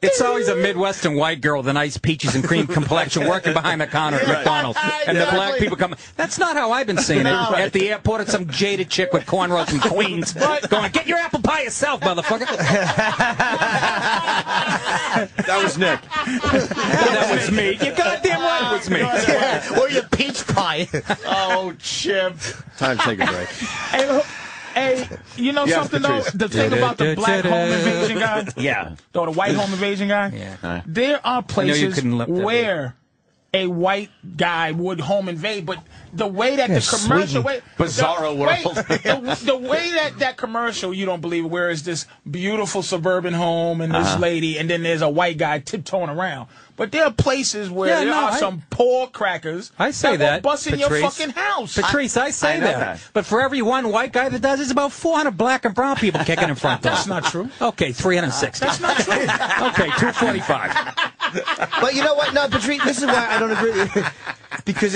It's always a Midwest. Midwestern white girl with a nice peaches and cream complexion working behind the counter at McDonald's. And the black people come. That's not how I've been seeing it. At the airport, it's some jaded chick with cornrows from Queens going, get your apple pie yourself, motherfucker. That was Nick. That was me. You're goddamn right it was me. Yeah, or your peach pie. Oh, Chip. Time to take a break. Hey, you know Yes, something Patrice. though? The thing about the black home invasion guy, Yeah. or the white home invasion guy, Yeah. there are places couldn't let that where a white guy would home invade, but the way that the commercial, Bizarro world. the way that commercial, you don't believe it, where it's this beautiful suburban home and this lady, and then there's a white guy tiptoeing around. But there are places where there are some poor crackers I say that that, will bust in your Patrice. fucking house. Patrice, I say I know that. that. But for every one white guy that does, there's about 400 black and brown people kicking in front door. That's not true. Okay, 360. That's not true. Okay, 245. But you know what? No, Patrice, this is why I don't agree with you. Because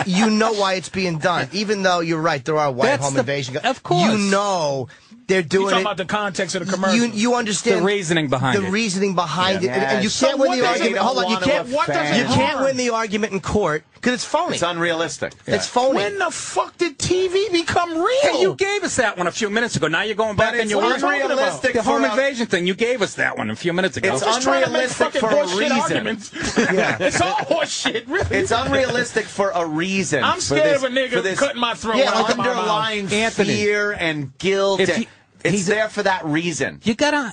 you know why it's being done. Even though you're right, there are white That's home the- invasion guys. of course. You know they're You doing talking it. about the context of the commercial. You understand The reasoning behind the it. reasoning behind it, and you So can't win what the does it- argument. Hold on, you want to can't. What does it You can't harm? win the argument in court because it's phony. It's unrealistic. It's phony. When the fuck did TV become real? Hey, you gave us that one a few minutes ago. Now you're going back But and it's you're unrealistic the home for a- invasion thing. You gave us that one a few minutes ago. It's Just trying to make unrealistic fucking for a horseshit reason. arguments. It's all horseshit, really. It's unrealistic for a reason. I'm for scared this- of a nigga for this cutting my throat. Yeah, out of my mouth. underlying Anthony. fear and guilt. If and- he- it's he's- there for that reason. You gotta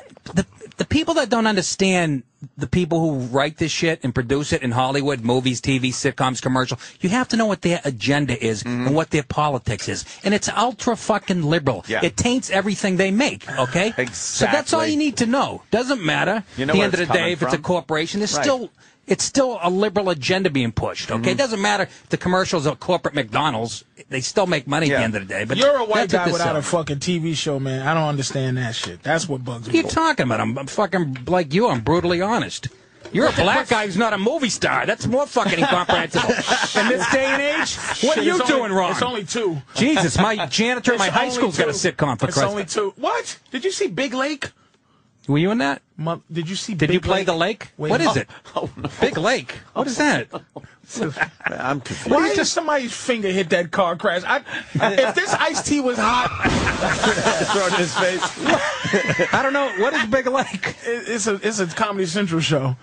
the people that don't understand the people who write this shit and produce it in Hollywood, movies, TV, sitcoms, commercial. You have to know what their agenda is and what their politics is, and it's ultra fucking liberal. Yeah. It taints everything they make. Okay, so that's all Exactly. you need to know. Doesn't matter. You know At the where end of it's the day, coming if it's a from. corporation, it's Right. still. It's still a liberal agenda being pushed, okay? It doesn't matter if the commercials are corporate McDonald's. They still make money at Yeah. the end of the day. But You're a white that's what guy they're without a selling. fucking TV show, man. I don't understand that shit. That's what bugs What are me. you talking about? I'm fucking like you. I'm brutally honest. You're a black guy who's not a movie star. That's more fucking incomprehensible. In this day and age, what are Shit, you it's doing only- wrong? It's only two. Jesus, my janitor at my It's high only school's got a two. sitcom, for It's Christ's only sake. two. What? Did you see Big Lake? Were you in that? Did you see? Did Big you play Lake? the lake? Wait, What is no. it? Big Lake. What is that? I'm confused. Why did somebody's finger hit that car crash? If this iced tea was hot, Throw it in his face. I don't know. What is Big Lake? it's a Comedy Central show,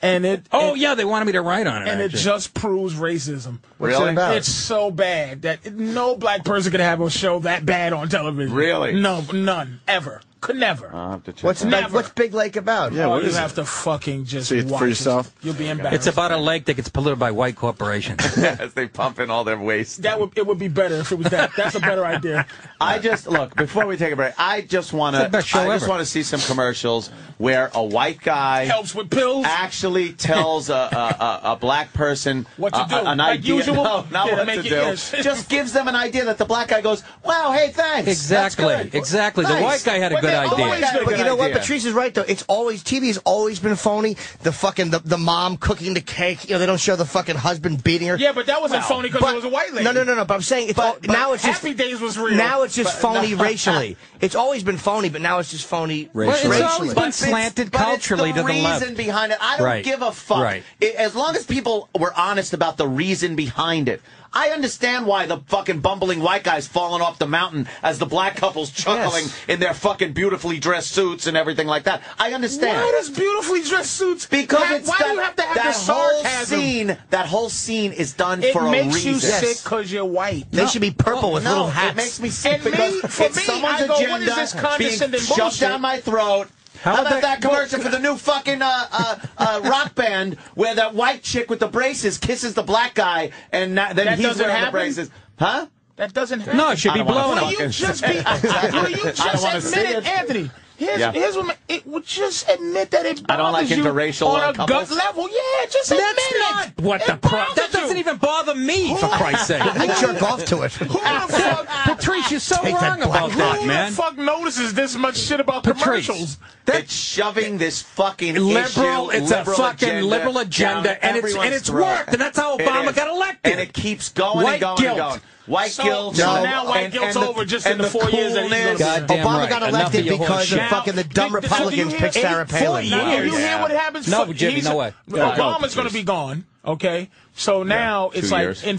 and Oh, yeah, they wanted me to write on it. and it actually. just proves racism. What's it about? It's so bad that no black person could have a show that bad on television. Really? No, none ever. Could never. I'll have to check What's that out. Never. what's Big Lake about? Yeah, Oh, what you is have it? to fucking just See it for watch yourself? You'll be embarrassed. It's about a lake that gets polluted by white corporations. As they pump in all their waste. It would be better if it was that. That's a better idea. I just look before we take a break. I just want It's the best show to. I just ever. want to see some commercials where a white guy Helps with pills. actually tells a black person What to do. an Like idea. usual? No, not Yeah, what make to it- do. yes. Just gives them an idea that the black guy goes, "Wow, hey, thanks." Exactly, That's good. exactly. The Nice. white guy had a But good they idea. always got a But good you know what? idea. Patrice is right though. It's always TV has always been phony. The fucking the mom cooking the cake. You know they don't show the fucking husband beating her. Yeah, but that wasn't phony because But- it was a white lady. No. But I'm saying it's But- now it's just Happy Days was real. now it's just phony racially. It's always been phony, but now it's just phony Well, it's racially. always been slanted culturally it's to the left. reason behind it. I don't Right. give a fuck. Right. As long as people were honest about the reason behind it. I understand why the fucking bumbling white guy's falling off the mountain as the black couple's chuckling in their fucking beautifully dressed suits and everything like that. I understand. Why does beautifully dressed suits? Because why it's do you have to have that the whole sarcasm? scene. That whole scene is done It for a makes reason. you sick because you're white. They should be purple with no, little hats. it makes me sick And me- because for it's me, someone's I go, agenda what is this condescending being shoved bullshit? down my throat. How about that commercial for the new fucking rock band band where that white chick with the braces kisses the black guy, and then he's wearing the braces. Huh? That doesn't happen. No, it should be blowing Will up. you just admit it, Anthony? Here's what it would just admit that it bothers I don't like interracial on a couples. gut level. Yeah, just admit That's it. not what the problem. That doesn't even bother me, for Christ's sake. I jerk off to it. Who the fuck? Patrice, you're so Take that wrong about black that, Who man. the fuck notices this much shit about commercials? It's shoving this fucking Liberal, issue, it's a fucking liberal agenda, and it's worked, and that's how Obama got elected. And it keeps going White and going guilt. and going. White guilt. So now white guilt's over just in the 4 years that he's been. Goddamn Obama right. got Enough elected of your because horse of shit. fucking the dumb Republicans picked Sarah Palin. Now, do you hear what happens? No, Jimmy, no way. Obama's going to be gone. Okay, so now it's 2 like years. in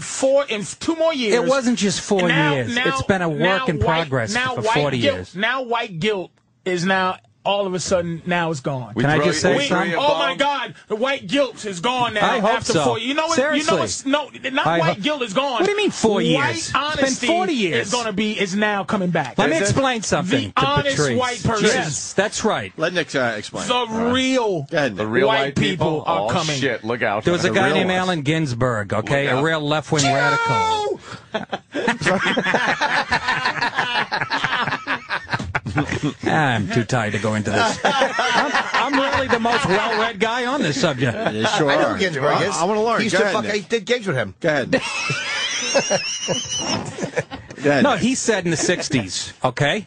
2 more years. It wasn't just 4 Now- years. now- It's been a work in now progress now for white 40 guilt, years. Now white guilt is now all of a sudden now it's gone. Can I just say something? Oh my God, the white guilt is gone now. I hope after so. 4 years. You know what? Seriously. You know what's, no, not white guilt is gone. What do you mean 4 years? White It's honesty been 40 years. is now coming back. Let me explain something The to honest Patrice. white person. Yes, that's right. Let Nick explain. The real, Go ahead, Nick. The real white people are oh, coming. Shit, look out. There was a The guy real named ones. Allen Ginsberg, okay, Look a out. real left-wing radical. I'm too tired to go into this. I'm really the most well-read guy on this subject. You sure I know are. who Ginsburg is. I want to learn. He used Go to ahead, fuck, Nick. he did gigs with him. Go ahead. Nick. Go ahead, No, Nick. he said in the 60s, okay?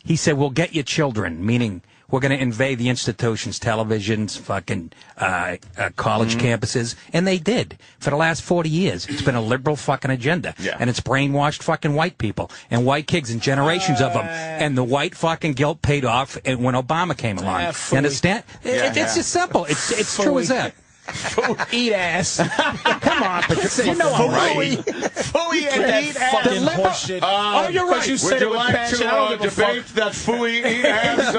He said, we'll get your children, meaning we're going to invade the institutions, televisions, fucking college campuses. And they did. For the last 40 years, it's been a liberal fucking agenda. Yeah. And it's brainwashed fucking white people and white kids and generations of them. And the white fucking guilt paid off when Obama came along. You fully. understand? It's just simple. It's true as that. Eat ass. Come on, Patrice. You know I'm right. Fooey and eat ass. fucking Horseshit. Oh, you're right. You said it with passion. I don't give a fuck. that fooey eat ass?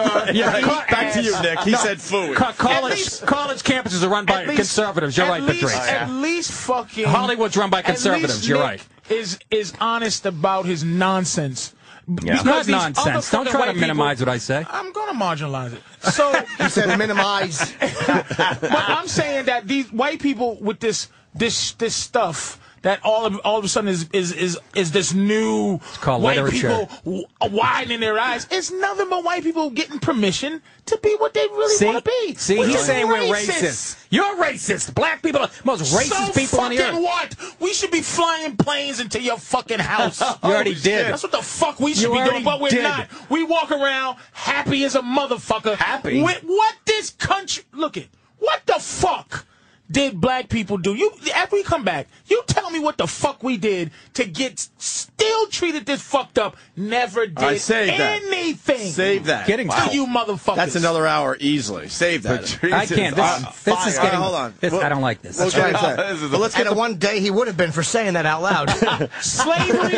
Back to you, Nick. He said fooey. College campuses are run by At least- conservatives. You're right, Patrice. At least fucking Hollywood's run by at conservatives. least You're Nick right. Is honest about his nonsense. It's not nonsense. Don't try to minimize what I say. I'm going to marginalize it. So, He said minimize. but I'm saying that these white people with this stuff that all of a sudden is this new called white literature. people widening their eyes. It's nothing but white people getting permission to be what they really want to be. See, which he's is saying we're racist. You're racist. Black people are the most racist So people on the fucking earth. what? We should be flying planes into your fucking house. You already did. That's what the fuck we should You be already doing, but we're did. not. We walk around happy as a motherfucker. Happy? With what this country... Look it. What the fuck did black people do? You, after we come back, you tell me what the fuck we did to get still treated this fucked up. Never did right, save that. anything. Save that. Getting to you motherfuckers. That's another hour easily. Save that. I can't. This is getting. Hold on. I don't like this. We'll try that. But let's get one day he would have been for saying that out loud. Slavery,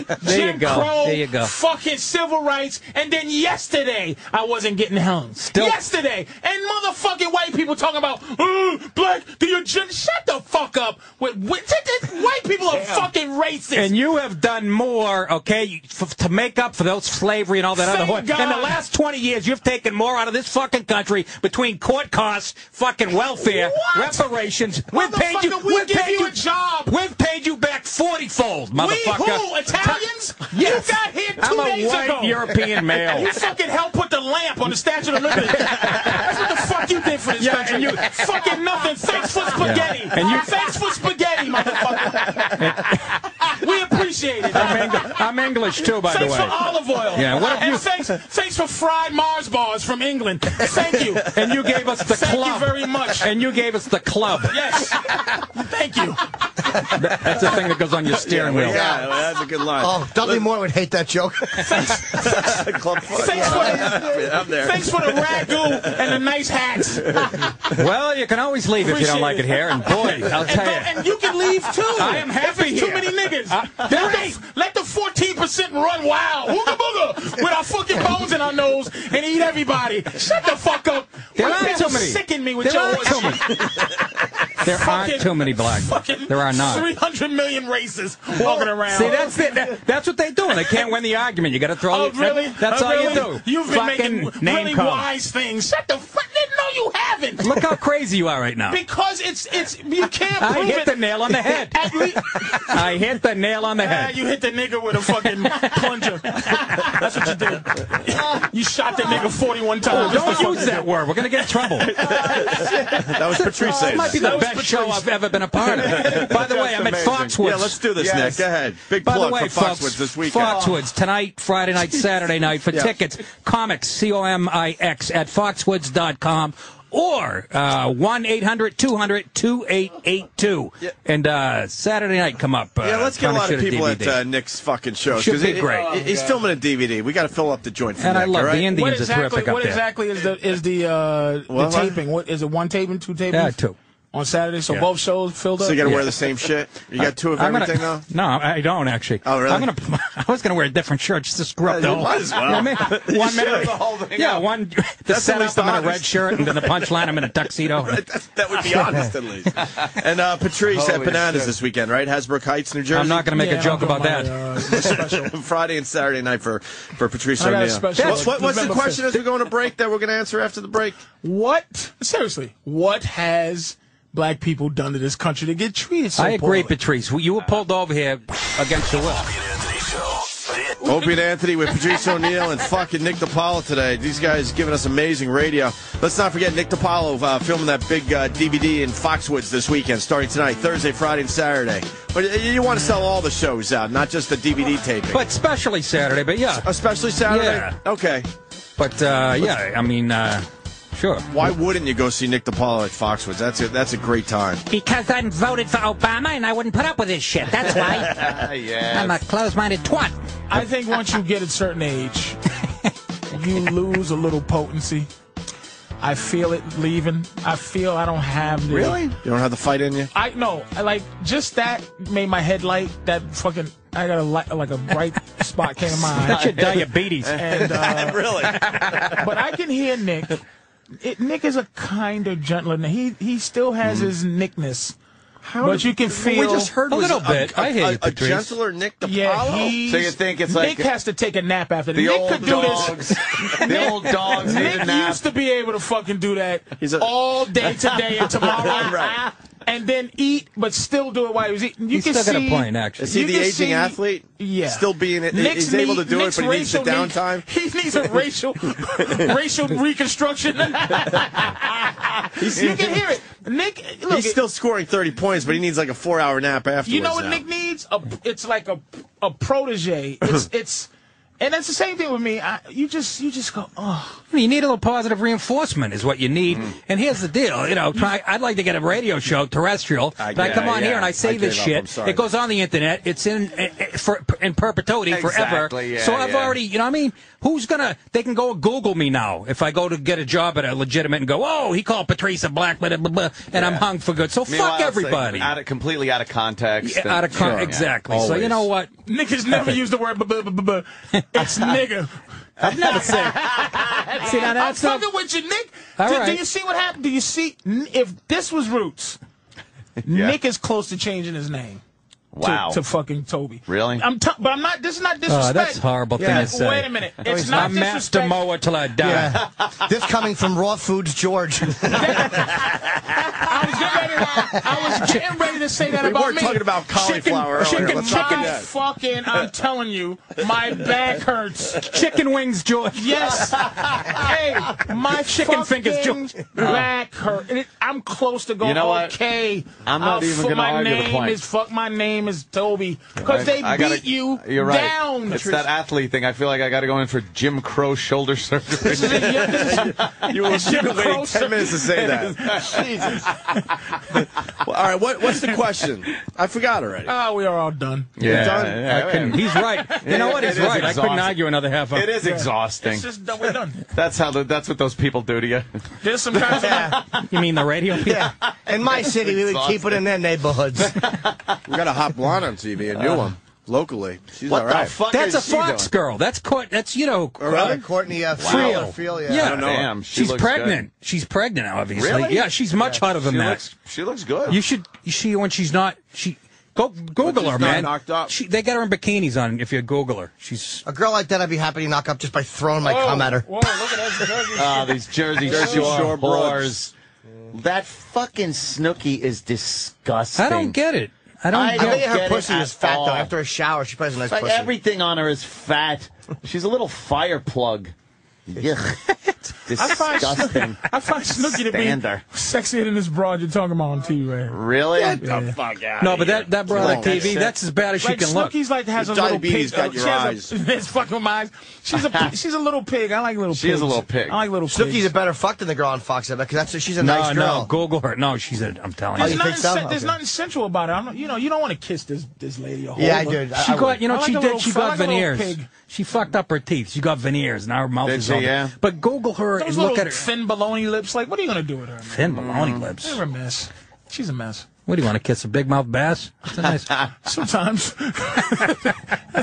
There you Jim go. Crow, There you go. fucking civil rights, and then yesterday I wasn't getting hung. Yesterday, and motherfucking white people talking about black. Shut the fuck up. White people are fucking racist. And you have done more, okay, to make up for those slavery and all that Thank other. God. In the last 20 years, you've taken more out of this fucking country between court costs, fucking welfare, What? reparations. We've paid you. Motherfucker, we give you a job. We've paid you back 40-fold, motherfucker. We who? Italians? Yes. You got here 2 I'm a days white ago. European male. You fucking helped put the lamp on the Statue of Liberty. That's what the fuck you did for this country. and you- fucking nothing. Thanks for spaghetti. And you- Thanks for spaghetti, motherfucker. We appreciate it. I'm English too, by the Thanks way. for olive oil. Yeah, what have and you- thanks for fried Mars bars from England. Thank you. And you gave us the Thank club. you very much. And you gave us the club. Yes. Thank you. That's the thing that goes on your steering wheel. Yeah, that's a good line. Oh, Dudley Moore would hate that joke. Club foot. I'm there. Thanks for the ragu and the nice hats. Well, you can always leave if you don't like it here. And boy, I'll tell you. And you can leave too. I am happy if it's too here. many niggas. Let the 14% run wild. Wooga booga. With our fucking bones in our nose and eat everybody. Shut the fuck up. There You aren't guys too are many. sicking me with There your aren't too many. There aren't too many black. There are not. 300 million races walking around. See, that's it. That's what they do. They can't win the argument. You got to throw. Oh, really? That's all really? you do. You've been Fucking making name really call. wise things. Shut the fuck. No, you haven't. Look how crazy you are right now. Because it's you can't prove I hit it. the nail on the head. I hit the nail on the head. You hit the nigga with a fucking plunger. That's what you did. You shot that nigga 41 times. Don't use that word. We're going to get in trouble. That was Patrice saying It might be the That was best show Patrice. I've ever been a part of. By the way, I'm at Foxwoods. Yeah, let's do this, Nick. Go ahead. Big By the plug way, for Foxwoods this weekend. Foxwoods, tonight, Friday night, Saturday night. For tickets, comics, COMIX, at foxwoods.com. Or 1-800-200-2882. Yeah. And Saturday night come up. Yeah, let's get a lot of people DVD. at Nick's fucking shows. Should 'cause be great. He's filming a DVD. We got to fill up the joint for And Nick, I love all right? the Indians What are terrific up What there. exactly is the What? taping? What is it? One taping, two tapings? Yeah, two. On Saturday, so Yeah. both shows filled up. So you got to Yeah. wear the same shit? You got two of I'm everything, gonna, though? No, I don't actually. Oh, really? I was gonna wear a different shirt just to screw up the you whole. might as well. You know what I mean? 1 minute. the whole thing Yeah, out. one. The That's at least setup, I'm in a red honest. shirt, and then the punchline, I'm in a tuxedo. That would be honest, at least. And Patrice at Holy Bananas shit. this weekend, right? Hasbrook Heights, New Jersey? I'm not gonna make a joke I'm about doing that. my, special. Friday and Saturday night for Patrice I got a O'Neill. special. What's the November question 5th. as we go on a break that we're going to answer after the break? What? Seriously, what has black people done to this country to get treated so I agree, poorly? Patrice. You were pulled over here against your will. Opie and Anthony Show. Opie and Anthony with Patrice O'Neill and fucking Nick DiPaolo today. These guys giving us amazing radio. Let's not forget Nick DiPaolo filming that big DVD in Foxwoods this weekend, starting tonight, Thursday, Friday, and Saturday. But you want to sell all the shows out, not just the DVD taping. But especially Saturday, but yeah. Especially Saturday? Yeah. Okay. But, yeah, I mean, sure. Why wouldn't you go see Nick DiPaolo at Foxwoods? That's a great time. Because I voted for Obama and I wouldn't put up with his shit. That's why. Yeah. I'm a closed-minded twat. I think once you get a certain age, you lose a little potency. I feel it leaving. I feel I don't have the... Really? You don't have the fight in you? I like just that made my head light. That fucking I got a bright spot came in my eye. That's your diabetes. And Really? but I can hear Nick. Nick is a kinder, gentler. He still has his Nickness. But you can feel we just heard A was little bit. I hear you, a Patrice. gentler Nick DiPaolo. Yeah, So you think it's like Nick has to take a nap after the Nick old could do dogs? this. The old dogs need a Nick nap. used to be able to fucking do that He's a- all day today and tomorrow, Right. and then eat, but still do it while he was eating. You He's can still got see a point, actually. Is he you the can aging see- athlete? Yeah, Still being it. Nick's He's able to do Nick's it, but he needs the racial downtime. He needs a racial reconstruction. You can hear it. Nick, look, He's still scoring 30 points, but he needs like a 4-hour nap afterwards. you know what now. Nick needs? It's like a protege. It's and that's the same thing with me. You just go, oh. You need a little positive reinforcement is what you need. And here's the deal, I'd like to get a radio show, terrestrial, but I come on here and I say this gave up. I'm shit. sorry. It goes on the internet. It's in perpetuity forever. Exactly, yeah, so I've yeah. already, you know what I mean? They can go Google me now if I go to get a job at a legitimate and go, oh, he called Patrice a black, blah, blah, blah, and I'm hung for good. So Meanwhile, fuck it's like everybody. completely out of context. Yeah, out of Sure. exactly. Yeah, so you always. know what? Nick has never used the word buh. It's nigga. I've never said. See, now I'm that's not. fucking with you, Nick. All Do right. you see what happened? Do you see if this was Roots? Nick is close to changing his name. Wow. To fucking Toby. Really? But I'm not. This is not disrespect. Oh, that's a horrible thing to say. Wait a minute. It's not I'm master disrespect. mower till I die. Yeah. This coming from Raw Foods George. I was getting ready to say that We about weren't me. talking about cauliflower earlier. Chicken. Let's not do My that. fucking. I'm telling you, my back hurts. Chicken wings, George. Yes. Hey, my Chicken fingers, fucking George. back hurt. And I'm close to going. You know what? Okay, I'm not even gonna argue the point. Fuck my name is Toby because they I beat gotta- you You're right. down. It's that athlete thing. I feel like I got to go in for Jim Crow shoulder surgery. This is it. Yeah, this is- You were Jim waiting 10 Crow- minutes to say that. Well, all right, what's the question? I forgot already. Oh, we are all done. You're done? He's right. You know what? He's It is right. I couldn't exhausting. argue another half hour. It is exhausting. It's just done. We're done. That's what those people do to you. There's some kinds of. You mean the radio people? Yeah. In my city, we would keep it in their neighborhoods. We got a hot blonde on TV, a new one, locally. She's What all right. the fuck That's a is she Fox doing? girl. That's Courtney Freel. Freel, I don't know. Damn, she She's looks pregnant. She's pregnant, obviously. Really? Yeah, she's much hotter than Good. that. She looks good. You see when she's not. Google her, not man. knocked up. They got her in bikinis on. If you Google her, she's. A girl like that, I'd be happy to knock up just by throwing my cum at her. Whoa, look at that. These Jersey Jersey Shore Shore whores. That fucking Snooki is disgusting. I don't get it. I don't I get think it. her pussy is fat, all. though. After a shower, she plays a nice Like pussy. everything on her is fat. She's a little fire plug. Yuck. Disgusting. I find Snooki to be Stander. sexier than this broad you're talking about on TV right here. Really? Get the fuck out. No, but that broad on Like TV, that's as bad as she Like can look. Snooki's like has a Your little diabetes pig. got your she has eyes. it's fucking with my eyes. She's a little pig. I like little pigs. She is a little pig. I like little Snooki's pigs. a better fuck than the girl on Fox, I bet, because she's a nice No, girl. Google her. No, she's a. I'm telling There's you. you think so? There's Okay. nothing sensual about it. I'm not, you don't want to kiss this lady. Or hold Yeah, I her. do. She got, I like she a did. little- She I got like a little veneers. pig. She fucked up her teeth. She got veneers. Now her mouth Did is she, all. yeah? But Google her Those and little look at her thin baloney lips. Like, what are you gonna do with her? Man? thin baloney lips. They're a mess. She's a mess. What do you want to kiss a big mouth bass? It's a nice. Sometimes.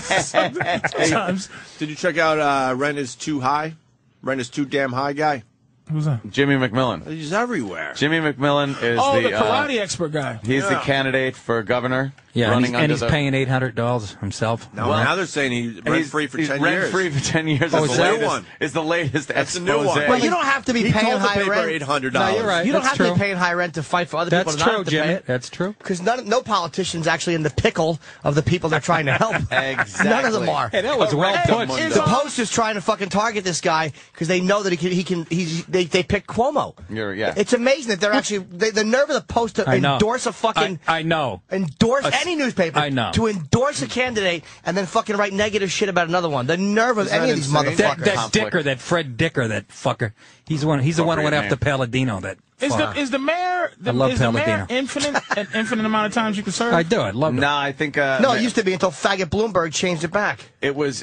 Sometimes. Did you check out Rent is Too High? Rent is Too Damn High guy? Who's that? Jimmy McMillan. He's everywhere. Jimmy McMillan is Oh, the karate expert guy. He's the Yeah. candidate for governor. Yeah, and running he's, under and he's the, paying $800 himself. No, now they're saying he's and rent free for 10 years. Rent free for 10 years. Oh, is is the that latest, one? Is the latest That's the expose. new one. Well, you don't have to be He paying told the high paper rent. $800. No, you're right. You don't That's have to true. be paying high rent to fight for other That's people to not true, have to Jimmy. pay it. That's true. Because no politician's actually in the pickle of the people they're trying to help. Exactly. None of them are. Hey, that was well put. Is The Post is trying to fucking target this guy because they know that they picked Cuomo. Yeah. It's amazing that they're actually the nerve of the Post to I know. endorse a fucking I know. endorse any newspaper. I know. To endorse a candidate and then fucking write negative shit about another one. The nerve of Isn't any that of these insane? motherfuckers. That Conflict. Dicker, that Fred Dicker, that fucker. He's the one who went after Palladino. That fuck. Is the mayor I love is the mayor Palladino. an infinite amount of times you can serve? I do. I love it. No, I think. No, it used to be until faggot Bloomberg changed it back. It was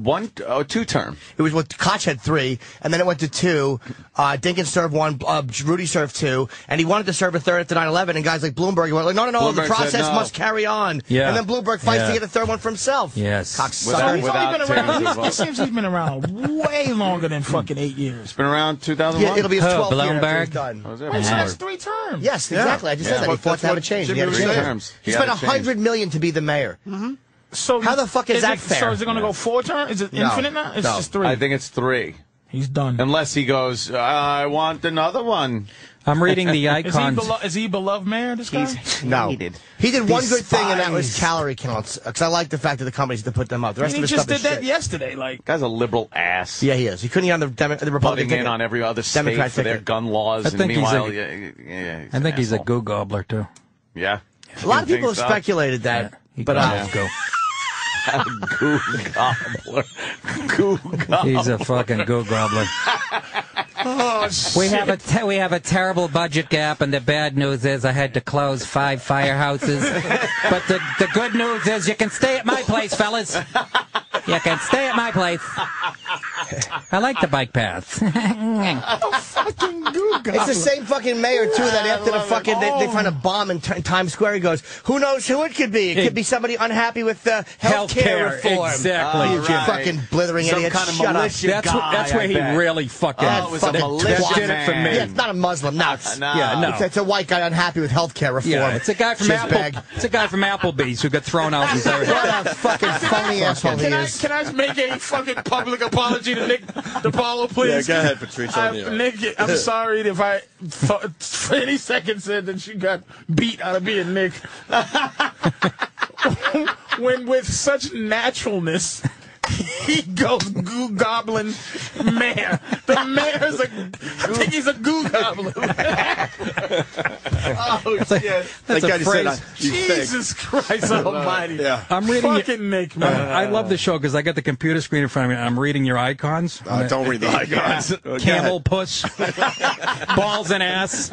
2 term. It was what Koch had 3, and then it went to 2. Dinkins served 1, Rudy served 2, and he wanted to serve a 3rd after 9/11. And guys like Bloomberg went like, no, the Bloomberg process said no. must carry on. Yeah. And then Bloomberg fights Yeah. to get a 3rd one for himself. Yes. Cocksucker. He's Without only been around. James as well. It seems he's been around way longer than fucking 8 years. Been around 2001. Yeah, it'll be his Oh, 12th year after Bloomberg? he's done. Was it? Wait, so that's 3 terms. Yes, exactly. I just said that. He Well, fought to have it that's changed. what He had to Jimmy was change it. saying. Terms. He He spent had to change. $100 million to be the mayor. So How the fuck is that fair? So is it going to go 4 terms? Is it No. infinite now? It's No. just 3. I think it's 3. He's done. Unless he goes, I want another one. I'm reading the icons. Is he beloved mayor? This guy. No. He did one good thing, and that was Despised. calorie counts. Because I like the fact that the companies to put them up. The rest He of his just stuff did is that shit. yesterday. Like, Guy's a liberal ass. Yeah, he is. He couldn't get on the Republican Putting ticket. in on every other state Democrat for their ticket. gun laws. I And think he's meanwhile, a- he's I an think he's a asshole. goo gobbler, too. Yeah. A lot of You people have think so? speculated that. He But gobbles goo. Goo gobbler. Goo gobbler. He's a fucking goo gobbler. oh We shit. have a terrible budget gap, and the bad news is I had to close 5 firehouses. But the good news is you can stay at my place, fellas. You can stay at my place. I like the bike paths. fucking goo it's the same fucking mayor, too, that after the fucking, they find a bomb in Times Square, he goes, who knows who it could be? It could be somebody unhappy with health care reform. Exactly. You Right. fucking blithering Some idiot. kind of Shut up. militia That's guy, where I he bet. really fucking. Oh, it was a fucking militia twat. did it for me. Yeah, it's not a Muslim. No. No. Yeah, no. It's a white guy unhappy with health care reform. Yeah, it's a guy from Shitbag. It's a guy from Applebee's who got thrown out. And What a fucking phony asshole he is. Can I make a fucking public apology to Nick DiPaolo, please? Yeah, go ahead, Patrice. On the air. Nick, I'm sorry if I thought for any second said that you got beat out of being Nick. When with such naturalness he goes goo goblin mayor. The mayor's I think he's a goo goblin. Oh, shit. that's That a guy just said, phrase. he's thick. Jesus Christ Almighty! Yeah. I'm reading. Fucking Nick, man. I love the show because I got the computer screen in front of me and I'm reading your icons. Don't read the icons. Camel puss, balls and ass,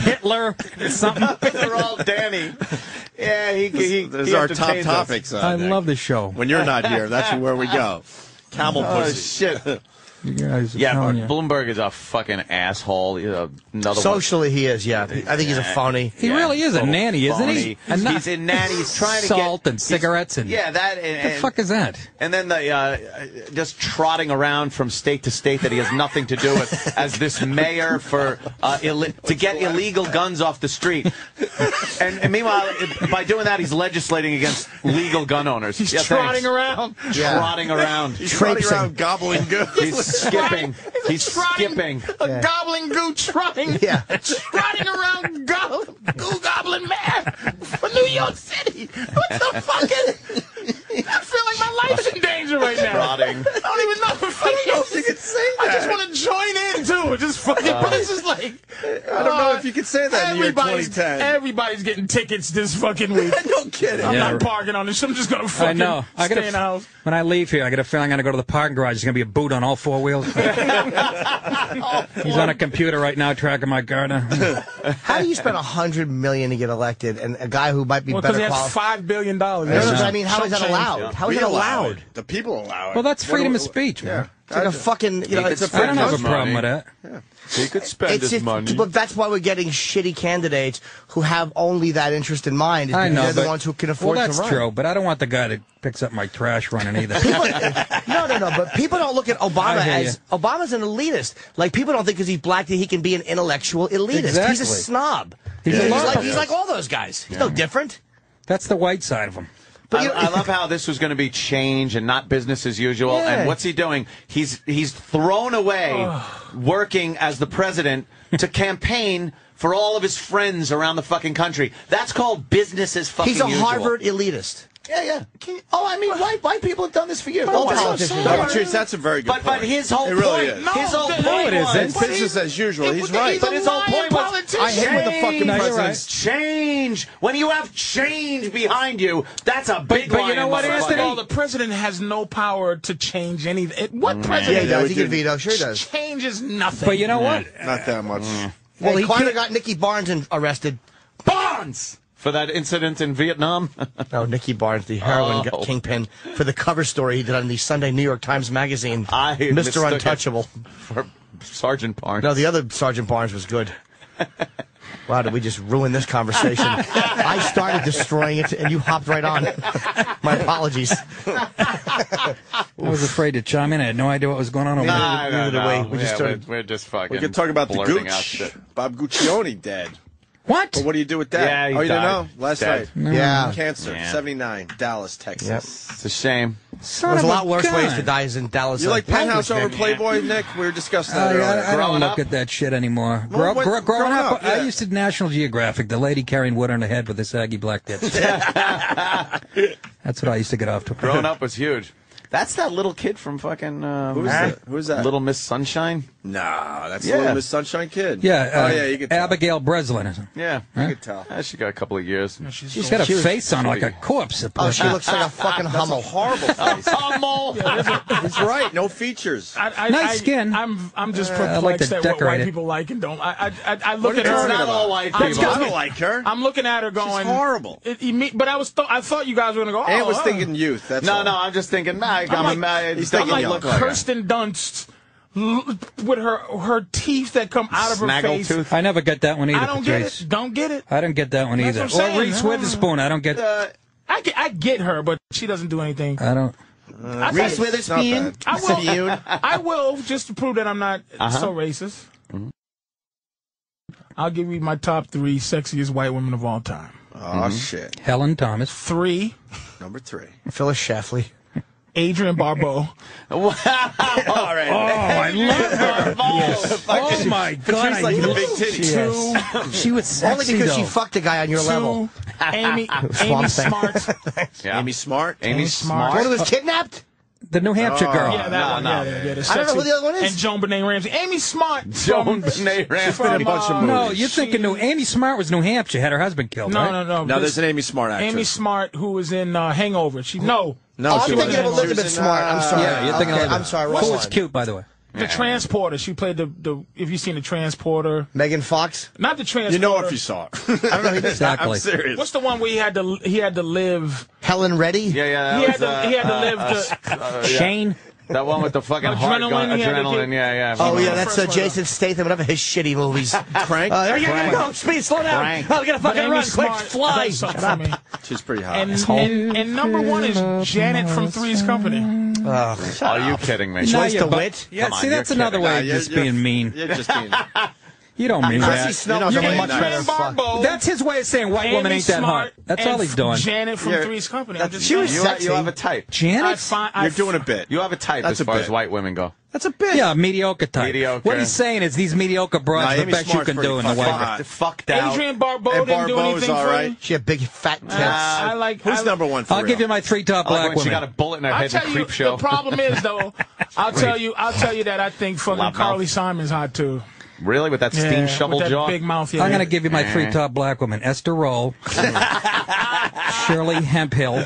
Hitler, something. They're all Danny. Yeah, he Those are our top entertains us. topics. I Nick. love the show. When you're not here, that's where we go. Camel Oh, pussy. shit. You guys are Yeah, telling but you. Bloomberg is a fucking asshole. He's another Socially, he is, yeah. I think he's a phony. He really is a total nanny, isn't he? phony. He's a nanny. He's trying to Salt get and cigarettes and yeah, that what the and fuck is that? and then the just trotting around from state to state that he has nothing to do with as this mayor for to get illegal guns off the street. And meanwhile, by doing that, he's legislating against legal gun owners. He's Yeah, trotting thanks. around. Yeah. Trotting around. He's running Traipsing. around gobbling goo. He's skipping. He's trotting, skipping. A goblin goo trotting. Yeah. Trotting around Goo Goblin Man for New York City. What the fucking... I feel like my life's in danger right now. Trotting. I don't even know if you can say I just want to join in, too. Just fucking... this is like... I don't know if you can say that in the year 2010. Everybody's getting tickets this fucking week. No kidding. I'm not parking on this. I'm just going to fucking stay in the house. When I leave here, I get a feeling I'm going to go to the parking garage. There's going to be a boot on all four wheels. He's on a computer right now tracking my car now. How do you spend $100 million to get elected, and a guy who might be better qualified? Because he has $5 billion. I mean, how is that allowed? How is it allowed? The people allow it. Well, that's freedom of speech, man. It's like a fucking, you know, I don't have a problem with that. Yeah. He could spend his money. But that's why we're getting shitty candidates who have only that interest in mind. I know, they're the ones who can afford to run. Well, that's true, but I don't want the guy that picks up my trash running either. No, but people don't look at Obama as Obama's an elitist. Like, people don't think because he's black that he can be an intellectual elitist. Exactly. He's a snob. He's He's like all those guys. He's no different. That's the white side of him. But I love how this was going to be change and not business as usual. Yeah. And what's he doing? He's thrown away working as the president to campaign for all of his friends around the fucking country. That's called business as fucking usual. He's a Harvard elitist. Yeah. I mean, white people have done this for years. All politicians. Patrice, that's a very good point. But his whole it really point, is. his whole point was It's business as usual. He's right. But his whole point was, I hate when the fucking president's change. When you have change behind you, that's a big But you know what, Anthony? Well, the president has no power to change anything. What president? Yeah, he does. He can veto. Sure he does. Changes nothing. But you know what? not that much. Well, he Kleiner got Nicky Barnes arrested. Barnes! For that incident in Vietnam? No, Nicky Barnes, the heroin kingpin, for the cover story he did on the Sunday New York Times Magazine. Mr. Untouchable. For Sergeant Barnes. No, the other Sergeant Barnes was good. Wow, did we just ruin this conversation? I started destroying it, and you hopped right on. My apologies. I was afraid to chime in. I had no idea what was going on over there. No. We just started. We're just fucking. We could talk about the blurting out Gooch. shit. Bob Guccione dead. What? Well, what do you do with that? Yeah, he you didn't know? died. Last Dead. night. Yeah. Cancer. Yeah. 79. Dallas, Texas. Yep. It's a shame. There's a lot worse ways to die than Dallas. You like Penthouse over Nick? Playboy, Nick? We were discussing that earlier. I don't Growing look up? at that shit anymore. Well, Growing up, yeah. I used to National Geographic, the lady carrying wood on her head with the saggy black tits. That's what I used to get off to. Growing up was huge. That's that little kid from fucking. Who's that? Little Miss Sunshine? Nah, that's Yeah. Little Miss Sunshine Kid. Yeah. Oh, yeah, you could tell. Abigail Breslin. Yeah. You could tell. She got a couple of years. She's got a face on like a corpse. Oh, she looks like a fucking Hummel. Horrible face. Hummel! He's right. No features. Nice skin. I'm just I like to perplexed at what decorate white it. people like and don't. I look at are you her. talking Not about? all white I'm people. I don't like her. I'm looking at her going. She's horrible. But I thought you guys were gonna go. Ann Oh, was oh. thinking youth. That's all. No, I'm just thinking. I'm he's thinking like young. look like her. Kirsten Dunst with her teeth that come out of her face. Snaggletooth. I never get that one either. I don't get Patrice. it. Don't get it. I don't get that one That's either. what I'm saying. Or Reese Witherspoon. I don't get. I get her, but she doesn't do anything. I don't. Reese Witherspoon. I will just to prove that I'm not so racist. I'll give you my top 3 sexiest white women of all time. Oh, shit. Helen Thomas. 3, Number 3. Phyllis Schlafly. Adrienne Barbeau. All right. I love her. Yes. Oh my God! She's like the big titties. She was sexy Only because though. she fucked a guy on your level. 2, Amy Swamp Thing. Smart. Yeah. Amy Smart. Amy Smart. One who was kidnapped? The New Hampshire girl. Yeah, that one. no. Yeah, the I don't know who sexy- the other one is. And Joan Benet Ramsey. Amy Smart. Joan from- Benet Ramsey. She's been in a bunch of movies. No, you're thinking New. Amy Smart was New Hampshire. Had her husband killed. No, right? no. Now there's an Amy Smart actress. Amy Smart, who was in Hangover. No, I'm she thinking of wasn't. Elizabeth She was in, Smart. I'm sorry. Yeah, you're thinking Okay, of. I'm sorry. Who Wrong was one. cute, by the way. The Transporter. She played the. If you've seen the Transporter, Megan Fox. not the Transporter. You know if you saw it. I don't know who this Exactly. I'm serious. What's the one where he had to live? Helen Reddy. Yeah. He had to live. Shane. That one with the fucking heart gun, Adrenaline, he had to adrenaline. keep- Yeah. Oh yeah, the that's first one. Jason Statham. Whatever his shitty movies. Crank. There you go. Speed. Slow down. Frank. I'm gonna fucking Amy run. Quick. Smart Fly. does something Shut up. for me. She's pretty hot. And number 1 is Janet from Three's Company. Are you kidding me? Choice Now to you're wit. Yeah, Come on, see, that's you're another kidding. way of just being mean. You're just being. You don't mean that. Snow's a much better fuck. That's his way of saying white woman ain't that hot. That's all he's doing. Janet from Three's Company. She was sexy. You have a type. Janet? You're doing a bit. You have a type as far as white women go. That's a bit. Yeah, mediocre type. Mediocre. What he's saying is these mediocre broads are the best you can do in the white. Fucked out. Adrienne Barbeau didn't do anything for you. She had big fat tits. Who's number one for I'll give you my 3 top black women. She got a bullet in her head in Creep Show. The problem is, though, I'll tell you that I think fucking Carly Simon's hot, too. Really? With that steam shovel with that jaw? big mouth, I'm going to give you my 3 top black women. Esther Roll. Shirley Hemphill.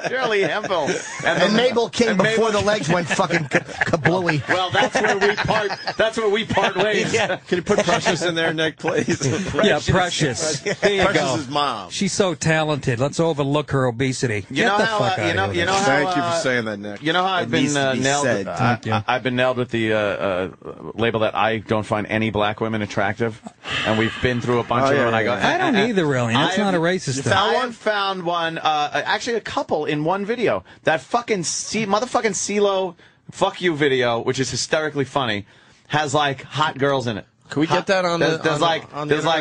Shirley Hemphill. And Mabel King before the legs went fucking kablooey. Well, that's where we part ways. Yeah. Can you put Precious in there, Nick, please? Yeah, Precious. There you go. Precious' mom. She's so talented. Let's overlook her obesity. Get the fuck out of here. Thank you for saying that, Nick. You know how I've been nailed? I've been nailed with the label that I don't find any black women attractive, and we've been through a bunch of them. And I go, I don't either, really. That's not a racist thing. I found one, actually a couple in one video. That fucking motherfucking CeeLo fuck you video, which is hysterically funny, has like hot girls in it. Can we get that on the? There's like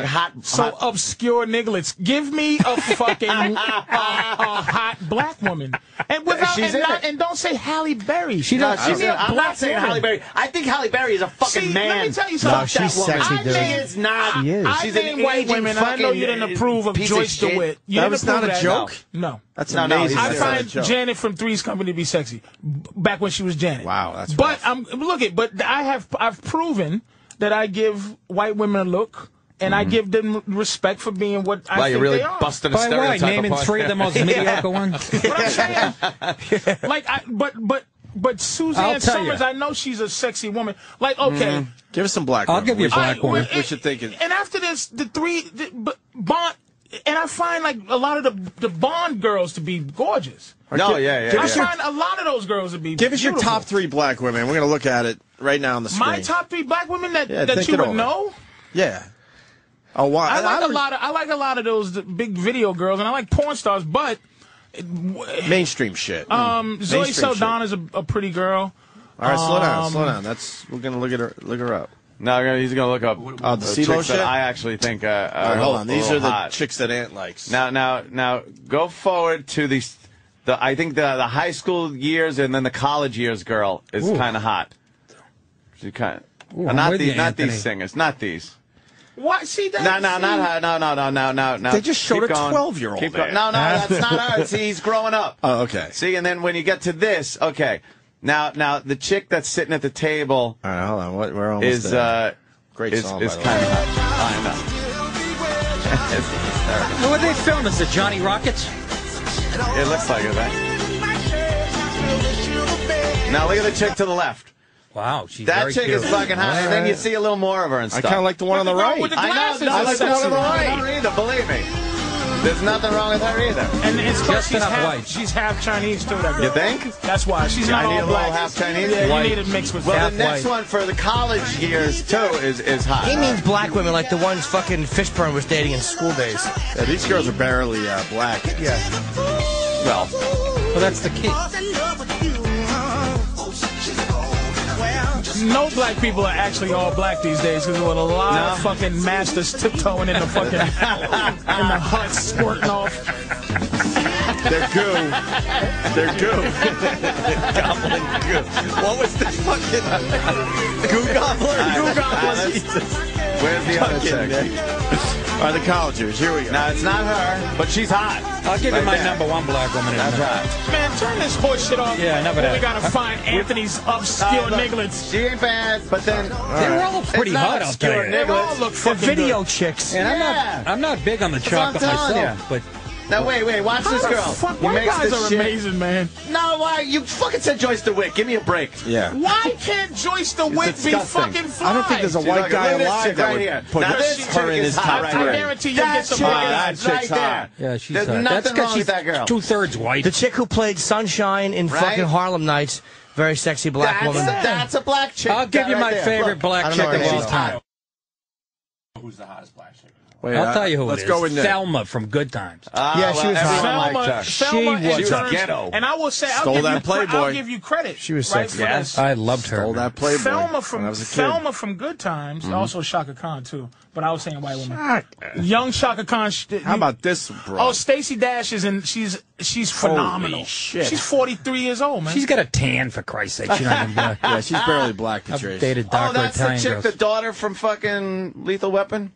hot. Obscure nigglets. Give me a fucking hot black woman, and and don't say Halle Berry. I'm not saying Halle Berry. I think Halle Berry is a fucking man. Let me tell you something. No, she's sexy, dude. She is not. She is. I named white women. I know you didn't approve of Joyce DeWitt. That was not a joke. No. That's amazing. I find Janet from Three's Company to be sexy. Back when she was Janet. Wow, that's. But I've proven that I give white women a look, and I give them respect for being what I think really they are. Busting a By stereotype what? Naming apart. 3 of the most mediocre ones? But I'm saying, but Suzanne Summers, I know she's a sexy woman. Like, okay, give us some black. I'll give you a black woman. We should think it. And after this, Bond, and I find like a lot of the Bond girls to be gorgeous. No, yeah. I find a lot of those girls to be. Give us beautiful. your top 3 black women. We're gonna look at it right now on the screen. My top 3 black women that think you it would over. know. Yeah. Oh, wow. I like a lot of those big video girls, and I like porn stars, but mainstream shit. Zoe Saldana's a pretty girl. All right, slow down. We're gonna look her up. No, he's gonna look up the CeeLo chicks shit. that I actually think. All right, hold on. These are the hot. chicks that Ant likes. Now, go forward to I think the high school years and then the college years girl is kind of hot. She kind of not these singers, not these. What? See that? No. They just showed a 12-year-old. No, that's not her. See, he's growing up. Oh, okay. See, and then when you get to this, okay. Now the chick that's sitting at the table. All right, hold on. We're almost there. Great song. Is kind of hot. I know. What they film? Is it Johnny Rockets? It looks like it, right? Now look at the chick to the left. Wow, she's that very chick cute. is fucking hot, and then you see a little more of her and stuff. I kind of like the one on the right. I know. I like the one on the right. Either, believe me. There's nothing wrong with her either. And it's Just enough white. She's half Chinese too. That girl. You think? That's why she's not I need all a black. little half Chinese. Yeah, you need it mixed with well, half the next white. one for the college years too is hot. He means black women like the ones fucking Fishburne was dating in school days. Yeah, these girls are barely black. Yeah. Well, that's the key. No black people are actually all black these days because with a lot of fucking masters tiptoeing in the fucking in the huts squirting off. They're goo. They're goo. goblin goo. What was the fucking goo gobbler? Goo gobbler. Where's the other chick? All right, the college-ers. Here we go. No, it's not her, but she's hot. I'll give you my number 1 black woman. That's right. Man, turn this horse shit off. Yeah, enough of that. We gotta find Anthony's obscure nigglets. She ain't bad, but then They were all pretty hot out there. They all look The fucking video good. chicks. And I'm not big on the chocolate what I'm telling myself, but now wait, watch How this the girl. fuck? You White mix guys this are shit. amazing, man. No, why? You fucking said Joyce DeWitt. Give me a break. Yeah. Why can't Joyce DeWitt be disgusting. fucking fly? I don't think there's a white guy Look at this alive chick that right would here. put Now her this in chick his is top hot I three. guarantee you That get some chick white is guys. chick's right there. hot. yeah, she's There's that's nothing because wrong she's with that girl. 2/3 white. The chick who played Sunshine in Right? fucking Harlem Nights, very sexy black woman. That's a black chick. I'll give you right my there. favorite Look. black I don't chick know her of all name. time. Who's the hottest black chick? Wait, I'll tell you who let's it is. go with Nick. Thelma from Good Times. Yeah, she was hot. Thelma, liked her. Thelma She was ghetto. And I will say, Stole that Playboy. I'll give you credit. She was right, sexy. for Yes. this. I loved her. Stole that Playboy. Thelma when I was a kid. Thelma from Good Times, also Shaka Khan too. But I was saying white woman. Young Shaka Khan. How about this, bro? Oh, Stacey Dash is in. She's phenomenal. Holy shit. She's 43 years old, man. She's got a tan, for Christ's sake. She's not even black. Yeah, she's barely black, I've Patrice. dated Oh, darker that's the Italian chick, girls. the daughter from fucking Lethal Weapon?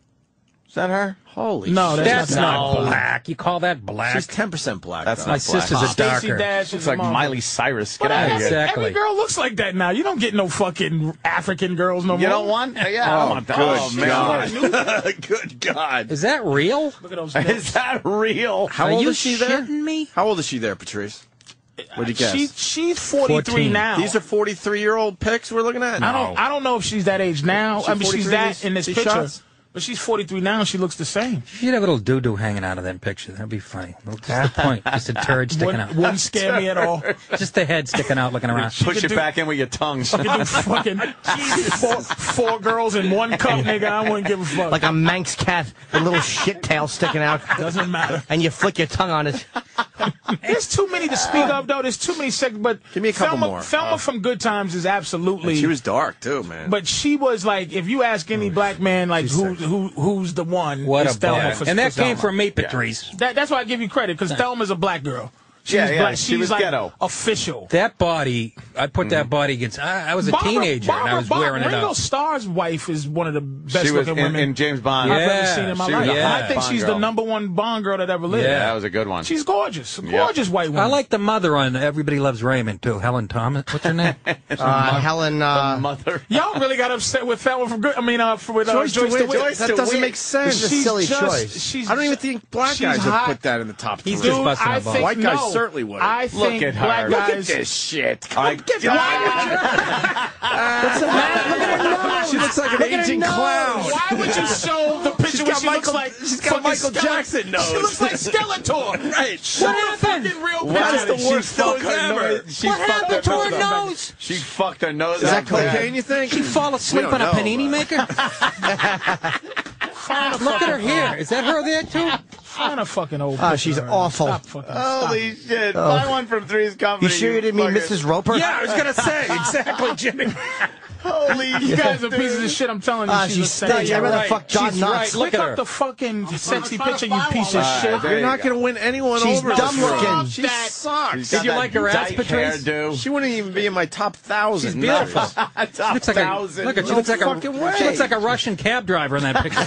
Is that her? Holy No, shit. That's not not black. black. You call that black? She's 10% black. That's though. My not black. sister's a Stacey darker. Dash Looks is like a mother. Miley Cyrus. Get But out of every, here. Exactly. every girl looks like that now. You don't get no fucking African girls no more. You don't want? Yeah, I want that. good Oh, man. God. Good God. Is that real? Look at those Is nips. that real? How Are old you is she there? shitting me? How old is she there, Patrice? What'd you guess? She's 43 14. now. These are 43-year-old pics we're looking at? I don't know if she's that age now. I mean, she's 43 that in this these picture. shots? But she's 43 now and she looks the same. She'd have a little doo-doo hanging out of that picture. That'd be funny. Just the point. Just a turd sticking out. Wouldn't scare me at all. Just the head sticking out looking around. Push could it do- back in with your tongue. You do fucking four girls in one cup, nigga. I wouldn't give a fuck. Like a Manx cat, a little shit tail sticking out. Doesn't matter. And you flick your tongue on it. There's too many to speak of, though. There's too many sex. But Give me a couple Thelma, more. Thelma from Good Times is absolutely. She was dark, too, man. But she was like, if you ask any black man, like who's the one? What it's a Thelma bad. for, And that for came Thelma. from me, Patrice. That's why I give you credit because Thelma's a black girl. She's Yeah, black. she She's was like ghetto. official. That body, I put that body against. I was a teenager and I was wearing it Ringo out. Starr's wife is one of the best She was looking women in James Bond. I've ever Yeah, seen in my she life. was a And hot I think Bond she's girl. the number one Bond girl that ever lived. Yeah. That was a good one. She's gorgeous. A gorgeous white woman. I like the mother on Everybody Loves Raymond, too. Helen Thomas. What's her name? Helen, Mother. Y'all really got upset with Thelma from Good. I mean, with Joyce Joyce DeWitt. DeWitt. That doesn't make sense. This is a silly choice. She's, I don't even think black she's guys hot. would put that in the top three. He's just Dude, busting I a ball. think White guys no. certainly would. I Look think at her. black Look Look guys. at this shit. Get What's the matter? Look at her nose. She looks like an Look at her aging nose. clown. Why would you show the picture where got she looks Michael- like she's got fucking Michael Jackson nose. She looks like Skeletor. Right. Show the fucking real That is picture. the worst nose ever. She What fucked happened to her nose up. nose? She fucked her nose Is that up bad. cocaine, you think? She'd fall asleep We on a don't know, panini but- maker? Look at her hair. Is that her there, too? Find a fucking old. Oh, picture she's of her. awful. Stop fucking. stop. Holy shit. Buy one from Three's Company. You sure you didn't mean fucking- Mrs. Roper? Yeah, I was going to say. Exactly, Jimmy. Holy, you guys are pieces of shit. I'm telling you, She she's a stinks. sexy. I'd rather right. fuck John She's Knotts. right. Look Click at up her. the fucking sexy picture, you piece of shit. there You're you not go. going to win anyone She's over. dumb this girl. looking. She That- sucks. Did you like her ass, Patrice? She wouldn't even be in my top 1,000. She's beautiful. None. Top Looks like a, 1,000. look at, she No looks like fucking way. she looks like a Russian cab driver in that picture.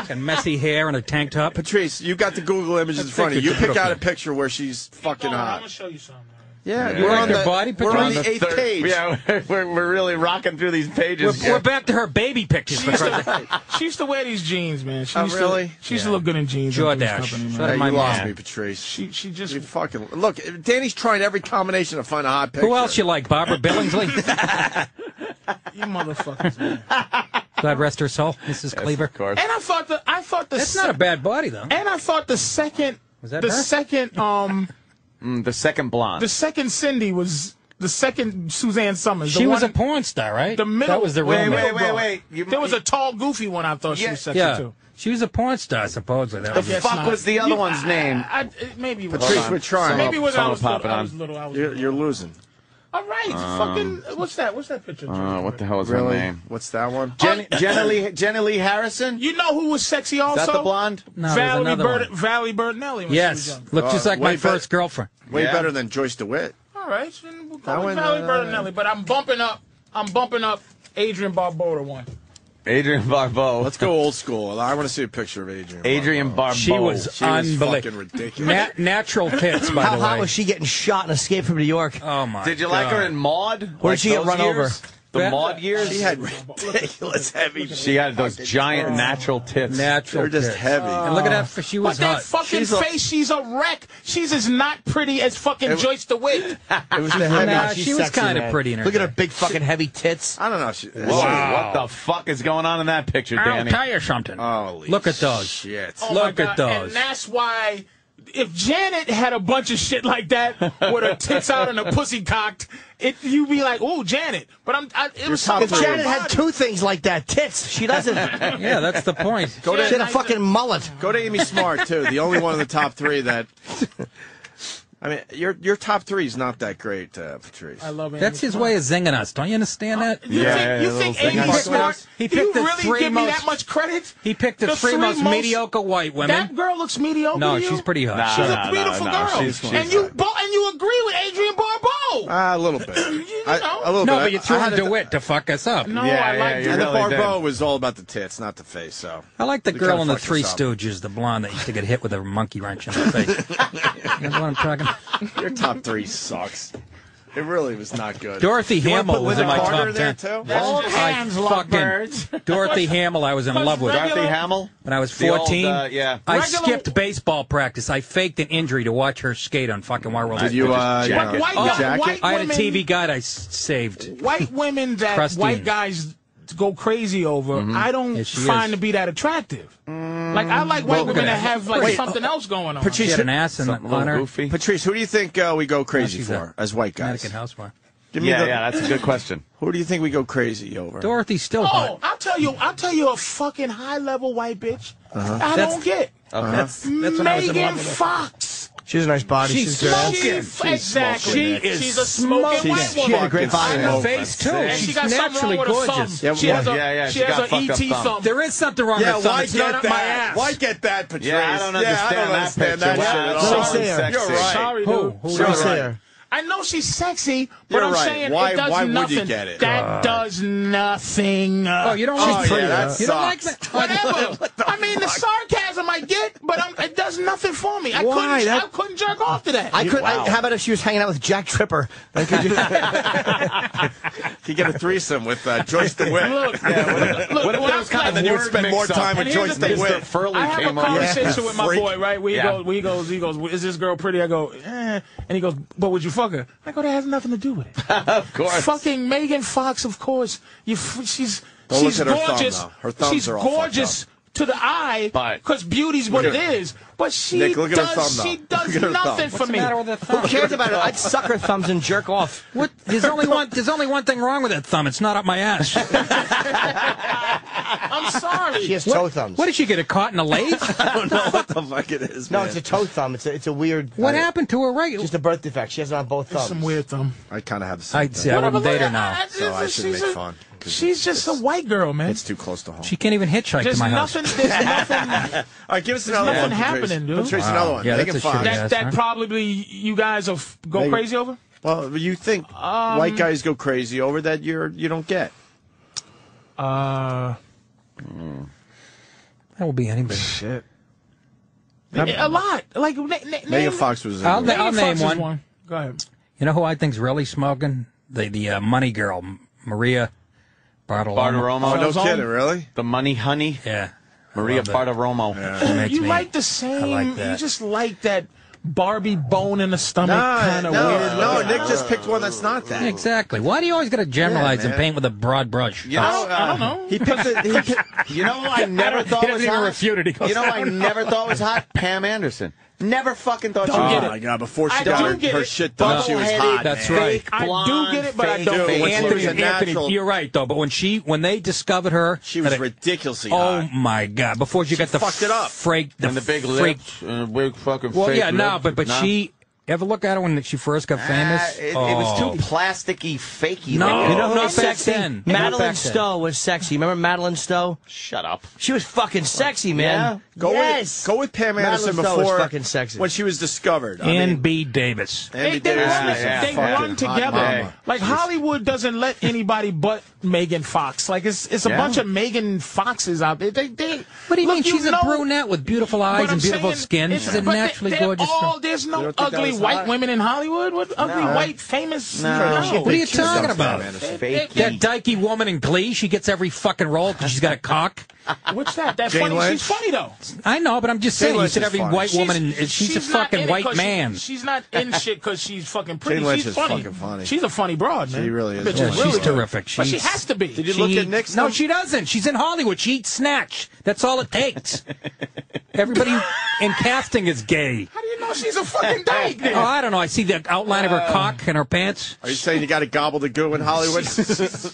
Fucking messy hair and a tank top. Patrice, you got the Google images in front of you. You pick out a picture where she's fucking I'm hot. gonna show you something. Yeah, You like her body, we're on Patrice? the 8th page. Yeah, we're really rocking through these pages. We're back to her baby pictures. She used, to, she used to wear these jeans, man. She Oh, used really? To, she used to look good in jeans. Jordache. in Three's Company, man. Shut Hey, up, my you lost man. me, Patrice. She just. You fucking look. Danny's trying every combination to find a hot picture. Who else you like? Barbara Billingsley? You motherfuckers, man. God rest her soul, Mrs. Cleaver. Of course. And I thought the. That's not a bad body, though. And I thought the second. Was that the her? second? The second blonde. The second Cindy was the second Suzanne Summers. She the was one, a porn star, right? The middle. That was the real wait, name. wait. There was a tall, goofy one. I thought she was sexy Yeah, too. she was a porn star, supposedly. That The was guess fuck not. was the other one's name? Maybe Patrice, we're trying. Maybe when I Someone was popping little. I on. was little. I was You're, little. you're losing. All right, fucking. What's that? What's that picture? What the hell is her Really? name? What's that one? Jenny Lee Harrison? You know who was sexy also? Is that the blonde? No, there's another one. Valerie Bertinelli. When she was Yes, young. looked just like way my first girlfriend. Way Yeah. better than Joyce DeWitt. All right, then we'll That go with one, Valerie Bertinelli. But I'm bumping up Adrian Barbeau to one. Adrian Barbeau. Let's go old school. I want to see a picture of Adrian. Adrian Barbeau. She was She was unbelievable. fucking ridiculous. Natural tits, by How the hot way. was she getting shot in Escape from New York? Oh my! Did you like her in Maude? Where did she get those run over? years? The That- Maude years? She had ridiculous heavy. She had those giant natural tits. natural? They're just tits. heavy. And look at that. She was But that hot. fucking face, she's a wreck. She's as not pretty as fucking Joyce DeWitt. It was the heavy. Nah, She's she was sexy, kind of man. pretty in her Look at her day. big fucking heavy tits. I don't know. Whoa, what the fuck is going on in that picture, I'll Danny? tell you something. Holy Look at those. shit. Oh my Look at God. those. And that's why if Janet had a bunch of shit like that with her tits out and her pussy cocked, you'd be like, "Oh, Janet." But it was something. If Janet had two things like that, tits. She doesn't. Yeah, that's the point. She had a fucking mullet. Go to Amy Smart too. The only one in the top three that. I mean, your top three is not that great, Patrice. I love Amy That's his Smart. way of zinging us. Don't you understand that? You think Amy Smart? He Do you picked the really three give me most- that much credit? He picked the three most mediocre white women. That girl looks mediocre. No, to you? she's pretty hot. She's a beautiful girl. She's and you agree with Adrian Barbeau. A little bit. A little No, bit. but you threw in DeWitt to fuck us up. No, I like And the really Barbeau was all about the tits, not the face. So I like the They girl kinda in the fucked Three us up. Stooges, the blonde that used to get hit with a monkey wrench in the face. You know what I'm talking? Your top three sucks. It really was not good. Dorothy You wanna Hamill put was in Linda my Carter top in there 10. too? Old hands love birds. Dorothy Hamill, I was in love with. regular- Dorothy Hamill? When I was The old, 14, yeah. I Regular- skipped baseball practice. I faked an injury to watch her skate on fucking Wide World. Did you, jacket. White Oh, jacket? I had a TV guide I saved. White women that Crusty. white guys go crazy over, I don't Yeah, she find is. to be that attractive. Like, I like white women that have like something else going on. She had an ass in Something a on little her. goofy. Patrice, who do you think we go crazy she's for a as white guys? Connecticut housewife. Give me Yeah, that's a good question. Who do you think we go crazy over? Dorothy's still Oh, hot. I'll tell you a fucking high level white bitch. I don't get. That's when I was in love Megan with her. Fox. She has a nice body. She's good. smoking. Exactly. She is She's a smoking white She woman. had a great body. I know. Face too. And she She's got something naturally wrong with her gorgeous. thumb. Yeah, She has yeah, she she has got an fucked up ET thumb. thumb. There is something wrong with her thumb. It's not up my ass. Why get that, Patrice? Yeah, I don't understand I don't that understand picture. that Wow, shit at that's all. so sexy. You're right. Sorry, Who? dude. Who Let me You're see right. her. I know she's sexy, but You're I'm right. saying Why- it does why would nothing. you get it? That does nothing. Oh, you don't Oh, like yeah, pretty. that You don't like sucks. that? Whatever. I mean, the sarcasm I get, but it does nothing for me. I Why? couldn't jerk off to that. I could. Wow. How about if she was hanging out with Jack Tripper? Then could you? You get a threesome with Joyce DeWitt. Look, What if when there I was kind of And then you would word spend more mix-up? time with And here's Joyce the thing. DeWitt. Mr. Furley I have came a on. conversation with my Freak. boy, right? Where Yeah. he goes, is this girl pretty? I go, and he goes, but would you fuck her? I go, that has nothing to do with it. Of course. Fucking Megan Fox, of course. She's Don't look at her thumb, gorgeous. though. Her thumbs she's are all fucked gorgeous to the eye, But- because beauty's what Look it at her. is. But she Nick, look at her does. thumb, She though. does Look at her nothing thumb. for What's the me. matter with that Who thumb? cares about it? I'd suck her thumbs and jerk off. What? There's only one thing wrong with that thumb. It's not up my ass. I'm sorry. She has toe thumbs. What did she get it caught in a lathe? I don't know what the fuck it is, No, man. it's a toe thumb. It's a weird. What happened to her right? Just a birth defect. She has it on both thumbs. Some weird thumb. I kind of have the same I'd thing. say I Whatever, wouldn't date her look, now. So I shouldn't she's make a- fun. 'cause She's just a white girl, man. It's too close to home. She can't even hitchhike There's to my house. nothing. There's nothing. All right, give us There's another one. nothing Patrice. happening, dude. Patrice, another one. Yeah, Megan that's a Fox. shitty ass. That probably you guys go Megan- crazy over. Well, you think white guys go crazy over that you don't get. That will be anybody. Shit. A lot. Like Megan Fox was. I'll Megan name Fox is one. Go ahead. You know who I think's really smoking? The money girl, Maria Bartiromo. Bartiromo. Oh, no Goes on. kidding, really? The money honey. Yeah. Maria love that. Bartiromo. She makes You me- like the same. I like that. You just like that Barbie bone in the stomach kind of weird. no. look. Nick just picked one that's not that. Exactly. Why do you always got to generalize Yeah, and man. paint with a broad brush? You know, I don't know. He picked it. He picked, You know who I never thought He was doesn't even hot? refute it. He goes, You know who I never thought was hot? Pam Anderson. Never fucking thought Don't she get was oh my god! Before she I got do her, get her it. shit done, she was Bubble-headed, hot. That's man. right. I do blonde, get it, but I fake don't. Dude, when she Anthony, was a natural, you're right though. But when they discovered her, she was that it- ridiculously Oh hot. my god! Before she got the fucked it up. and the big freak. lips and the big fucking Well, fake yeah, no, lips. but No? she. Ever look at her when she first got famous? It was too plasticky, fakey. No. looking. You know who Not was back sexy? then. Not Madeline back then. Stowe was sexy. Remember Madeline Stowe? Shut up. She was fucking sexy, man. Go yes. with Pam Anderson Madeline Stowe was before fucking sexy. when she was discovered. I Ann mean, B. Davis. Andy They Davis run, was a they fucking run hot together. mama. Like Hollywood doesn't let anybody but Megan Fox. Like it's a bunch of Megan Foxes out there. They What do you look, mean? She's know- a brunette with beautiful eyes but I'm and beautiful saying skin. it's- She's a but naturally they're gorgeous all- girl. There's You no don't think that ugly was white hot? women in Hollywood. What ugly white famous? No. What are you talking Pam about? Anderson. Fakey. That dykey woman in Glee, she gets every fucking role because she's got a cock. What's that? That's Jane funny. Lynch? She's funny though. I know, but I'm just Jane saying. You Lynch said is every funny. white woman, and she's a not in fucking it white 'cause man. She's not in shit because she's fucking pretty. Jane Lynch She's is funny. fucking funny. She's a funny broad, man. She really is. Bitch Yeah, is she's really good. terrific. But she She's- has to be. Did you look at Nick's? No, she doesn't. She's in Hollywood. She eats snatch. That's all it takes. Everybody in casting is gay. How do you No, she's a fucking dyke. Oh, I don't know. I see the outline of her cock and her pants. Are you saying you got to gobble the goo in Hollywood?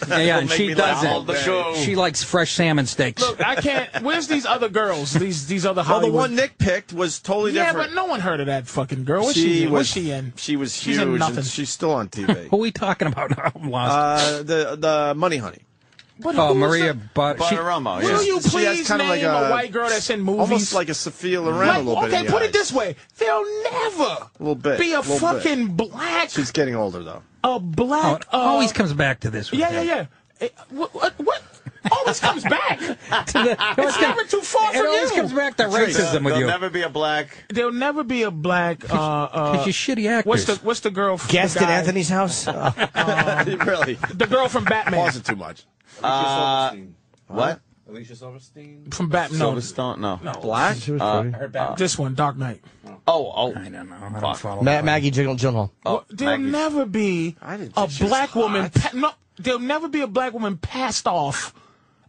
Yeah, and she doesn't. Show. She likes fresh salmon steaks. Look, I can't. Where's these other girls? These other Well, Hollywood. the one Nick picked was totally yeah, different. but no one heard of that fucking girl. What's she in? What's she in? She was She's huge, in nothing. and she's still on TV. Who are we talking about now? I'm lost. The Money Honey. What, Oh, who is Maria that? Bartiromo. Will you She has please kind of name like a white girl that's in movies? Almost like a Sophia Loren a little bit. Okay, in the put eyes. it this way: they'll never A little bit. be a little fucking bit. black. She's getting older though. A black. It always comes back to this. Yeah. What? Always comes back. It's never too far It from always you. comes back to racism with There'll you. never be a black. There'll never be a black. Because you're shitty actors. What's the girl? From Guest the at guy- Anthony's house? Really? The girl from Batman. Pausing too much. What? Alicia Silverstein. From Batman. No, Silverstone? No. Black? this one, Dark Knight. Oh. I don't know. I don't follow. Maggie Gyllenhaal. Oh, There'll Maggie. never be I didn't a think she was black woman. hot. No, there'll never be a black woman passed off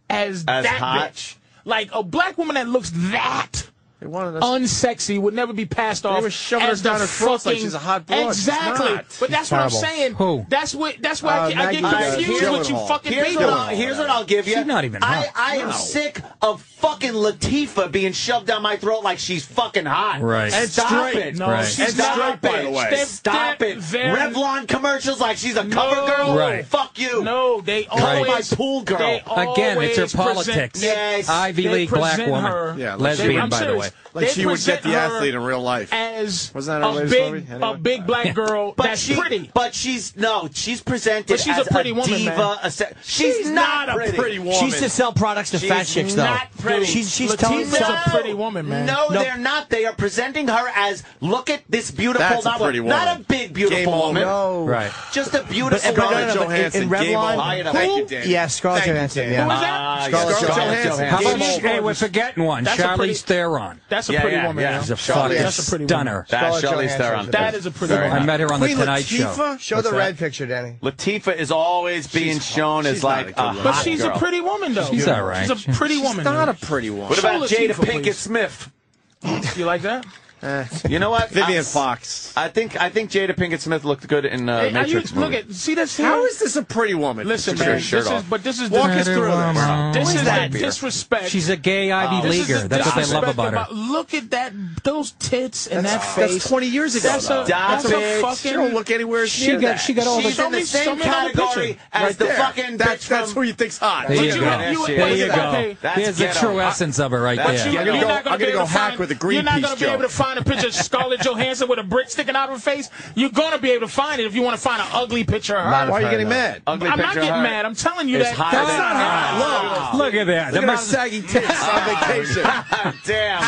as that hot? bitch. Like a black woman that looks that They wanted us. unsexy would never be passed off. were shoving as her down the her throats like fucking- she's a hot broad. She's Exactly, not. but that's what I'm terrible. saying. Who? That's why I Maggie get confused with you Gyllenhaal. fucking Here's people. what I'll give you. She's not even hot. I am sick of fucking Latifah being shoved down my throat like she's fucking hot. Right. And stop straight. it. No, Right. she's And not. straight, by the way. Stop it. Revlon commercials like she's a cover girl. Right. Fuck you. No, they Right. always My pool girl. They Again, it's her always politics. present- Yes. Ivy they League black present woman. her- Yeah, Lesbian, I'm by the serious. way. Like They she would get present the her athlete in real life. as Wasn't that her a latest movie? big, Anyway. a big black girl But that's pretty. But she's presented But she's as a pretty woman, diva. man. She's not a pretty. woman. She used to sell products to fat She's chicks, though. not pretty. She's telling Latifah's some- a pretty woman, man. No, No. they're not. They are presenting her as, look at this beautiful, That's a not, pretty woman. not a big, Game beautiful on. woman. No. Right. Just a beautiful But- no, woman. no, no, but in Revlon- Thank you, Danny. Yeah, Scarlett Thank you, Johansson, Danny. yeah. Who was that? Scarlett Scarlett Johansson. Johansson. How about Game hey, over. we're forgetting one. That's a Charlize pretty- Theron. That's a Yeah, pretty yeah, woman. yeah. man. She's a Charlize. fucking That's a pretty stunner. That's Scarlett Charlize Johansson. Theron. That is a pretty I woman. met her on the Queen Tonight Show. Latifah? Show the red picture, Danny. Latifah is always being shown as she's not like a good a woman. But hot she's girl. a pretty woman, though. She's all right. She's a pretty woman. Not a man. pretty woman. What about Show Jada Latifah, Pinkett please. Smith? You like that? You know what? Vivian Fox. I think Jada Pinkett Smith looked good in Hey, Matrix look movie. at see this here. How is this a pretty woman? Listen, Took her man. shirt off. This is Walk us through this. This is that? that disrespect. She's a gay Ivy This is Leaguer. the That's what they love disrespect about her. Look at that, those tits and that face. That's 20 years ago. That's though. a, that's Stop a it. fucking. She don't look anywhere near that. She got all She's the. in the Show same me another category picture. as Right the there. fucking That's bitch from... who you think's hot. There But you you- go. you- There you go. okay. That's There's the ghetto. true essence of her right That's there. ghetto. I'm gonna You're go- not gonna I'm be gonna able go to hack find- with a You're not Greenpeace going to be able to joke. find a picture of Scarlett Johansson with a brick sticking out of her face. You're going to be able to find it if you want to find an ugly picture of her. Why are you getting mad? Ugly I'm not picture of getting her. mad. I'm telling you It's that. hotter That's than- not hot. Look at that. Look at her saggy tits on vacation. Damn.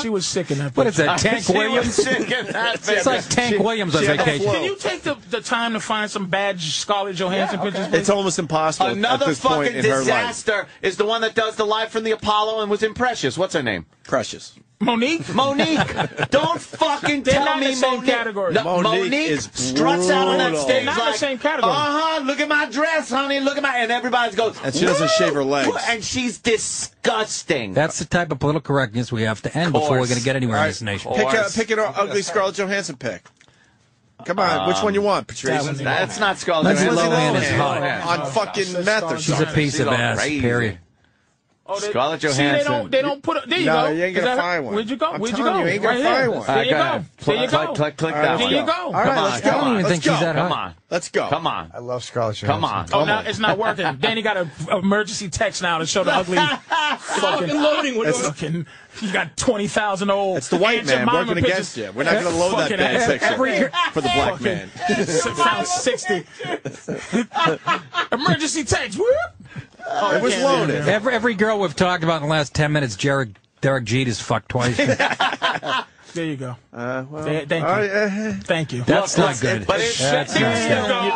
She was sick in that. What is picture. that, Tank Williams? It's like Tank Williams on She had the vacation. flow. Can you take the time to find some bad Scarlett Johansson pictures? please? It's almost impossible at Another this point fucking in her life. disaster is the one that does the Live from the Apollo and was in Precious. What's her name? Precious. Monique. Don't fucking They're tell not in me the same Monique. category. No, Monique Monique is struts out on that brutal. stage Not in the like, same category. look at my dress, honey, look at my... And everybody goes... And she doesn't shave her legs. And she's disgusting. That's the type of political correctness we have to end before we're going to get anywhere in this nation. Pick an ugly Scarlett Johansson pick. Come on, which one you want, Patrice? That's not Scarlett Lindsay Johansson. Lohan is Lohan. hot. On fucking meth or She's a something. piece of She's all ass, crazy. period. Oh, Scarlett See, Johansson. they don't put it. There you No, go. you ain't Is gonna that- find one. Where'd you go? I'm Where'd you telling go? you, you ain't gonna Right find here. one. There you go go. ahead. There you go. Click All right, that let's one. There you go. go. All right, Come on. let's go. I don't even Let's think she's go. that Come hot. on. Let's go. Come on. I love Scarlett Johansson. Come on. Oh, now it's not working. Danny got an emergency text now to show the ugly fucking loading. Fucking, you got 20,000 old. It's the white Aunt man Jemima working pictures. against you. We're not going to load that Fucking bad every- picture for the black man. Found 60. Emergency text. Whoop. Oh, It was I can't do loaded. that. Every girl we've talked about in the last 10 minutes, Derek Jeter's fucked twice. There you go. Well, Thank you. Thank you. That's not good. But it's That's There not you good. go.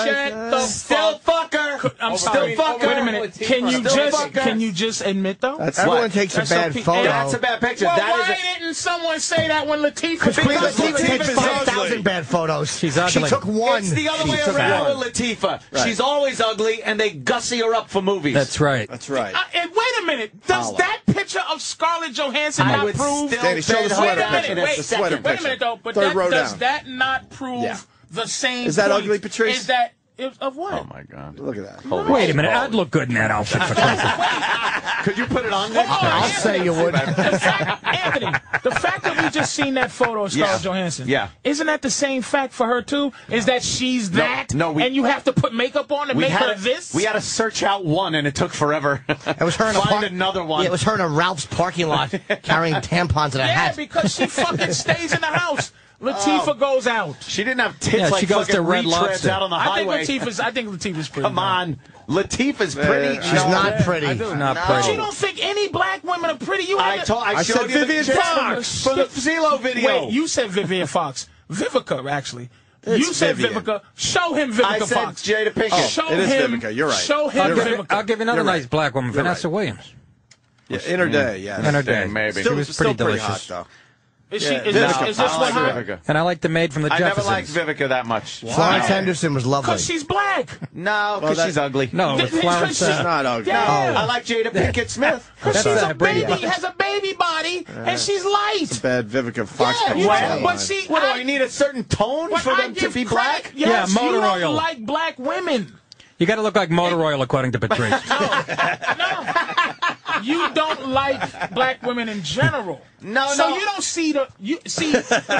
Shut the still fuck. fucker. I'm sorry. Still fucker. Wait a minute. Can you just admit though? Everyone takes a That's bad so pe- photo. That's a bad picture. Well, That why is a, didn't someone say that when Latifah? Queen Because Latifah takes is 5,000 ugly. bad photos. She's She ugly. took one. it's the other She way took around one. with Latifah. Right. She's always ugly, and they gussy her up for movies. That's right. That's right. Wait a minute. minute. Does that picture of Scarlett Johansson not prove? Danny, show the sweater picture. Wait a minute, though. But does that not prove the same? Is that point? ugly, Patrice? Is that of what? Oh my God! Look at that. Wait a minute, I'd look good in that outfit. For Could you put it on there? I'll say you would. Anthony, the fact that we just seen that photo of Scarlett Johansson, isn't that the same fact for her too? Is that she's that? No, and you have to put makeup on to make her this? We had to search out one, and it took forever. It was her in Find another one. Yeah, it was her in a Ralph's parking lot carrying tampons and a hat. Yeah, because she fucking stays in the house. Latifah goes out. She didn't have tits like she goes fucking to Red retreads Lobster. out on the highway. I think Latifah's pretty. Come on. Latifah's pretty. She's not pretty. not But pretty. you don't think any black women are pretty? You I haven't. showed said you Vivian the Fox for the Zelo video. Wait, you said Vivian Fox. Vivica, actually. It's You said Vivian. Vivica. Show him Vivica I said Fox. Jada Pinkett. Show it is him. Vivica. You're right. Show him Vivica. I'll give you another You're nice right. black woman, You're Vanessa Williams. Yeah, in her day, yeah. In her day, maybe. Still, She was still pretty delicious. hot, though. Is she? Yeah, Is Vivica. this I what like her? Vivica. And I like the maid from the I never Jeffersons. liked Vivica that much. Florence Henderson was lovely. Because she's black. No, because she's ugly. No, Th- Florence. she's She's not ugly. Yeah. I like Jada Pinkett Smith. Because That's she's a a baby, Brady. has a baby body, and she's light. Bad Vivica Fox. Yeah, comes you to know, mind. but see, What do I need a certain tone when for I them to give be credit, black? Yes, Yeah, motor you don't oil. like black women. You got to look like motor oil, according to Patrice. No. You don't like black women in general. No, so no. you don't see the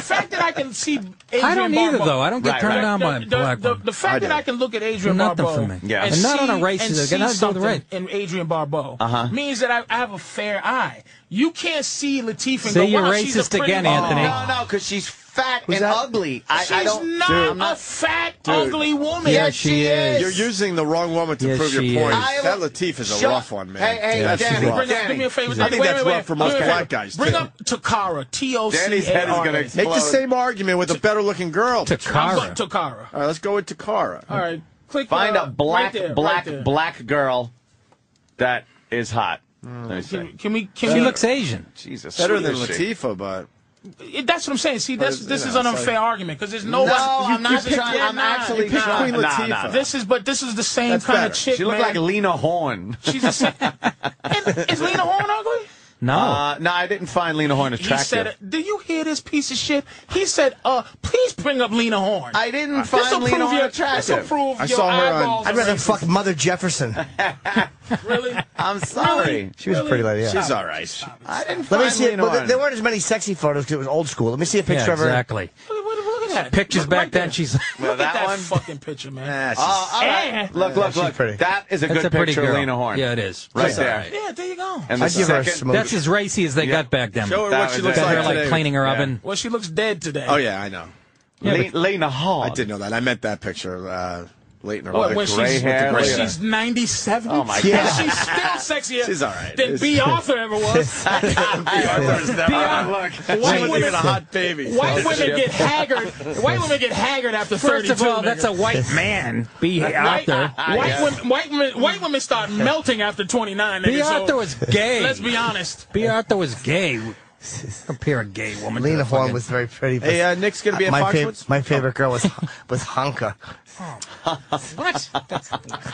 fact that I can see Adrian I don't either, Barbeau- though. I don't get turned on by black women. The fact that I can look at Adrian Nothing Barbeau for me. Yeah. and And not see, on a racist- and it see got nothing to do with something race. in Adrian Barbeau means that I have a fair eye. You can't see Latifah and See, go, you're wow, she's a racist pretty again, woman. Anthony. No, because she's fat and that? ugly. She's I don't. not a fat, ugly woman. Yes, she is. You're using the wrong woman to Yes, prove your she point. is. That Latifah's a Shut- rough one, man. Hey, That's Danny, rough. Do me a favor. I think that's rough for most Wait, black guys, Bring too. up Takara. Danny's head is going to T-O-C-A-R-A. explode. Make the same argument with a better-looking girl. Takara. Takara. All right, let's go with Takara. All right. Click Find a right black, there, black, right there. black girl that is hot. Let me see. Can we? She looks Asian. Jesus. Better sweet than is she? Latifah, but That's what I'm saying. See, this you is know, an it's unfair like- argument because there's no one. I'm not you trying. I'm actually you picked trying. Queen Latifah. Nah. This is the same That's kind better. of chick. She looked man. like Lena Horne. She's the same. And is Lena Horne ugly? No. No, I didn't find Lena Horne He attractive. said, "Do you hear this piece of shit?" He said, "Please bring up Lena Horne." I didn't This'll find Lena prove Horne your- attractive. this'll prove I your saw her on- eyeballs I'd are rather racist. fuck Mother Jefferson. Really? I'm sorry. She was a pretty lady, yeah. she's all right. I didn't Let me find see it. Lena Well, Horne. there weren't as many sexy photos because it was old school. Let me see a picture Yeah, of her. exactly. Look at that. Pictures Look back right then, there. she's Well, Look at that one. fucking picture, man. Nah, she's- All right. And- Look, she's pretty. That is a that's good a pretty picture girl. of Lena Horne. Yeah, it is. Right That's all there. right. Yeah, there you go. And the I'd give her a second, smoke. That's as racy as they got back then. Show her That what she was looks it. Got like her like today. cleaning her Yeah. oven. Well, she looks dead today. Oh yeah, I know. Lena Horne. I did know that. I meant that picture late in her What, life. when gray she's, hair, when look at she's 97? Oh, my Yeah. God. She's still sexier She's all right. than B. Arthur ever was. Look, White she was women- even a hot baby. White women get haggard. White women get haggard after 32. First of all, that's a nigga. white man. B. Arthur. White women start melting after 29. B. nigga, so Arthur was gay. Let's be honest. B. Arthur was gay. Compare a gay woman. Lena to a Horne fucking- was very pretty. but Hey, Nick's gonna be at Foxwoods. my favorite girl was Honka.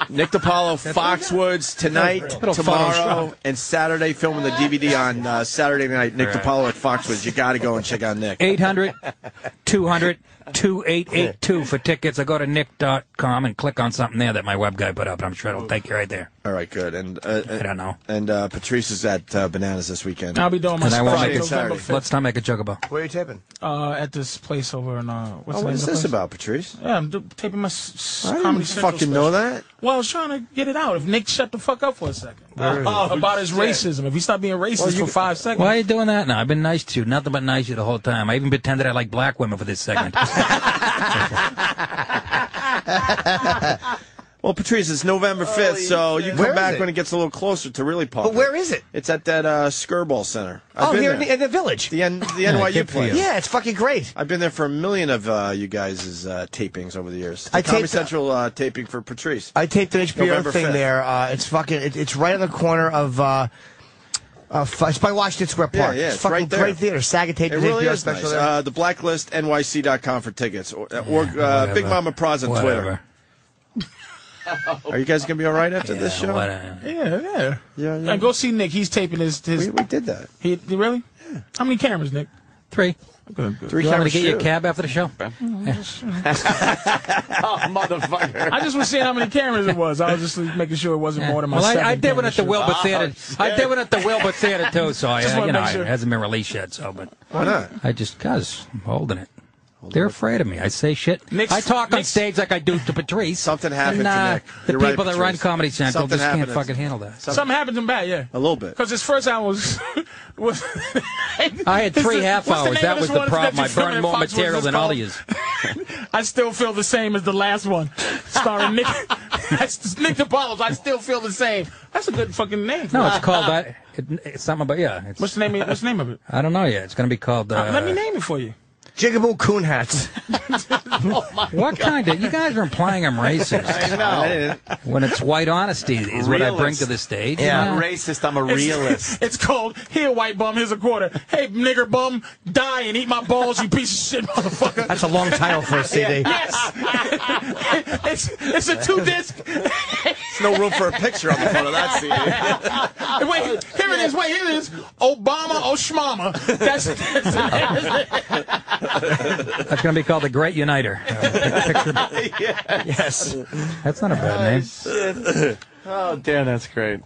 Nick DiPaolo, Foxwoods tonight, Little tomorrow, Photoshop. and Saturday. Filming the DVD on Saturday night. Nick DiPaolo at Foxwoods. You got to go and check out Nick. 800-200-2882 for tickets. I go to nick.com and click on something there that my web guy put up. I'm sure it'll take you right there. All right, good. And I don't know. And Patrice is at Bananas this weekend. I'll be doing my And I won't special make it November Saturday. 5th, Let's not make a joke about. Where are you taping? at this place over in what's Oh, the what name is of the this place? about, Patrice? Yeah, I'm taping my I Comedy didn't Central fucking special. know that. Well, I was trying to get it out. If Nick shut the fuck up for a second about his racism, if he stopped being racist for 5 seconds. Why are you doing that now? I've been nice to you. Nothing but nice to you the whole time. I even pretended I like black women for this segment. Well, Patrice, it's November 5th, so you Where come is back it? when it gets a little closer to really pop. But where is it? It's at that Skirball Center. I've Oh, been here there. in the village. the NYU good for place. you. Yeah, it's fucking great. I've been there for a million of you guys' tapings over the years. The I Comedy taped- Central taping for Patrice. I taped an HBO November thing 5th. there. It's fucking. It's right on the corner of. It's by Washington Square Yeah, Park. yeah, it's it's fucking right there. great theater. Saga taped It his really HBO is nice. special there. The Blacklist, NYC.com for tickets. Or Big Whatever. Mama Praz on Twitter. Whatever. Are you guys gonna be all right after this show? Yeah. Yeah. And go see Nick. He's taping his. We did that. He really? Yeah. How many cameras, Nick? 3. Good. 3 You want me cameras. to get you a cab after the show? Oh, motherfucker. I just was seeing how many cameras it was. I was just making sure it wasn't more than my Well, seven I did one camera at the shoot. Wilbur Theater. I did one at the Wilbur Theater too, so Just wanna make sure. it hasn't been released yet. So, but Why not? cause I'm holding it. They're afraid of me. I say shit. I talk on stage like I do to Patrice. Something happened and, to Nick. The You're people right, that run Patrice. Comedy Central Something just can't happened. fucking handle that. Something happened to him bad, yeah. A little bit. Because his first album was I had 3 half what's the hours. name That of was this the one problem. that I you filmed burned in more Fox? material What's than this all of called? yous. I still feel the same as the last one, starring Nick. Nick DePaulo's. I still feel the same. That's a good fucking name. No, it's called it's something about It's, What's the name of it? I don't know yet. It's going to be called. Let me name it for you. Jiggable coon hats. What kind of? You guys are implying I'm racist. I didn't. When it's white honesty is what I bring to the stage. I'm not racist. I'm a realist. It's called, here, white bum, here's a quarter. Hey, nigger bum, die and eat my balls, you piece of shit, motherfucker. That's a long title for a CD. Yes. It's a 2-disc. There's no room for a picture on the front of that CD. Wait, here it is. Wait, here it is. Obama, Oshmama. That's That's going to be called the Great Uniter. Picture. Yes. That's not a bad name. Oh, damn, that's great.